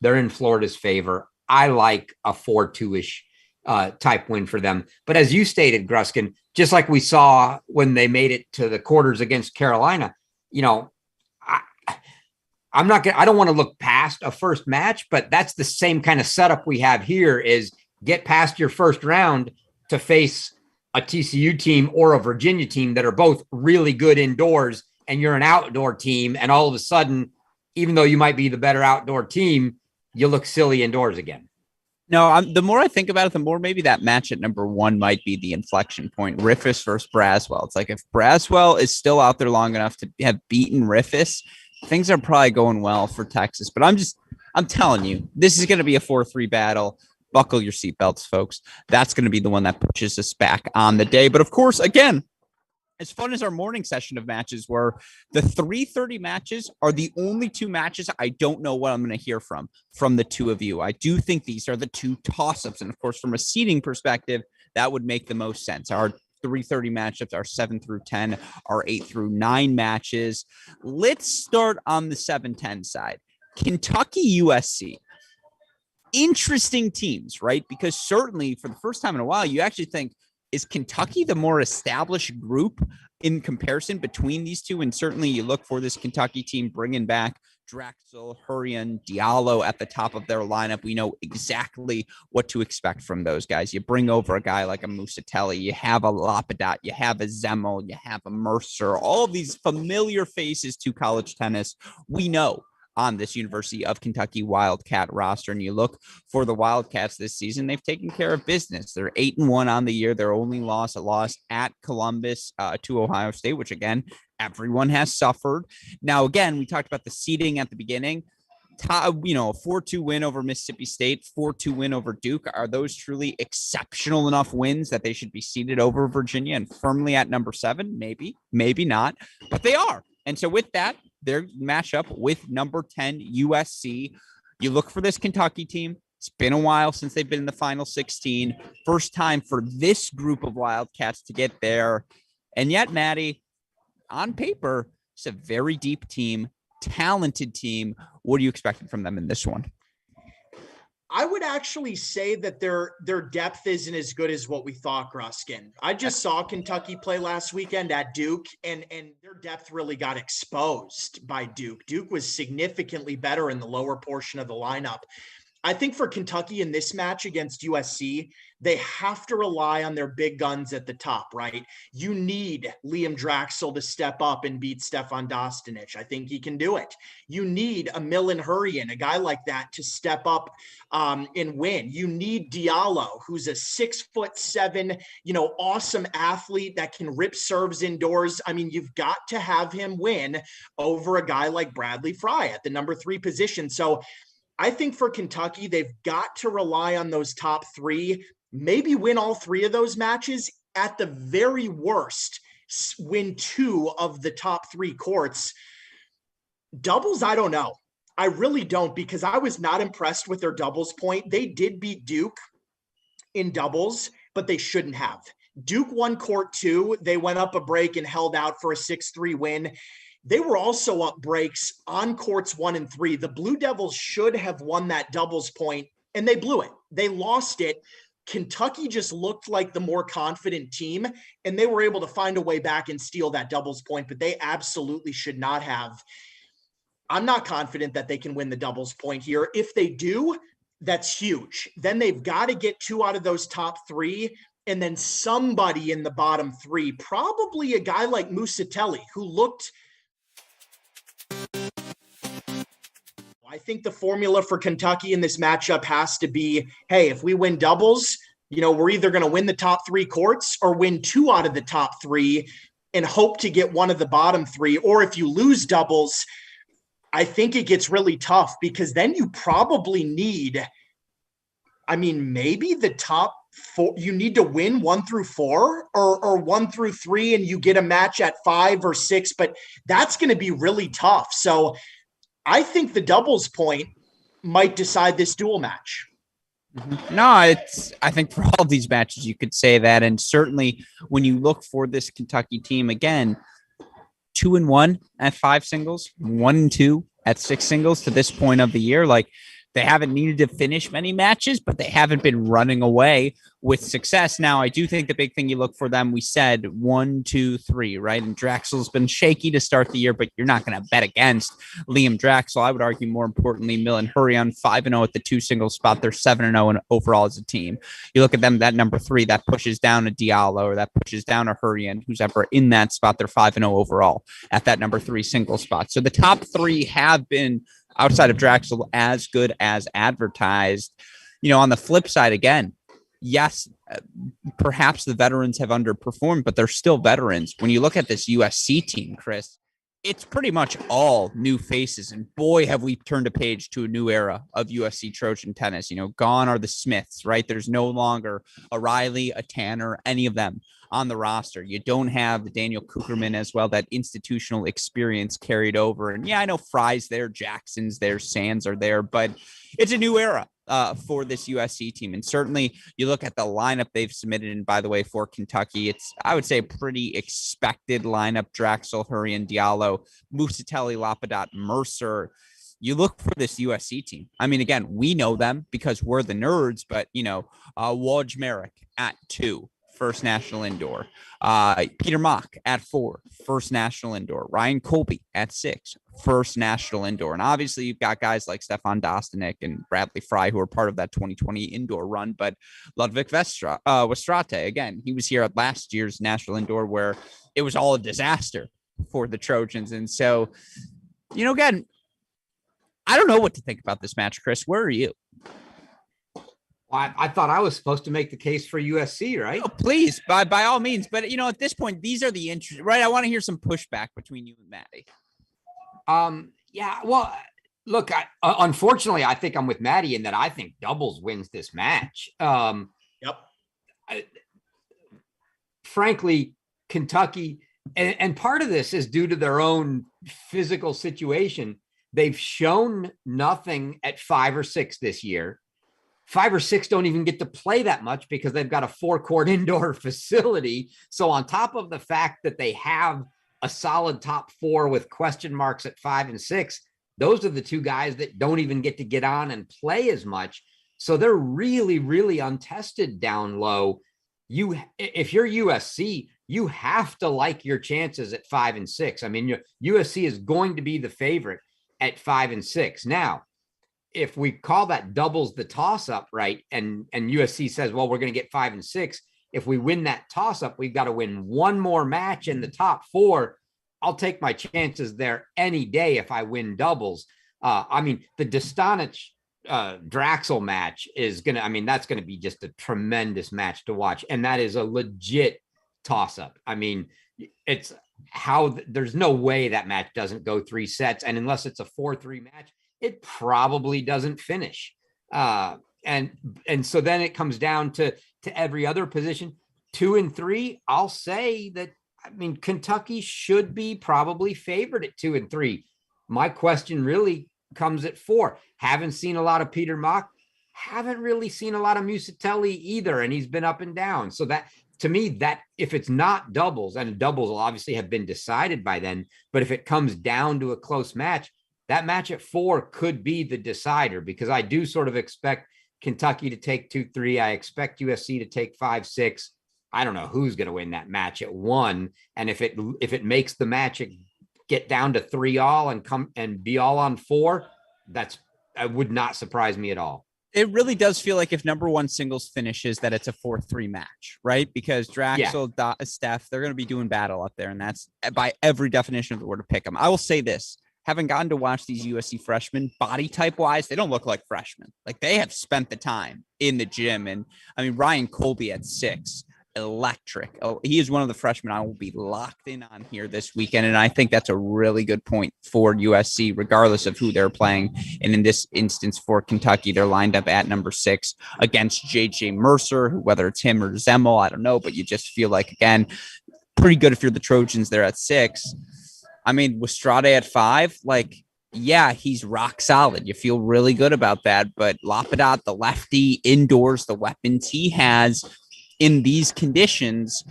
they're in Florida's favor. I like a 4-2-ish type win for them. But as you stated, Gruskin, just like we saw when they made it to the quarters against Carolina, I don't want to look past a first match, but that's the same kind of setup we have here, is get past your first round to face a TCU team or a Virginia team that are both really good indoors, and you're an outdoor team. And all of a sudden, even though you might be the better outdoor team, you look silly indoors again. No, the more I think about it, the more maybe that match at number 1 might be the inflection point. Riffice versus Braswell. It's like if Braswell is still out there long enough to have beaten Riffice, things are probably going well for Texas. But I'm telling you, this is going to be a 4-3 battle. Buckle your seatbelts, folks. That's going to be the one that pushes us back on the day. But of course, again, as fun as our morning session of matches were, the 3:30 matches are the only 2 matches I don't know what I'm going to hear from the two of you. I do think these are the 2 toss-ups. And of course, from a seeding perspective, that would make the most sense. Our 3:30 matchups are 7 through 10, our 8 through 9 matches. Let's start on the 7-10 side. Kentucky, USC. Interesting teams, right? Because certainly for the first time in a while, you actually think, is Kentucky the more established group in comparison between these two? And certainly you look for this Kentucky team bringing back Draxel, Hurrian, Diallo at the top of their lineup. We know exactly what to expect from those guys. You bring over a guy like a Musatelli, you have a Lapidat, you have a Zemmel, you have a Mercer, all of these familiar faces to college tennis. We know on this University of Kentucky Wildcat roster. And you look for the Wildcats this season, they've taken care of business. They're 8-1 on the year. Their only loss, a loss at Columbus to Ohio State, which again, everyone has suffered. Now, again, we talked about the seeding at the beginning. A 4-2 win over Mississippi State, 4-2 win over Duke. Are those truly exceptional enough wins that they should be seeded over Virginia and firmly at number 7? Maybe, maybe not, but they are. And so with that, their matchup with number 10 USC. You look for this Kentucky team. It's been a while since they've been in the final 16. First time for this group of Wildcats to get there. And yet, Maddie, on paper, it's a very deep team, talented team. What are you expecting from them in this one? I would actually say that their depth isn't as good as what we thought, Gruskin. I just saw Kentucky play last weekend at Duke, and their depth really got exposed by Duke. Duke was significantly better in the lower portion of the lineup. I think for Kentucky in this match against USC, they have to rely on their big guns at the top, right? You need Liam Draxel to step up and beat Stefan Dostanic. I think he can do it. You need a Milan Hurrian, a guy like that, to step up and win. You need Diallo, who's a 6'7", awesome athlete that can rip serves indoors. I mean, you've got to have him win over a guy like Bradley Fry at the number 3 position. So I think for Kentucky, they've got to rely on those top 3, maybe win all 3 of those matches. At the very worst, win 2 of the top 3 courts. Doubles, I don't know. I really don't, because I was not impressed with their doubles point. They did beat Duke in doubles, but they shouldn't have. Duke won court 2. They went up a break and held out for a 6-3 win. They were also up breaks on courts 1 and 3. The Blue Devils should have won that doubles point, and they blew it. They lost it. Kentucky just looked like the more confident team, and they were able to find a way back and steal that doubles point, but they absolutely should not have. I'm not confident that they can win the doubles point here. If they do, that's huge. Then they've got to get 2 out of those top 3, and then somebody in the bottom 3, probably a guy like Musatelli, who looked. I think the formula for Kentucky in this matchup has to be, hey, if we win doubles, we're either going to win the top 3 courts or win 2 out of the top 3 and hope to get 1 of the bottom 3. Or if you lose doubles, I think it gets really tough, because then you probably need, maybe the top 4, you need to win 1 through 4 or 1 through 3, and you get a match at 5 or 6, but that's going to be really tough. So I think the doubles point might decide this dual match. No, I think for all of these matches, you could say that. And certainly when you look for this Kentucky team, again, 2-1 at 5 singles, 1-2 at 6 singles to this point of the year. Like, they haven't needed to finish many matches, but they haven't been running away with success. Now, I do think the big thing you look for them, we said 1, 2, 3, right? And Draxel's been shaky to start the year, but you're not going to bet against Liam Draxel. I would argue more importantly, Milan Hurrian 5-0 at the 2 singles spot. They're 7-0 and overall as a team. You look at them, that number 3, that pushes down a Diallo, or that pushes down a Hurrian, who's ever in that spot. They're 5-0 overall at that number 3 single spot. So the top 3 have been, outside of Draxel, as good as advertised. On the flip side, again, yes, perhaps the veterans have underperformed, but they're still veterans. When you look at this USC team, Chris, it's pretty much all new faces. And boy, have we turned a page to a new era of USC Trojan tennis. Gone are the Smiths, right? There's no longer a Riley, a Tanner, any of them on the roster. You don't have the Daniel Kucherman as well, that institutional experience carried over. And yeah, I know Fry's there, Jackson's there, Sands are there, but it's a new era for this USC team. And certainly you look at the lineup they've submitted. And by the way, for Kentucky, it's, I would say, a pretty expected lineup. Draxel, Hurrian, Diallo, Musatelli, Lapadat, Mercer. You look for this USC team. Again, we know them because we're the nerds, but, Wojmerek at 2. First national indoor. Peter Mock at 4, first national indoor. Ryan Colby at 6, first national indoor. And obviously you've got guys like Stefan Dostanek and Bradley Fry, who are part of that 2020 indoor run. But Ludwig Westrate, again, he was here at last year's national indoor, where it was all a disaster for the Trojans. And so, again, I don't know what to think about this match, Chris. Where are you? I thought I was supposed to make the case for USC, right? Oh, please, by all means. But, at this point, these are the interests, right? I want to hear some pushback between you and Maddie. Yeah, well, look, unfortunately, I think I'm with Maddie in that I think doubles wins this match. Yep. Frankly, Kentucky, and part of this is due to their own physical situation. They've shown nothing at 5 or 6 this year. 5 or 6 don't even get to play that much because they've got a 4-court indoor facility. So on top of the fact that they have a solid top 4 with question marks at 5 and 6, those are the 2 guys that don't even get to get on and play as much. So they're really, really untested down low. If you're USC, you have to like your chances at 5 and 6. USC is going to be the favorite at 5 and 6. Now, if we call that doubles the toss up, right? And USC says, well, we're going to get 5 and 6. If we win that toss up, we've got to win 1 more match in the top 4. I'll take my chances there any day if I win doubles. The Dostanic Draxel match is going to, that's going to be just a tremendous match to watch. And that is a legit toss up. It's how there's no way that match doesn't go 3 sets. And unless it's a 4-3 match, it probably doesn't finish. And so then it comes down to every other position. 2 and 3, I'll say that I mean, Kentucky should be probably favored at 2 and 3. My question really comes at 4. Haven't seen a lot of Peter Mock. Haven't really seen a lot of Musatelli either, and he's been up and down. So that, to me, that if it's not doubles, and doubles will obviously have been decided by then, but if it comes down to a close match, that match at 4 could be the decider, because I do sort of expect Kentucky to take 2-3. I expect USC to take 5-6. I don't know who's going to win that match at 1. And if it makes the match get down to 3-all and come and be all on 4, that would not surprise me at all. It really does feel like if number one singles finishes, that it's a 4-3 match, right? Because Draxel, Steph, they're going to be doing battle up there. And that's by every definition of the word to pick them. I will say this, having gotten to watch these USC freshmen, body type wise, they don't look like freshmen. Like, they have spent the time in the gym. And I mean, Ryan Colby at 6, electric. Oh, he is one of the freshmen I will be locked in on here this weekend. And I think that's a really good point for USC, regardless of who they're playing. And in this instance for Kentucky, they're lined up at number 6 against JJ Mercer, whether it's him or Zemmel, I don't know, but you just feel like, again, pretty good if you're the Trojans there at 6. I mean, with Strade at 5, like, yeah, he's rock solid. You feel really good about that. But Lapidat, the lefty, indoors, the weapons he has in these conditions,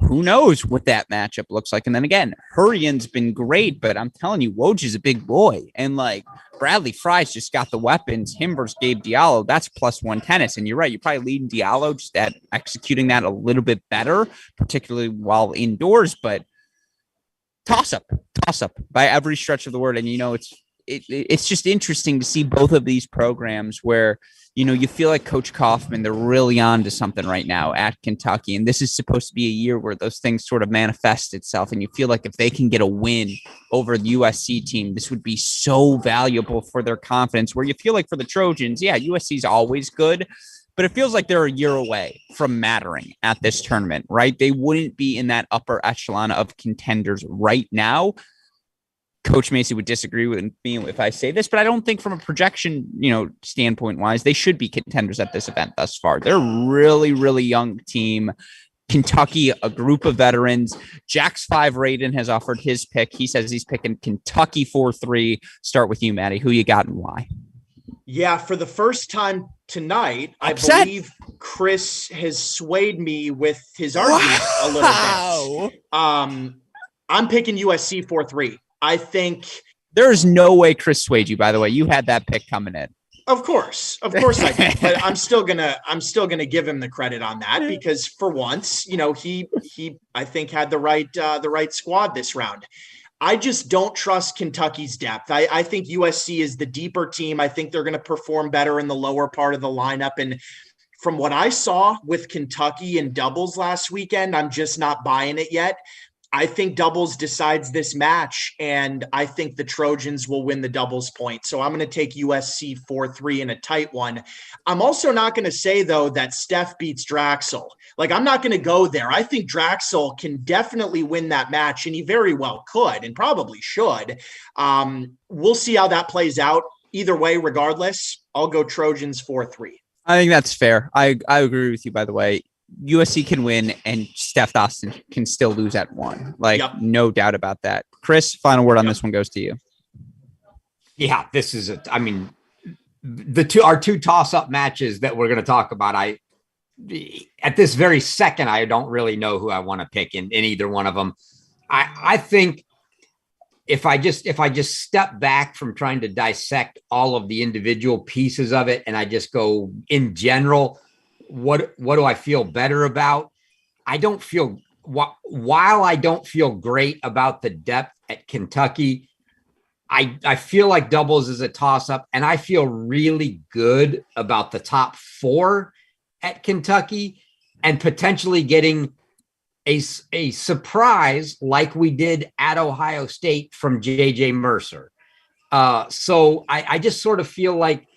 who knows what that matchup looks like. And then again, Hurrian's been great, but I'm telling you, Woj is a big boy. And like, Bradley Fry's just got the weapons. Him versus Gabe Diallo, that's +1 tennis. And you're right, you're probably leading Diallo just at executing that a little bit better, particularly while indoors. But toss up by every stretch of the word. And, you know, it's just interesting to see both of these programs where, you know, you feel like Coach Kaufman, they're really on to something right now at Kentucky. And this is supposed to be a year where those things sort of manifest itself. And you feel like if they can get a win over the USC team, this would be so valuable for their confidence, where you feel like for the Trojans, yeah, USC is always good, but it feels like they're a year away from mattering at this tournament, right? They wouldn't be in that upper echelon of contenders right now. Coach Macy would disagree with me if I say this, but I don't think from a projection, you know, standpoint wise, they should be contenders at this event thus far. They're a really, really young team. Kentucky, a group of veterans. Jack's 5 Raiden has offered his pick. He says he's picking Kentucky 4-3. Start with you, Maddie. Who you got and why? Yeah, for the first time tonight, Upset? I believe Chris has swayed me with his argument a little bit. I'm picking USC 4-3. I think there's no way Chris swayed you, by the way. You had that pick coming in. Of course I did. But I'm still gonna give him the credit on that, because for once, you know, he I think had the right squad this round. I just don't trust Kentucky's depth. I think USC is the deeper team. I think they're going to perform better in the lower part of the lineup. And from what I saw with Kentucky in doubles last weekend, I'm just not buying it yet. I think doubles decides this match, and I think the Trojans will win the doubles point. So I'm going to take USC 4-3 in a tight one. I'm also not going to say, though, that Steph beats Draxel. Like, I'm not going to go there. I think Draxel can definitely win that match, and he very well could and probably should. We'll see how that plays out. Either way, regardless, I'll go Trojans 4-3. I think that's fair. I agree with you, by the way. USC can win and Steph Dawson can still lose at 1. Like, no doubt about that. Chris, final word on this one goes to you. Yeah, this is our two toss-up matches that we're going to talk about. At this very second, I don't really know who I want to pick in either one of them. I think if I just step back from trying to dissect all of the individual pieces of it, and I just go in general, what do I feel better about? I don't feel, while I don't feel great about the depth at Kentucky, I feel like doubles is a toss-up, and I feel really good about the top 4 at Kentucky and potentially getting a surprise like we did at Ohio State from JJ Mercer. So I just sort of feel like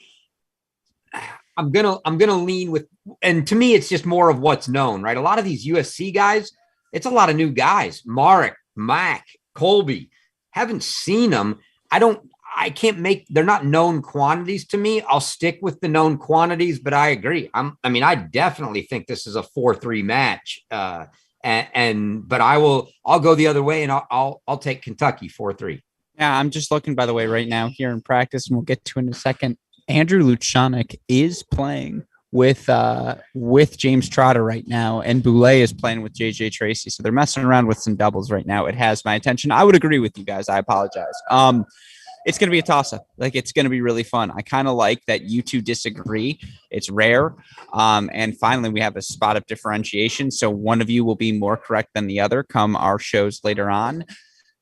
I'm gonna lean with, and to me, it's just more of what's known, right? A lot of these USC guys, it's a lot of new guys. Marek, Mack, Colby, haven't seen them. They're not known quantities to me. I'll stick with the known quantities, but I agree. I definitely think this is a 4-3 match. But I'll go the other way, and I'll take Kentucky 4-3. Yeah, I'm just looking, by the way, right now here in practice, and we'll get to in a second. Andrew Luchanik is playing with James Trotter right now, and Boulay is playing with JJ Tracy. So they're messing around with some doubles right now. It has my attention. I would agree with you guys. I apologize. It's going to be a toss-up. Like, it's going to be really fun. I kind of like that you two disagree. It's rare. And finally, we have a spot of differentiation. So one of you will be more correct than the other come our shows later on.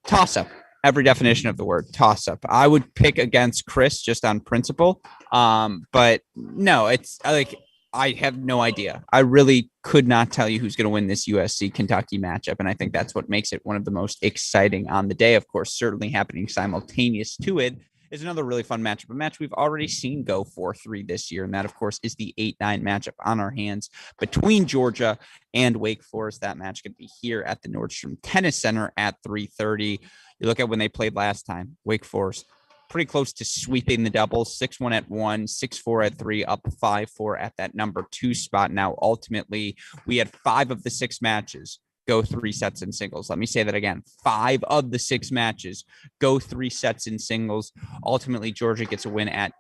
Toss-up. Every definition of the word toss-up. I would pick against Chris just on principle. But no, it's like, I have no idea. I really could not tell you who's going to win this USC Kentucky matchup. And I think that's what makes it one of the most exciting on the day. Of course, certainly happening simultaneous to it is another really fun matchup, a match we've already seen go 4-3 this year. And that, of course, is the 8-9 matchup on our hands between Georgia and Wake Forest. That match could be here at the Nordstrom Tennis Center at 3:30. You look at when they played last time, Wake Forest, pretty close to sweeping the doubles, 6-1 at 1, 6-4 at 3, up 5-4 at that number 2 spot. Now, ultimately, we had 5 of the 6 matches go 3 sets in singles. Let me say that again. 5 of the 6 matches go 3 sets in singles. Ultimately, Georgia gets a win at,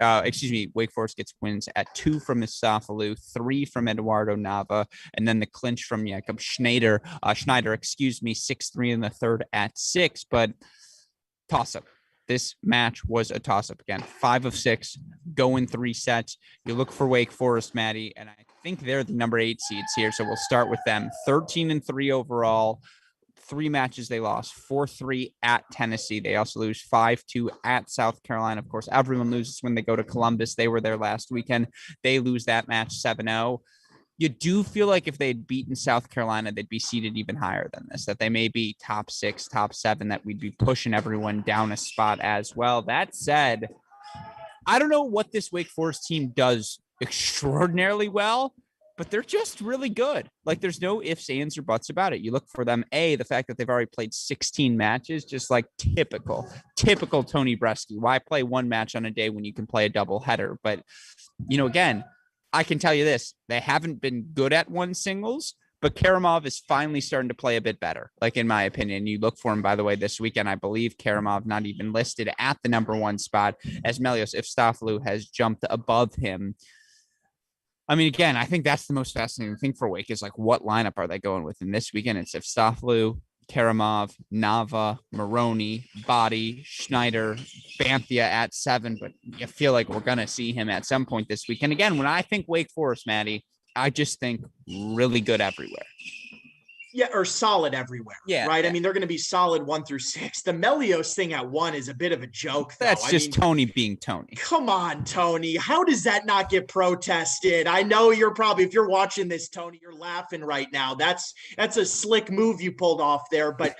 Wake Forest gets wins at 2 from Mustafalu, 3 from Eduardo Nava, and then the clinch from Jakob Schneider, 6-3 in the third at 6. But toss-up. This match was a toss-up again. 5 of 6, go in 3 sets. You look for Wake Forest, Maddie, and I think they're the number 8 seeds here. So we'll start with them. 13-3 overall. 3 matches they lost. 4-3 at Tennessee. They also lose 5-2 at South Carolina. Of course, everyone loses when they go to Columbus. They were there last weekend. They lose that match 7-0. You do feel like if they had beaten South Carolina, they'd be seated even higher than this, that they may be top 6, top 7, that we'd be pushing everyone down a spot as well. That said, I don't know what this Wake Forest team does extraordinarily well, but they're just really good. Like, there's no ifs, ands, or buts about it. You look for them, the fact that they've already played 16 matches, just like typical Tony Bresky. Why play one match on a day when you can play a double header? But, again, I can tell you this, they haven't been good at one singles, but Karamov is finally starting to play a bit better. Like, in my opinion, you look for him, by the way, this weekend. I believe Karamov not even listed at the number 1 spot, as Melios Ifstaflu has jumped above him. I mean, again, I think that's the most fascinating thing for Wake is, like, what lineup are they going with? And this weekend, it's Ifstaflu, Karamov, Nava, Maroney, Body, Schneider, Banthia at 7, but you feel like we're going to see him at some point this week. And again, when I think Wake Forest, Maddie, I just think really good everywhere. Yeah, or solid everywhere. Yeah. Right? Yeah. I mean, they're going to be solid 1 through 6. The Melios thing at 1 is a bit of a joke, though. That's just Tony being Tony. Come on, Tony. How does that not get protested? I know you're probably, if you're watching this, Tony, you're laughing right now. That's a slick move you pulled off there. But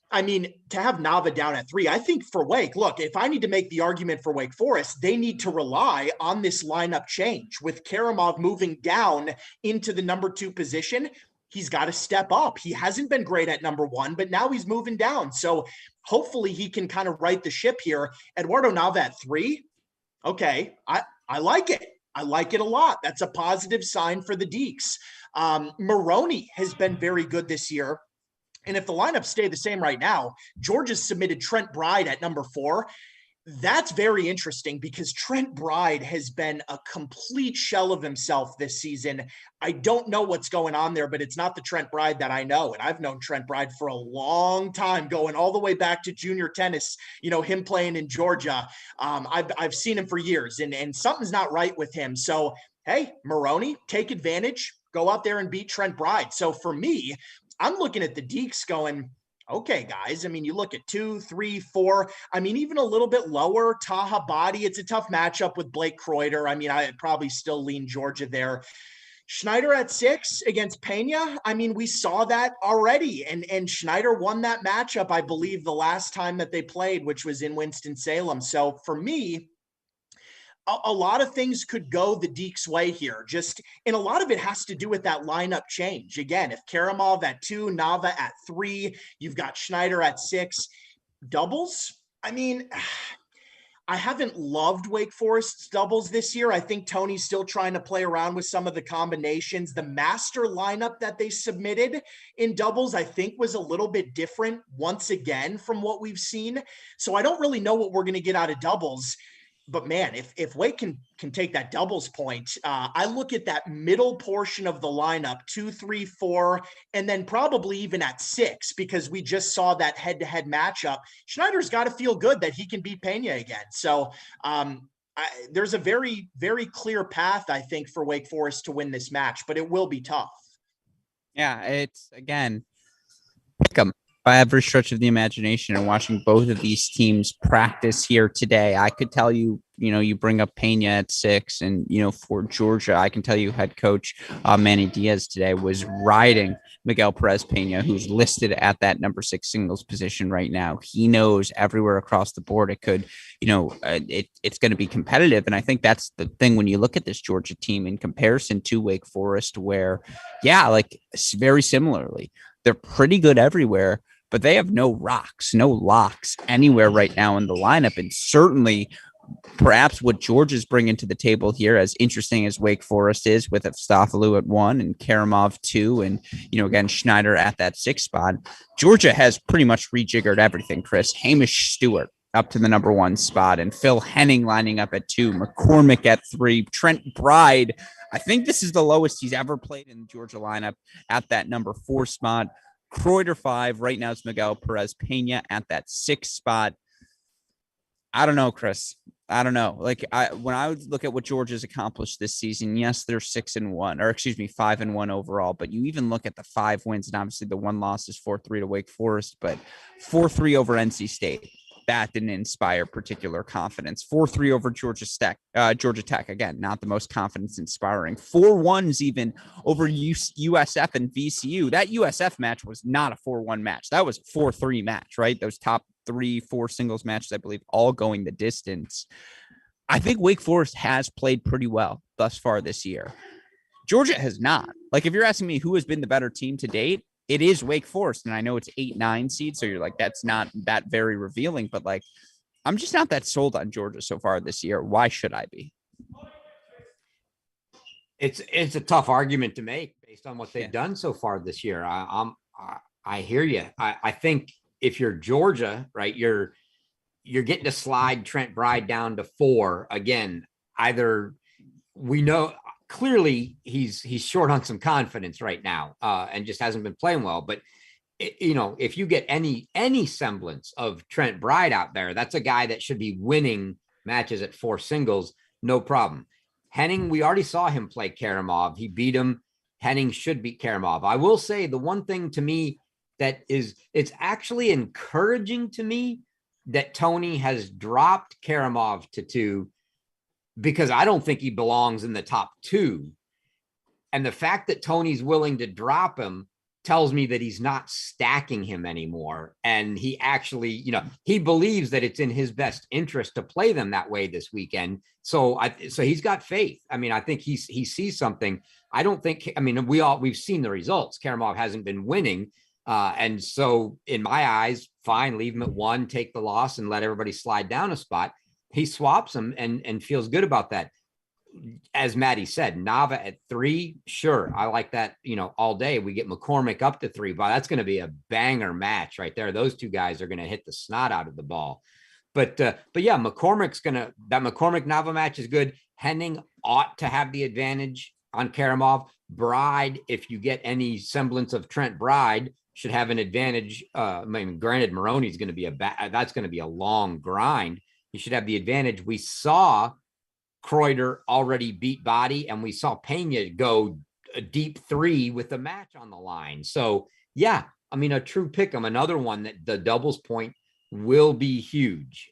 I mean, to have Nava down at 3, I think for Wake, look, if I need to make the argument for Wake Forest, they need to rely on this lineup change. With Karamov moving down into the number 2 position, he's got to step up. He hasn't been great at number 1, but now he's moving down. So hopefully he can kind of right the ship here. Eduardo Nava at 3. Okay. I like it. I like it a lot. That's a positive sign for the Deeks. Maroney has been very good this year. And if the lineups stay the same right now, Georgia's submitted Trent Bride at number 4. That's very interesting because Trent Bride has been a complete shell of himself this season. I don't know what's going on there, but it's not the Trent Bride that I know. And I've known Trent Bride for a long time, going all the way back to junior tennis, him playing in Georgia. I've seen him for years and something's not right with him. So, hey, Maroney, take advantage, go out there and beat Trent Bride. So for me, I'm looking at the Deeks going, okay, guys. I mean, you look at 2, 3, 4. I mean, even a little bit lower, Taha Body. It's a tough matchup with Blake Kreuter. I mean, I probably still lean Georgia there. Schneider at 6 against Pena. I mean, we saw that already. And Schneider won that matchup, I believe, the last time that they played, which was in Winston-Salem. So for me, a lot of things could go the Deeks' way here. And a lot of it has to do with that lineup change. Again, if Karamov at 2, Nava at 3, you've got Schneider at 6. Doubles? I mean, I haven't loved Wake Forest's doubles this year. I think Tony's still trying to play around with some of the combinations. The master lineup that they submitted in doubles, I think, was a little bit different once again from what we've seen. So I don't really know what we're going to get out of doubles. But man, if Wake can take that doubles point, I look at that middle portion of the lineup, 2, 3, 4, and then probably even at 6, because we just saw that head-to-head matchup. Schneider's got to feel good that he can beat Pena again. So there's a very, very clear path, I think, for Wake Forest to win this match, but it will be tough. Yeah, it's, again, pick 'em by every stretch of the imagination, and watching both of these teams practice here today. I could tell you, you bring up Pena at 6, and, for Georgia, I can tell you head coach Manny Diaz today was riding Miguel Perez Pena, who's listed at that number 6 singles position right now. He knows everywhere across the board it could, it's going to be competitive. And I think that's the thing when you look at this Georgia team in comparison to Wake Forest, where, very similarly, they're pretty good everywhere, but they have no rocks, no locks anywhere right now in the lineup. And certainly perhaps what Georgia's bringing to the table here, as interesting as Wake Forest is, with Efstafalu at 1 and Karamov 2, and, again, Schneider at that 6 spot, Georgia has pretty much rejiggered everything, Chris. Hamish Stewart up to the number 1 spot, and Phil Henning lining up at 2, McCormick at 3, Trent Bride. I think this is the lowest he's ever played in the Georgia lineup at that number 4 spot. Kreuter 5. Right now it's Miguel Perez Pena at that 6 spot. I don't know, Chris. I don't know. When I would look at what Georgia's accomplished this season, yes, they're 6-1, or 5-1 overall. But you even look at the 5 wins, and obviously the 1 loss is 4-3 to Wake Forest, but 4-3 over NC State. That didn't inspire particular confidence. 4-3 over Georgia Tech. Again, not the most confidence inspiring. 4-1s even over USF and VCU. That USF match was not a 4-1 match. That was a 4-3 match, right? Those top 3-4 singles matches, I believe, all going the distance. I think Wake Forest has played pretty well thus far this year. Georgia has not. If you're asking me who has been the better team to date, it is Wake Forest, and I know it's 8-9 seed, so you're that's not that very revealing, but I'm just not that sold on Georgia so far this year. Why should I be? It's a tough argument to make based on what they've done so far this year. I hear you. I think if you're Georgia, right, you're getting to slide Trent Bride down to 4 again. Either we know. Clearly, he's short on some confidence right now, and just hasn't been playing well. But if you get any semblance of Trent Bride out there, that's a guy that should be winning matches at 4 singles, no problem. Henning, we already saw him play Karamov. He beat him. Henning should beat Karamov. I will say the one thing to me it's actually encouraging to me that Tony has dropped Karamov to 2. Because I don't think he belongs in the top 2. And the fact that Tony's willing to drop him tells me that he's not stacking him anymore. And he actually, he believes that it's in his best interest to play them that way this weekend. So he's got faith. I mean, I think he sees something. I don't think, we've seen the results. Karamov hasn't been winning. And so in my eyes, fine, leave him at 1, take the loss and let everybody slide down a spot. He swaps them and feels good about that. As Maddie said, Nava at 3, sure. I like that, all day. We get McCormick up to 3, but that's going to be a banger match right there. Those 2 guys are going to hit the snot out of the ball. But yeah, that McCormick Nava match is good. Henning ought to have the advantage on Karamov. Bride, if you get any semblance of Trent Bride, should have an advantage. Granted, Maroney's going to be that's going to be a long grind. He should have the advantage. We saw Kreuter already beat Body, and we saw Pena go a deep 3 with the match on the line. So, yeah, a true pick 'em. Another one that the doubles point will be huge.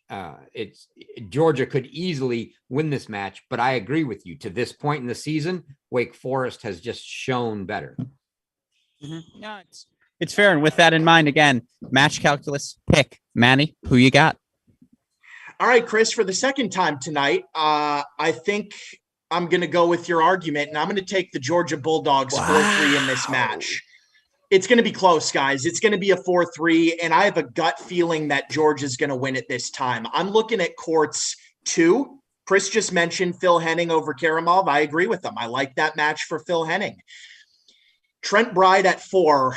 Georgia could easily win this match, but I agree with you. To this point in the season, Wake Forest has just shown better. Mm-hmm. No, it's fair. And with that in mind, again, match calculus pick. Manny, who you got? All right, Chris, for the second time tonight, I think I'm going to go with your argument, and I'm going to take the Georgia Bulldogs 4-3 in this match. It's going to be close, guys. It's going to be a 4-3, and I have a gut feeling that Georgia's going to win it this time. I'm looking at courts 2, Chris just mentioned Phil Henning over Karamov. I agree with him. I like that match for Phil Henning. Trent Bride at 4.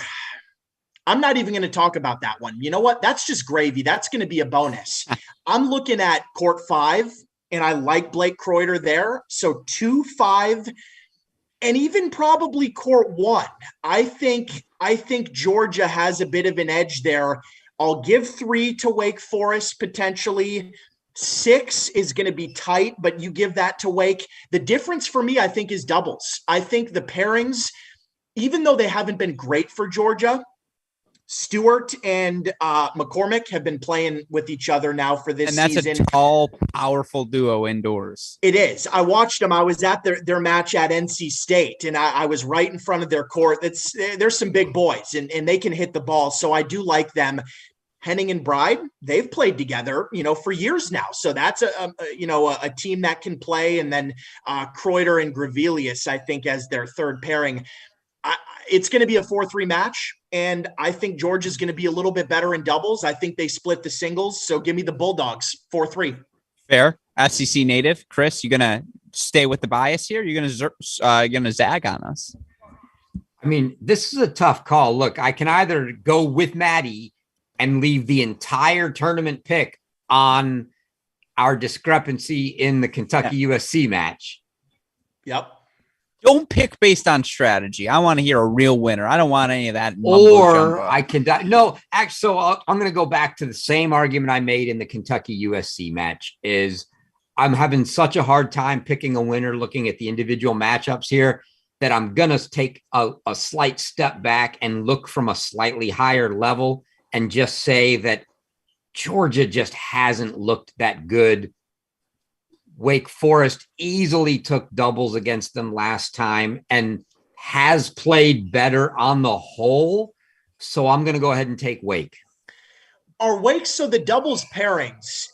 I'm not even going to talk about that one. You know what? That's just gravy. That's going to be a bonus. I'm looking at court 5, and I like Blake Kreuter there. So 2, 5, and even probably court 1. I think Georgia has a bit of an edge there. I'll give 3 to Wake Forest potentially. 6 is going to be tight, but you give that to Wake. The difference for me, I think, is doubles. I think the pairings, even though they haven't been great for Georgia, Stewart and McCormick have been playing with each other now for this season. And that's a tall, powerful duo indoors. It is. I watched them. I was at their match at NC State, and I was right in front of their court. There's some big boys, and they can hit the ball. So I do like them. Henning and Bride, they've played together, for years now. So that's a team that can play. And then Kreuter and Gravelius, I think, as their third pairing. It's going to be a 4-3 match, and I think Georgia's going to be a little bit better in doubles. I think they split the singles, so give me the Bulldogs, 4-3. Fair. SEC native. Chris, you going to stay with the bias here? You're going to zag on us? I mean, this is a tough call. Look, I can either go with Maddie and leave the entire tournament pick on our discrepancy in the Kentucky USC match. Yep. Don't pick based on strategy. I want to hear a real winner. I don't want any of that. Or I can no, actually. So I'm going to go back to the same argument I made in the Kentucky USC match. Is I'm having such a hard time picking a winner, looking at the individual matchups here, that I'm going to take a slight step back and look from a slightly higher level and just say that Georgia just hasn't looked that good. Wake Forest easily took doubles against them last time and has played better on the whole. So I'm going to go ahead and take Wake. Are Wake, so the doubles pairings,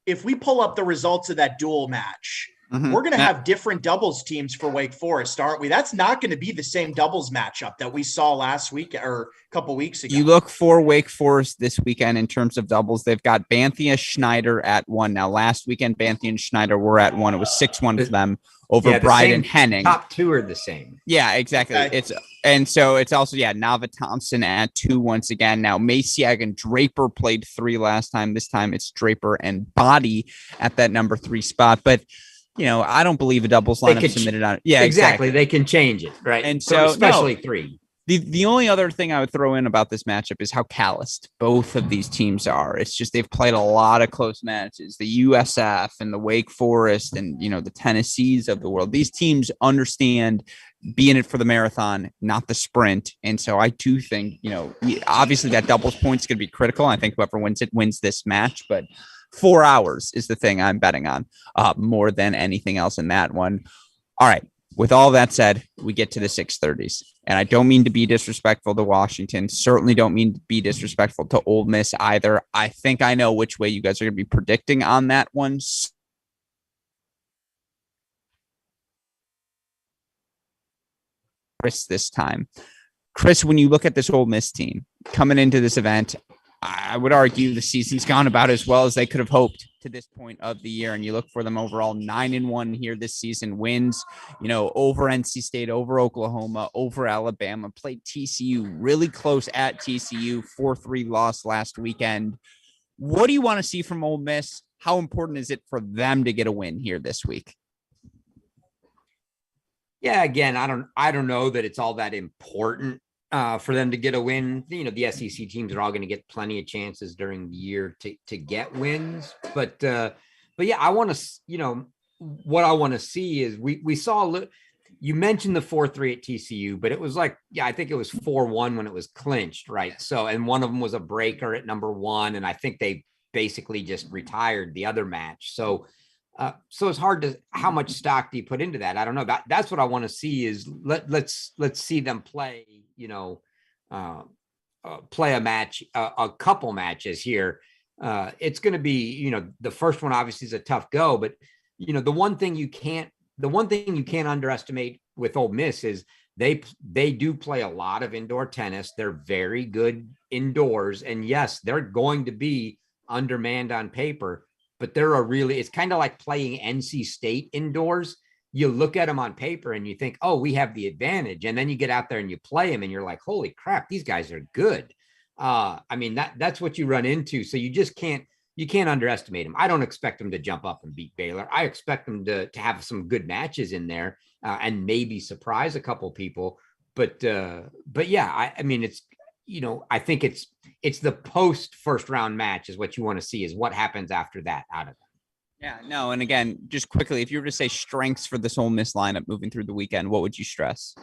if we pull up the results of that dual match, we're going to have different doubles teams for Wake Forest, aren't we? That's not going to be the same doubles matchup that we saw last week or a couple weeks ago. You look for Wake Forest this weekend in terms of doubles. They've got Banthia Schneider at 1. Now, last weekend, Banthia and Schneider were at 1. It was 6-1 for them over Bride and Henning. Top 2 are the same. Yeah, exactly. Okay. It's also, Nava Thompson at 2 once again. Now, Maciag and Draper played 3 last time. This time it's Draper and Body at that number 3 spot. But I don't believe a doubles lineup submitted on it. Yeah, exactly. They can change it, right? And so, especially 3. The only other thing I would throw in about this matchup is how calloused both of these teams are. It's just they've played a lot of close matches. The USF and the Wake Forest and the Tennessees of the world. These teams understand being it for the marathon, not the sprint. And so I do think obviously that doubles point is going to be critical. I think whoever wins it wins this match, but 4 hours is the thing I'm betting on more than anything else in that one. All right. With all that said, we get to the 6:30s, and I don't mean to be disrespectful to Washington. Certainly don't mean to be disrespectful to Ole Miss either. I think I know which way you guys are going to be predicting on that one. Chris, this time. Chris, when you look at this Ole Miss team coming into this event, I would argue the season's gone about as well as they could have hoped to this point of the year. And you look for them overall 9-1 here this season, wins, over NC State, over Oklahoma, over Alabama, played TCU really close at TCU, 4-3 loss last weekend. What do you want to see from Ole Miss? How important is it for them to get a win here this week? Yeah, again, I don't know that it's all that important for them to get a win. The SEC teams are all going to get plenty of chances during the year to get wins. But yeah, I want to, what I want to see is we saw, you mentioned the 4-3 at TCU, but it was I think it was 4-1 when it was clinched, right? So, and one of them was a breaker at number 1. And I think they basically just retired the other match. So it's hard to, how much stock do you put into that? I don't know. That's what I want to see is let's see them play, play a match, a couple matches here. It's going to be, the first one obviously is a tough go, but the one thing you can't underestimate with Ole Miss is they do play a lot of indoor tennis. They're very good indoors, and yes, they're going to be undermanned on paper, but it's kind of like playing NC State indoors. You look at them on paper and you think, oh, we have the advantage. And then you get out there and you play them and you're like, holy crap, these guys are good. I mean, that's what you run into. So you just can't underestimate them. I don't expect them to jump up and beat Baylor. I expect them to have some good matches in there and maybe surprise a couple people. But yeah, I mean, it's, I think it's the post first round match is what you want to see, is what happens after that out of that. Yeah, no. And again, just quickly, if you were to say strengths for this Ole Miss lineup moving through the weekend, what would you stress?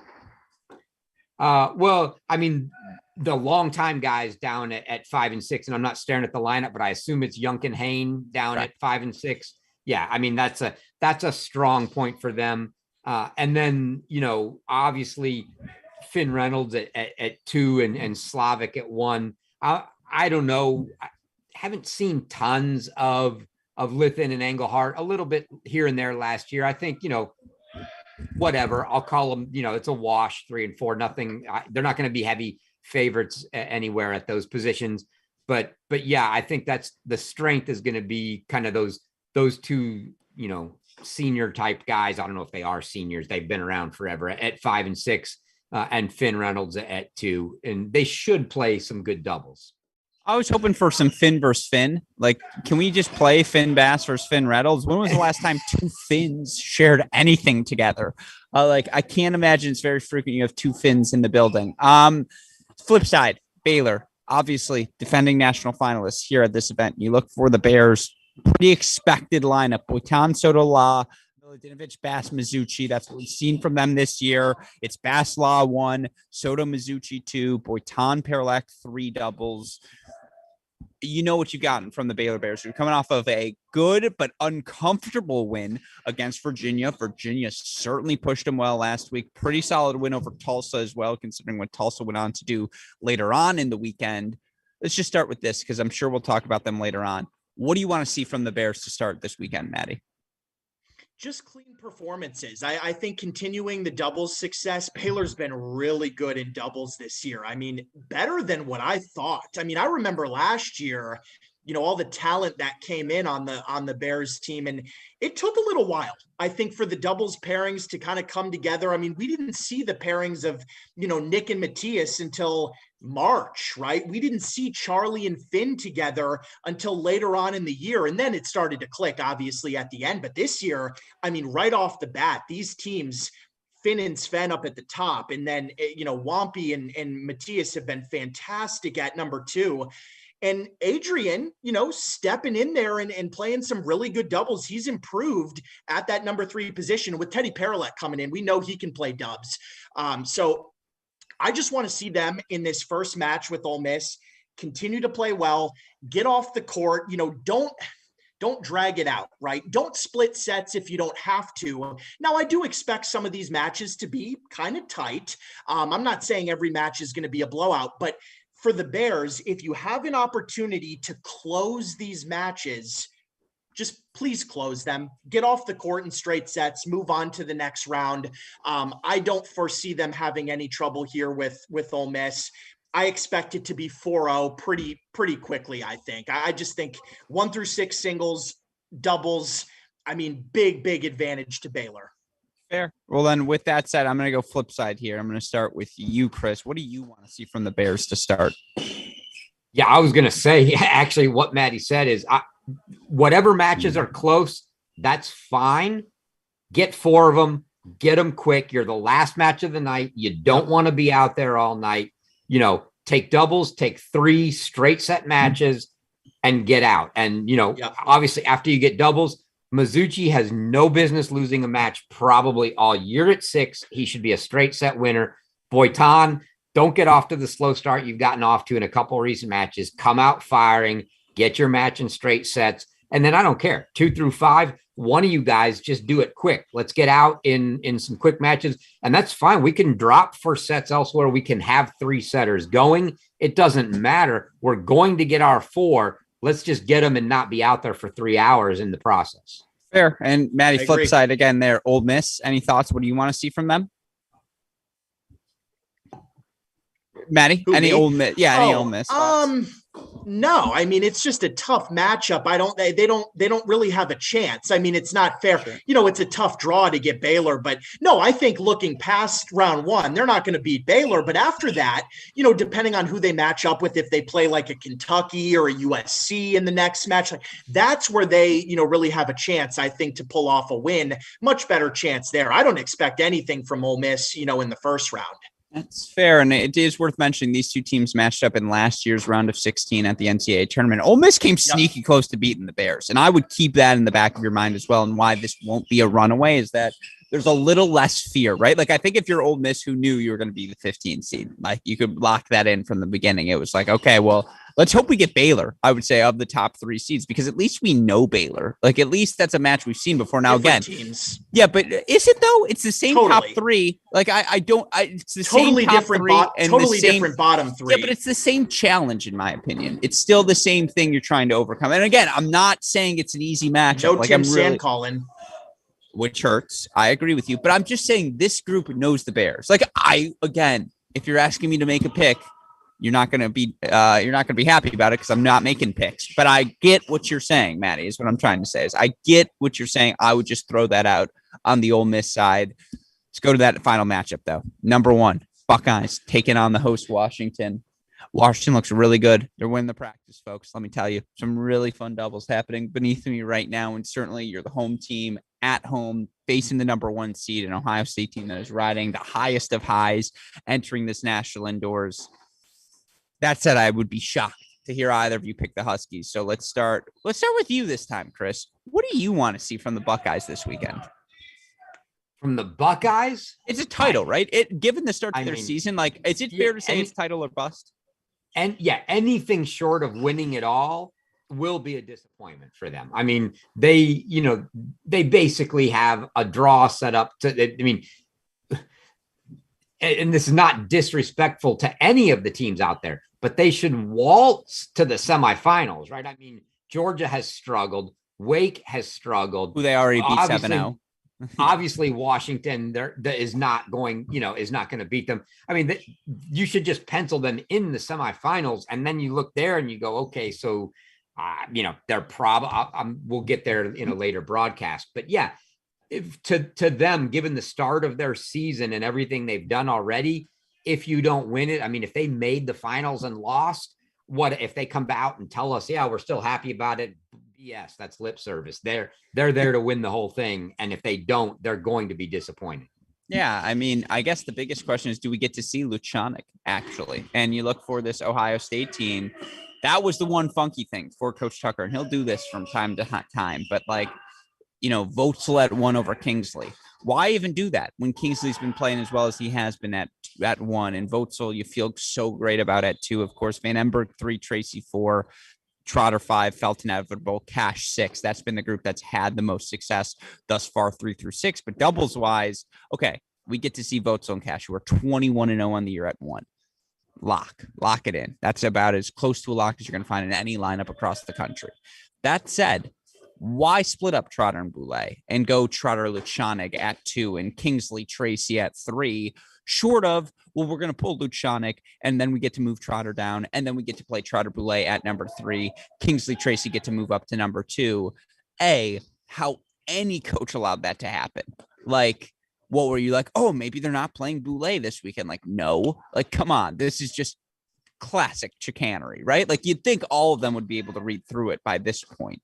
Well, I mean, the longtime guys down at 5 and 6, and I'm not staring at the lineup, but I assume it's Yunk and Hain down at 5 and 6. Yeah, I mean, that's a strong point for them. And then, obviously Finn Reynolds at 2 and Slavic at 1. I don't know. I haven't seen tons of Lithin and Engelhardt, a little bit here and there last year. I think, whatever, I'll call them, it's a wash, 3 and 4, nothing. They're not going to be heavy favorites anywhere at those positions. But yeah, I think that's the strength is going to be kind of those two, senior type guys. I don't know if they are seniors. They've been around forever at 5 and 6 and Finn Reynolds at 2, and they should play some good doubles. I was hoping for some Finn versus Finn. Like, can we just play Finn Bass versus Finn Reynolds? When was the last time 2 Finns shared anything together? I can't imagine it's very frequent you have 2 Finns in the building. Flip side, Baylor, obviously defending national finalists here at this event. You look for the Bears, pretty expected lineup. Boitan, Sotola, Miladinovich, Bass, Mizuchi. That's what we've seen from them this year. It's Bass, Law 1, Soto, Mizuchi 2, Boitan, Paralek 3 doubles. You know what you've gotten from the Baylor Bears. You're coming off of a good but uncomfortable win against Virginia. Virginia certainly pushed them well last week. Pretty solid win over Tulsa as well, considering what Tulsa went on to do later on in the weekend. Let's just start with this, because I'm sure we'll talk about them later on. What do you want to see from the Bears to start this weekend, Maddie? Just clean performances. I think continuing the doubles success. Baylor's been really good in doubles this year. I mean, better than what I thought. I mean, I remember last year, all the talent that came in on the Bears team, and it took a little while, I think, for the doubles pairings to kind of come together. I mean, we didn't see the pairings of, Nick and Matthias until March, right? We didn't see Charlie and Finn together until later on in the year. And then it started to click, obviously, at the end. But this year, I mean, right off the bat, these teams, Finn and Sven up at the top, and then, Wampy and Matthias have been fantastic at number 2. And Adrian, stepping in there and playing some really good doubles. He's improved at that number 3 position with Teddy Paralek coming in. We know he can play dubs. So I just want to see them in this first match with Ole Miss continue to play well, get off the court, don't drag it out, right? Don't split sets if you don't have to. Now, I do expect some of these matches to be kind of tight. I'm not saying every match is going to be a blowout, but for the Bears, if you have an opportunity to close these matches, just please close them, get off the court in straight sets, move on to the next round. I don't foresee them having any trouble here with Ole Miss. I expect it to be 4-0 pretty quickly, I think. I just think 1 through 6 singles, doubles, I mean, big advantage to Baylor. Fair. Well, then with that said, I'm going to go flip side here. I'm going to start with you, Chris. What do you want to see from the Bears to start? Yeah, I was going to say, actually, what Maddie said is whatever matches are close, that's fine. Get 4 of them, get them quick. You're the last match of the night. You don't want to be out there all night. Take doubles, take 3 straight set matches and get out. And, obviously after you get doubles, Mizuchi has no business losing a match probably all year at 6. He should be a straight set winner. Boitan, don't get off to the slow start you've gotten off to in a couple of recent matches. Come out firing, get your match in straight sets. And then I don't care. 2 through 5, one of you guys just do it quick. Let's get out in some quick matches. And that's fine. We can drop first sets elsewhere. We can have 3 setters going. It doesn't matter. We're going to get our 4. Let's just get them and not be out there for 3 hours in the process. Fair. And Maddie, flip side again there, Ole Miss. Any thoughts? What do you want to see from them? Maddie, any Ole Miss? Yeah, any Ole Miss thoughts? No, I mean, it's just a tough matchup. They don't really have a chance. I mean, it's not fair. Sure. It's a tough draw to get Baylor, but no, I think looking past round one, they're not going to beat Baylor. But after that, depending on who they match up with, if they play like a Kentucky or a USC in the next match, like that's where they, really have a chance, I think, to pull off a win. Much better chance there. I don't expect anything from Ole Miss, in the first round. That's fair, and it is worth mentioning these two teams matched up in last year's round of 16 at the NCAA tournament. Ole Miss came sneaky close to beating the Bears, and I would keep that in the back of your mind as well. And why this won't be a runaway is that there's a little less fear, right? Like, I think if you're Ole Miss who knew you were going to be the 15 seed, like you could lock that in from the beginning. It was like, okay, well, let's hope we get Baylor, I would say, of the top three seeds, because at least we know Baylor. Like, at least that's a match we've seen before. Now, different again, teams. Yeah, but is it though? It's the same top three. Like, it's the totally same top different three and totally the same, different bottom three. Yeah, but it's the same challenge, in my opinion. It's still the same thing you're trying to overcome. And again, I'm not saying it's an easy matchup. No like, Tim Sandcolin. Which hurts. I agree with you, but I'm just saying this group knows the Bears. Like, if you're asking me to make a pick, you're not going to be happy about it because I'm not making picks. But I get what you're saying, Maddie, is what I'm trying to say. Is I get what you're saying. I would just throw that out on the Ole Miss side. Let's go to that final matchup, though. Number one, Buckeyes taking on the host Washington. Washington looks really good. They're winning the practice, folks. Let me tell you, some really fun doubles happening beneath me right now. And certainly you're the home team at home facing the number one seed, an Ohio State team that is riding the highest of highs entering this national indoors. That said, I would be shocked to hear either of you pick the Huskies. So let's start with you this time, Chris. What do you want to see from the Buckeyes this weekend? From the Buckeyes? It's a title, right? Given the start of their season, like, is it fair to say it's title or bust? And yeah, anything short of winning it all will be a disappointment for them. I mean, they basically have a draw set up and this is not disrespectful to any of the teams out there, but they should waltz to the semifinals, right? I mean, Georgia has struggled. Wake has struggled. Who they already beat 7-0. Obviously, Washington is not going to beat them. I mean, you should just pencil them in the semifinals, and then you look there and you go, okay, so they're probably. We'll get there in a later broadcast, but yeah, if to them, given the start of their season and everything they've done already, if you don't win it, I mean, if they made the finals and lost, what if they come out and tell us, yeah, we're still happy about it? Yes, that's lip service. They're there to win the whole thing. And if they don't, they're going to be disappointed. Yeah, I mean, I guess the biggest question is, do we get to see Luchanik actually? And you look for this Ohio State team. That was the one funky thing for Coach Tucker, and he'll do this from time to time. But Vogtsel at 1 over Kingsley. Why even do that when Kingsley's been playing as well as he has been at 1, and Vogtsel you feel so great about at 2? Of course, Van Emberg 3, Tracy 4. Trotter 5, Felton Inevitable, Cash 6. That's been the group that's had the most success thus far, 3 through 6. But doubles wise, okay, we get to see Vogtsel and Cash, who are 21-0 on the year at 1. Lock it in. That's about as close to a lock as you're going to find in any lineup across the country. That said, why split up Trotter and Boulay and go Trotter Luchanik at 2 and Kingsley Tracy at 3? Short of, well, we're going to pull Luchanik, and then we get to move Trotter down, and then we get to play Trotter Boulay at number 3. Kingsley Tracy get to move up to number 2. How any coach allowed that to happen? Like, what were you like? Oh, maybe they're not playing Boulay this weekend. Like, no. Like, come on. This is just classic chicanery, right? Like, you'd think all of them would be able to read through it by this point.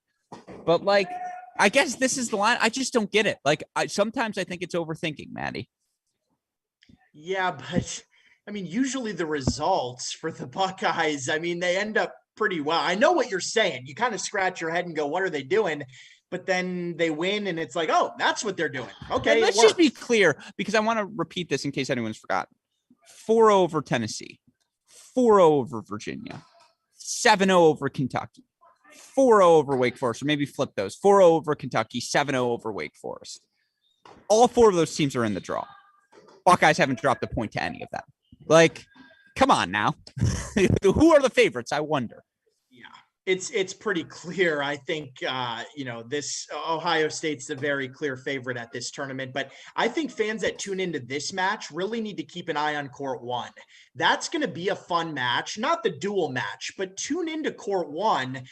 But, like, I guess this is the line. I just don't get it. Like, sometimes I think it's overthinking, Maddie. Yeah, but I mean, usually the results for the Buckeyes, I mean, they end up pretty well. I know what you're saying. You kind of scratch your head and go, what are they doing? But then they win and it's like, oh, that's what they're doing. Okay. And let's just be clear, because I want to repeat this in case anyone's forgotten. 4-0 over Tennessee, 4-0 over Virginia, 7-0 over Kentucky, 4-0 over Wake Forest, or maybe flip those. 4-0 over Kentucky, 7-0 over Wake Forest. All 4 of those teams are in the draw. Buckeyes haven't dropped a point to any of them. Like, come on now. Who are the favorites? I wonder. Yeah. It's pretty clear. I think, this Ohio State's the very clear favorite at this tournament, but I think fans that tune into this match really need to keep an eye on court one. That's going to be a fun match, not the dual match, but tune into court one.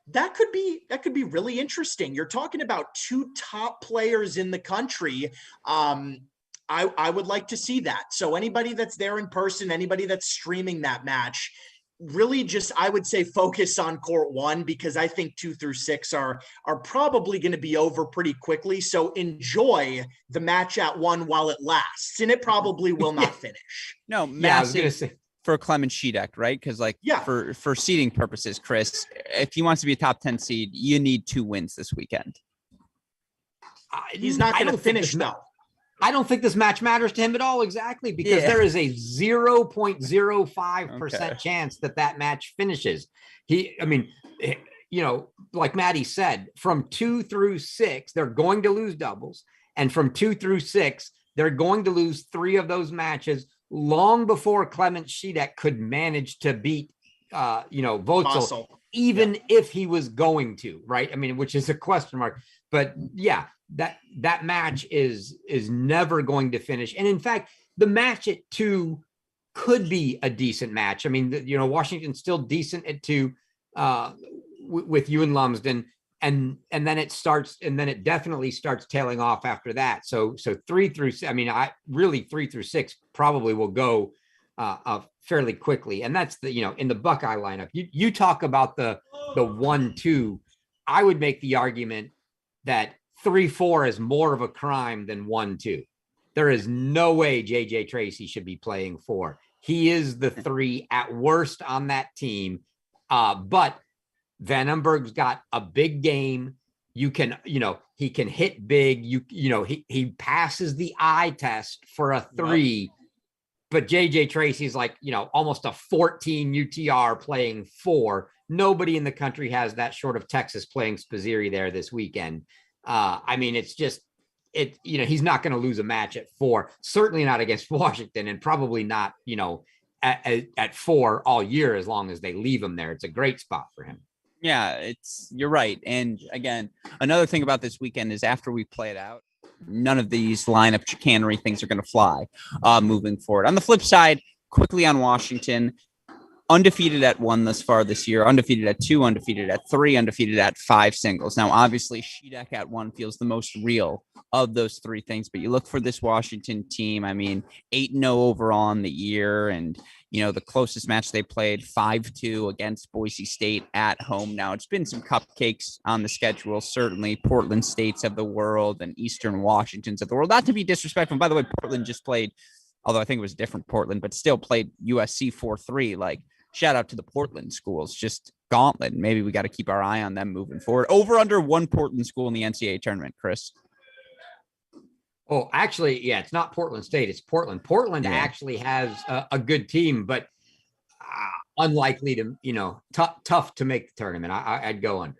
That could be really interesting. You're talking about two top players in the country. I would like to see that. So anybody that's there in person, anybody that's streaming that match, really just, I would say, focus on court one, because I think 2 through 6 are probably going to be over pretty quickly. So enjoy the match at one while it lasts, and it probably will not finish. No, massive. I was going to say for Clement Shedeck, right? Because for seeding purposes, Chris, if he wants to be a top 10 seed, you need 2 wins this weekend. He's not going to finish though. I don't think this match matters to him at all. Exactly. Because there is a 0.05% chance that match finishes. Like Maddie said, from 2 through 6, they're going to lose doubles. And from 2 through 6, they're going to lose 3 of those matches long before Clement Shedeck could manage to beat, Voedsel, even if he was going to, right? I mean, which is a question mark. But yeah, that match is never going to finish. And in fact, the match at 2 could be a decent match. I mean, Washington's still decent at 2 with you and Lumsden, and then it definitely starts tailing off after that. So 3 through, 3 through 6 probably will go fairly quickly. And that's in the Buckeye lineup. You talk about the 1-2. I would make the argument that 3-4 is more of a crime than 1-2. There is no way JJ Tracy should be playing 4. He is the 3 at worst on that team. But Vandenberg's got a big game. He can hit big. He passes the eye test for a 3. But JJ Tracy's like, almost a 14 UTR playing 4. Nobody in the country has that short of Texas playing Spizzirri there this weekend. It's just, he's not going to lose a match at 4, certainly not against Washington, and probably not, at 4 all year, as long as they leave him there. It's a great spot for him. Yeah, you're right. And again, another thing about this weekend is after we play it out, none of these lineup chicanery things are going to fly moving forward. On the flip side, quickly on Washington, undefeated at 1 thus far this year, undefeated at 2, undefeated at 3, undefeated at 5 singles. Now, obviously, Shedeck at 1 feels the most real of those 3 things, but you look for this Washington team, 8-0 overall on the year, and, the closest match they played, 5-2 against Boise State at home. Now, it's been some cupcakes on the schedule, certainly Portland States of the world and Eastern Washingtons of the world. Not to be disrespectful. By the way, Portland just played, although I think it was a different Portland, but still played USC 4-3. Like, shout out to the Portland schools, just gauntlet. Maybe we got to keep our eye on them moving forward. Over under 1 Portland school in the NCAA tournament, Chris. Oh, actually, yeah, it's not Portland State. It's Portland. Portland actually has a good team, but unlikely to, tough to make the tournament. I'd go under.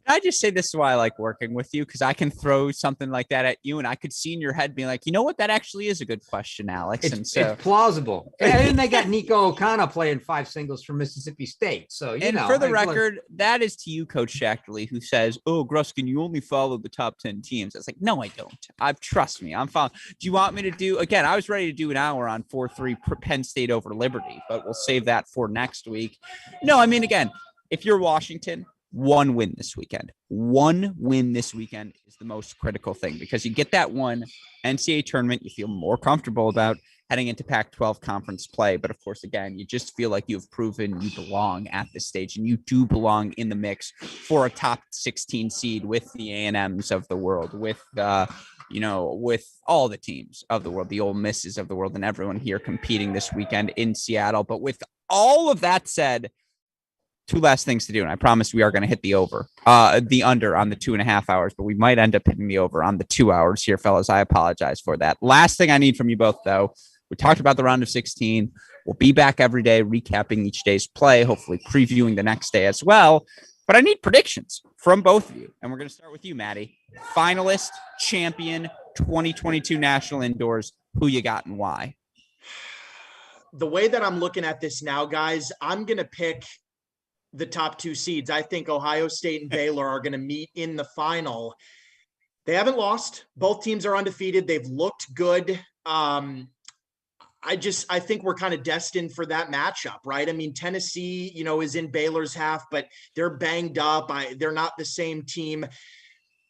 Can I just say this is why I like working with you? Because I can throw something like that at you, and I could see in your head being like, you know what? That actually is a good question, Alex. It's plausible. And they got Nico Okana playing 5 singles for Mississippi State. So, for the record, that is to you, Coach Shackley, who says, "Oh, Gruskin, you only follow the top 10 teams." I was like, no, I don't. Trust me, I'm following. Do you want me to do again? I was ready to do an hour on 4-3 Penn State over Liberty, but we'll save that for next week. No, again, if you're Washington, 1 win this weekend. 1 win this weekend is the most critical thing, because you get that 1 NCAA tournament, you feel more comfortable about heading into Pac-12 conference play. But of course, again, you just feel like you've proven you belong at this stage, and you do belong in the mix for a top 16 seed with the A&Ms of the world, with with all the teams of the world, the Ole Misses of the world, and everyone here competing this weekend in Seattle. But with all of that said, 2 last things to do, and I promise we are going to hit the under on the 2.5 hours, but we might end up hitting the over on the 2 hours here, fellas. I apologize for that. Last thing I need from you both, though, we talked about the round of 16. We'll be back every day, recapping each day's play, hopefully previewing the next day as well. But I need predictions from both of you, and we're going to start with you, Maddie. Finalist, champion, 2022 National Indoors. Who you got and why? The way that I'm looking at this now, guys, I'm going to pick the top two seeds. I think Ohio State and Baylor are going to meet in the final. They haven't lost. Both teams are undefeated. They've looked good. I think we're kind of destined for that matchup, right? I mean, Tennessee, is in Baylor's half, but they're banged up. They're not the same team.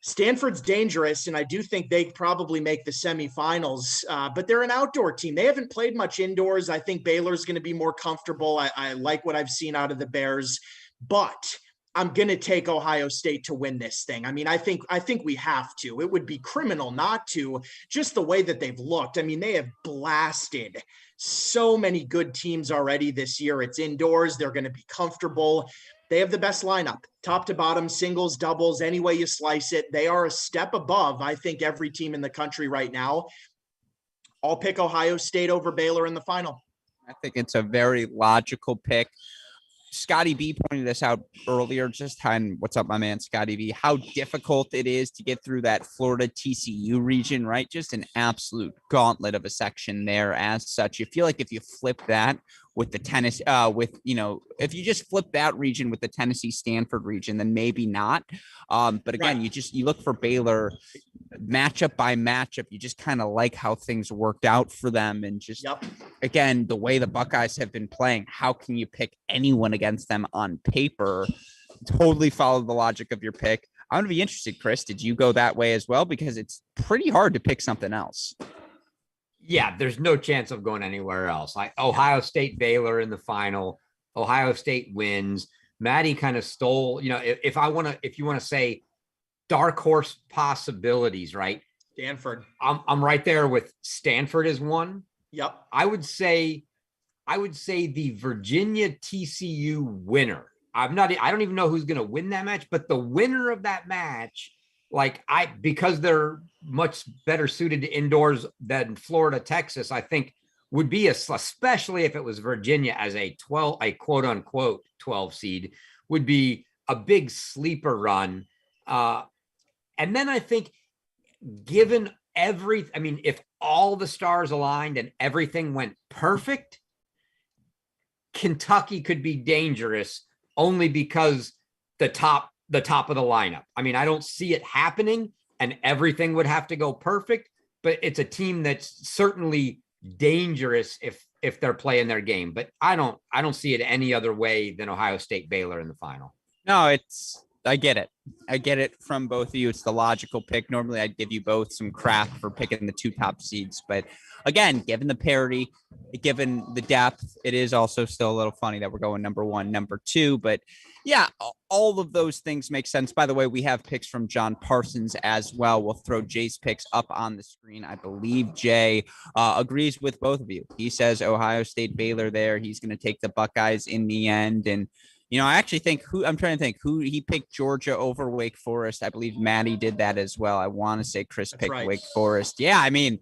Stanford's dangerous, and I do think they probably make the semifinals, but they're an outdoor team. They haven't played much indoors. I think Baylor's going to be more comfortable. I like what I've seen out of the Bears, but I'm going to take Ohio State to win this thing. I mean, I think we have to. It would be criminal not to, just the way that they've looked. I mean, they have blasted so many good teams already this year. It's indoors. They're going to be comfortable. They have the best lineup, top to bottom, singles, doubles, any way you slice it. They are a step above, I think, every team in the country right now. I'll pick Ohio State over Baylor in the final. I think it's a very logical pick. Scotty B pointed this out earlier, what's up, my man, Scotty B, how difficult it is to get through that Florida TCU region, right? Just an absolute gauntlet of a section there as such. You feel like if you flip that with the tennis, if you just flip that region with the Tennessee Stanford region, then maybe not. But again, right. you look for Baylor matchup by matchup. You just kind of like how things worked out for them. And just, again, the way the Buckeyes have been playing, how can you pick anyone against them on paper? Totally follow the logic of your pick. I'm going to be interested, Chris. Did you go that way as well? Because it's pretty hard to pick something else. Yeah, there's no chance of going anywhere else. Ohio State, Baylor in the final. Ohio State wins. Maddie kind of stole, if you want to say dark horse possibilities, right? Stanford. I'm right there with Stanford as one. Yep. I would say the Virginia TCU winner. I don't even know who's going to win that match, but the winner of that match, because they're much better suited to indoors than Florida, Texas, I think would be especially if it was Virginia as a quote unquote 12 seed, would be a big sleeper run. And then I think if all the stars aligned and everything went perfect, Kentucky could be dangerous only because the top of the lineup. I mean, I don't see it happening and everything would have to go perfect, but it's a team that's certainly dangerous if they're playing their game. But I don't see it any other way than Ohio State Baylor in the final. No, I get it. I get it from both of you. It's the logical pick. Normally I'd give you both some crap for picking the two top seeds, but again, given the parity, given the depth, it is also still a little funny that we're going number one, number two, but yeah, all of those things make sense. By the way, we have picks from John Parsons as well. We'll throw Jay's picks up on the screen. I believe Jay agrees with both of you. He says Ohio State, Baylor there. He's going to take the Buckeyes in the end. And, I actually think who he picked Georgia over Wake Forest. I believe Maddie did that as well. I want to say Chris picked Wake Forest. Yeah, I mean,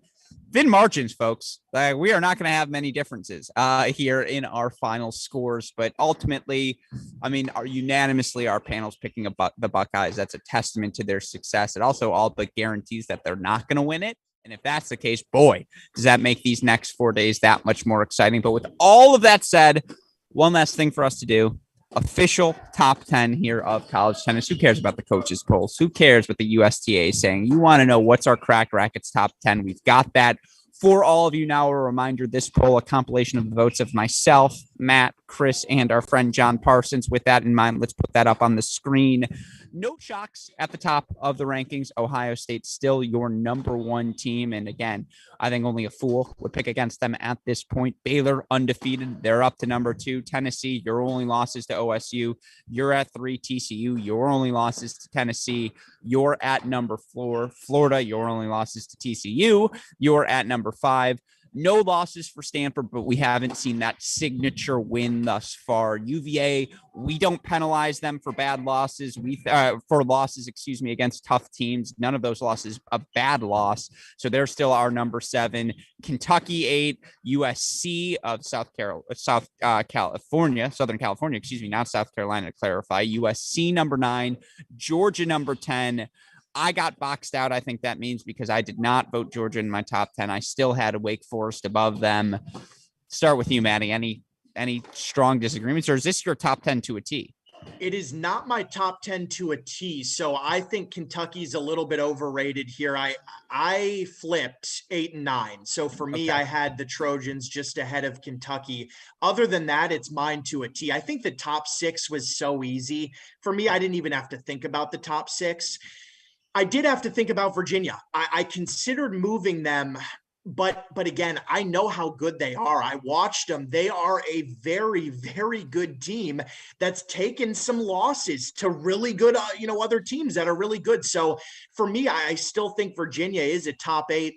thin margins, folks. We are not going to have many differences here in our final scores, but ultimately, I mean, unanimously, our panel's picking the Buckeyes. That's a testament to their success. It also all but guarantees that they're not going to win it. And if that's the case, boy, does that make these next 4 days that much more exciting. But with all of that said, one last thing for us to do. Official top 10 here of college tennis. Who cares about the coaches polls? Who cares what the USTA is saying? You want to know what's our Cracked Racquets top 10. We've got that for all of you now. A reminder, this poll, a compilation of the votes of myself, Matt, Chris, and our friend John Parsons. With that in mind, let's put that up on the screen. No shocks at the top of the rankings. Ohio State still your number one team. And again, I think only a fool would pick against them at this point. Baylor undefeated. They're up to number 2. Tennessee, your only losses to OSU. You're at 3. TCU, your only losses to Tennessee. You're at number 4. Florida, your only losses to TCU. You're at number 5. No losses for Stanford, but we haven't seen that signature win thus far. UVA, we don't penalize them for bad losses. Against tough teams. None of those losses a bad loss. So they're still our number 7. Kentucky 8, USC of Southern California, not South Carolina to clarify. USC number 9, Georgia number 10. I got boxed out. I think that means because I did not vote Georgia in my top 10. I still had a Wake Forest above them. Start with you, Maddie. Any strong disagreements, or is this your top 10 to a T? It is not my top 10 to a T. So I think Kentucky's a little bit overrated here. I flipped 8 and 9. So for me, I had the Trojans just ahead of Kentucky. Other than that, it's mine to a T. I think the top 6 was so easy. For me, I didn't even have to think about the top 6. I did have to think about Virginia. I considered moving them, but again, I know how good they are. I watched them. They are a very, very good team that's taken some losses to really good, other teams that are really good. So for me, I still think Virginia is a top 8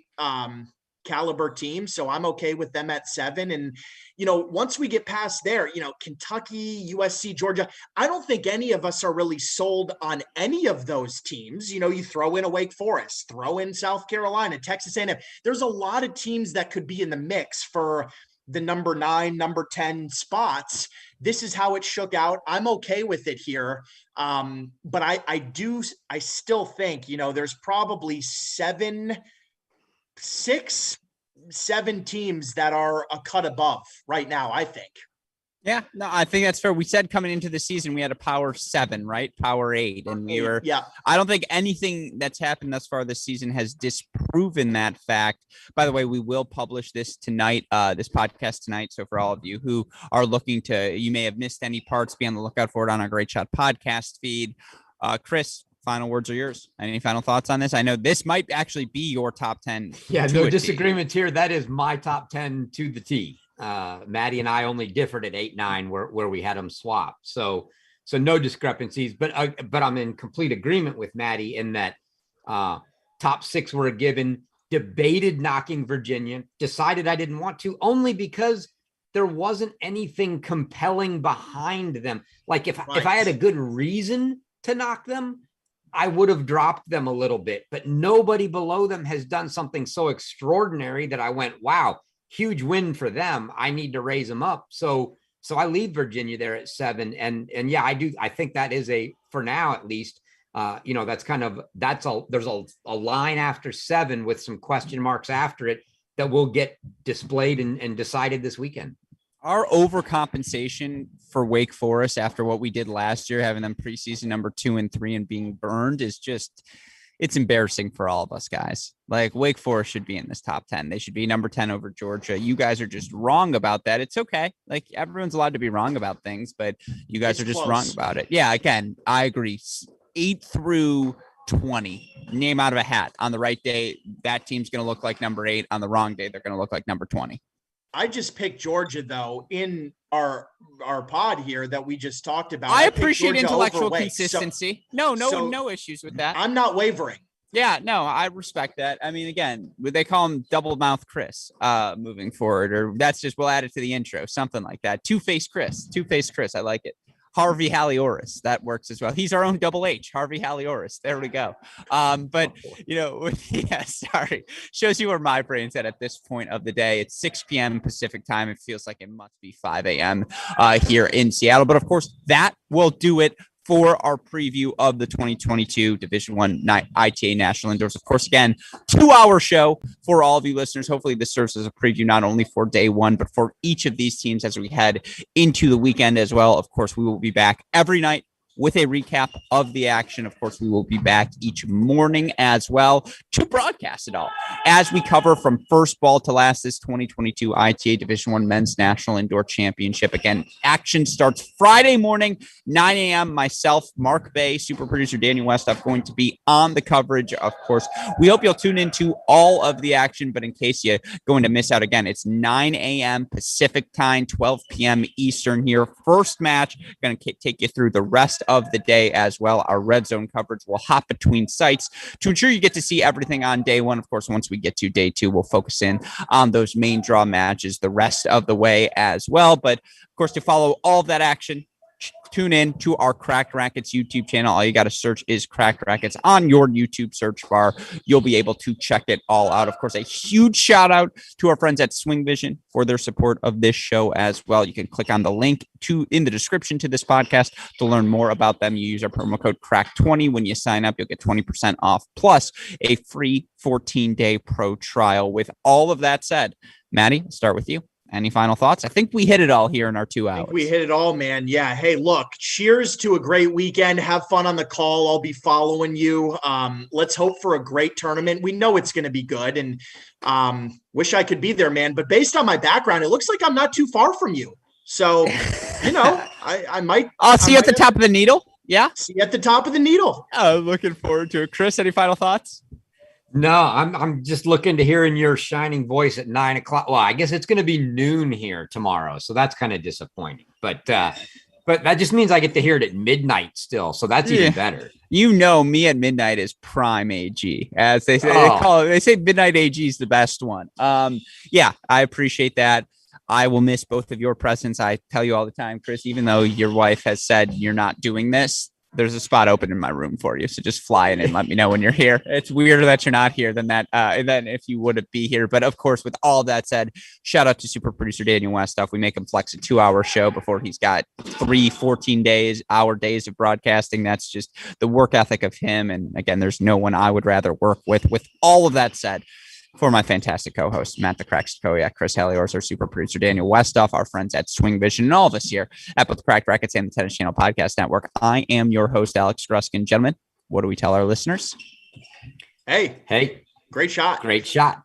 caliber team. So I'm okay with them at 7. And, once we get past there, Kentucky, USC, Georgia, I don't think any of us are really sold on any of those teams. You throw in a Wake Forest, throw in South Carolina, Texas A&M. There's a lot of teams that could be in the mix for the number 9, number 10 spots. This is how it shook out. I'm okay with it here. But I still think, there's probably 7 teams that are a cut above right now, I think. Yeah, no, I think that's fair. We said coming into the season, we had a power 7, right? Power 8. And we were, I don't think anything that's happened thus far this season has disproven that fact. By the way, we will publish this tonight, this podcast tonight. So for all of you who are looking you may have missed any parts, be on the lookout for it on our Great Shot podcast feed. Chris, final words are yours. Any final thoughts on this? I know this might actually be your top 10. Yeah, no disagreement here. That is my top 10 to the T. Maddie and I only differed at 8, 9 where we had them swapped. So no discrepancies, but I'm in complete agreement with Maddie in that top 6 were given, debated knocking Virginia, decided I didn't want to only because there wasn't anything compelling behind them. Like if I had a good reason to knock them, I would have dropped them a little bit, but nobody below them has done something so extraordinary that I went, wow, huge win for them. I need to raise them up. So I leave Virginia there at 7. And yeah, I think that is for now, at least, there's a line after 7 with some question marks after it that will get displayed and decided this weekend. Our overcompensation for Wake Forest after what we did last year, having them preseason number 2 and 3 and being burned, is it's embarrassing for all of us guys. Like, Wake Forest should be in this top 10. They should be number 10 over Georgia. You guys are just wrong about that. It's okay. Like, everyone's allowed to be wrong about things, but you guys are just wrong about it. Yeah, again, I agree. 8 through 20, name out of a hat. On the right day, that team's going to look like number 8. On the wrong day, they're going to look like number 20. I just picked Georgia, though, in our pod here that we just talked about. I appreciate intellectual consistency. No issues with that. I'm not wavering. Yeah, no, I respect that. I mean, again, they call him Double Mouth Chris moving forward, or we'll add it to the intro, something like that. Two-Faced Chris. I like it. Harvey Halioris, that works as well. He's our own double H, Harvey Halioris. There we go. But sorry. Shows you where my brain's at this point of the day. It's 6 p.m. Pacific time. It feels like it must be 5 a.m. Here in Seattle. But of course, that will do it for our preview of the 2022 Division I ITA National Indoors. Of course, again, 2-hour show for all of you listeners. Hopefully this serves as a preview not only for day 1, but for each of these teams as we head into the weekend as well. Of course, we will be back every night with a recap of the action. Of course, we will be back each morning as well to broadcast it all as we cover from first ball to last this 2022 ITA Division I Men's National Indoor Championship. Again, action starts Friday morning, 9 a.m. Myself, Mark Bay, super producer Daniel Westhoff going to be on the coverage. Of course, we hope you'll tune into all of the action, but in case you're going to miss out, again, it's 9 a.m. Pacific time, 12 p.m. Eastern here. First match, going to take you through the rest of the day as well. Our red zone coverage will hop between sites to ensure you get to see everything on day 1. Of course, once we get to day 2, we'll focus in on those main draw matches the rest of the way as well. But of course, to follow all of that action, tune in to our Cracked Racquets YouTube channel. All you got to search is Cracked Racquets on your YouTube search bar. You'll be able to check it all out. Of course, a huge shout out to our friends at SwingVision for their support of this show as well. You can click on the link in the description to this podcast to learn more about them. You use our promo code CRACK20 when you sign up. You'll get 20% off plus a free 14-day pro trial. With all of that said, Maddie, I'll start with you. Any final thoughts? I think we hit it all here in our 2 hours. I think we hit it all, man. Yeah. Hey, look, cheers to a great weekend. Have fun on the call. I'll be following you. Let's hope for a great tournament. We know it's going to be good, and wish I could be there, man. But based on my background, it looks like I'm not too far from you. So, I might. I'll see you at the top of the needle. Yeah. See you at the top of the needle. Looking forward to it. Chris, any final thoughts? No, I'm just looking to hearing your shining voice at 9 o'clock. Well, I guess it's going to be noon here tomorrow, so that's kind of disappointing. But that just means I get to hear it at midnight still, so that's even better. Me at midnight is prime AG, as they say. They say midnight AG is the best one. I appreciate that. I will miss both of your presence. I tell you all the time, Chris, even though your wife has said you're not doing this, there's a spot open in my room for you. So just fly in and let me know when you're here. It's weirder that you're not here than if you wouldn't be here. But of course, with all that said, shout out to super producer Daniel Westoff. We make him flex a 2-hour show before he's got 3 14-hour days of broadcasting. That's just the work ethic of him. And again, there's no one I would rather work with. With all of that said, for my fantastic co-host, Matt the Crack Stachowiak, Chris Halioris, our super producer, Daniel Westoff, our friends at SwingVision, and all of us here at both the Cracked Racquets and the Tennis Channel Podcast Network. I am your host, Alex Gruskin. Gentlemen, what do we tell our listeners? Hey, great shot.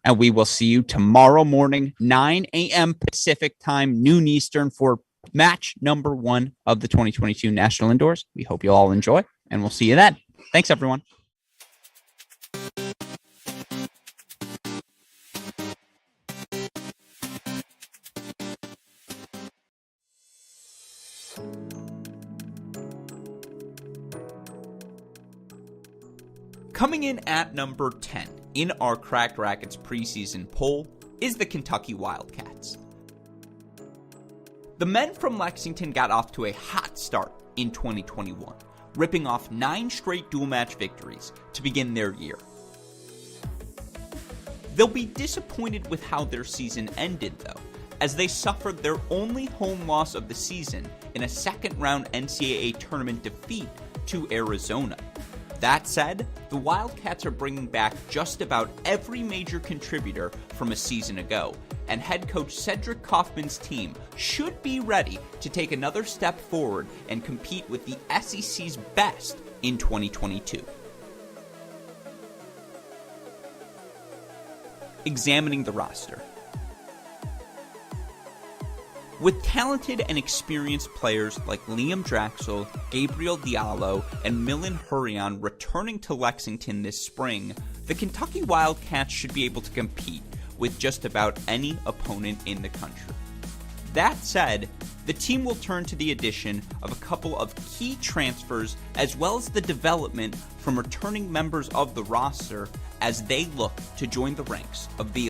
And we will see you tomorrow morning, 9 a.m. Pacific time, noon Eastern, for match number 1 of the 2022 National Indoors. We hope you all enjoy, and we'll see you then. Thanks, everyone. Coming in at number 10 in our Cracked Racquets preseason poll is the Kentucky Wildcats. The men from Lexington got off to a hot start in 2021, ripping off 9 straight dual match victories to begin their year. They'll be disappointed with how their season ended, though, as they suffered their only home loss of the season in a second-round NCAA tournament defeat to Arizona. That said, the Wildcats are bringing back just about every major contributor from a season ago, and head coach Cedric Kaufman's team should be ready to take another step forward and compete with the SEC's best in 2022. Examining the roster. With talented and experienced players like Liam Draxel, Gabriel Diallo, and Milan Hurrion returning to Lexington this spring, the Kentucky Wildcats should be able to compete with just about any opponent in the country. That said, the team will turn to the addition of a couple of key transfers as well as the development from returning members of the roster as they look to join the ranks of the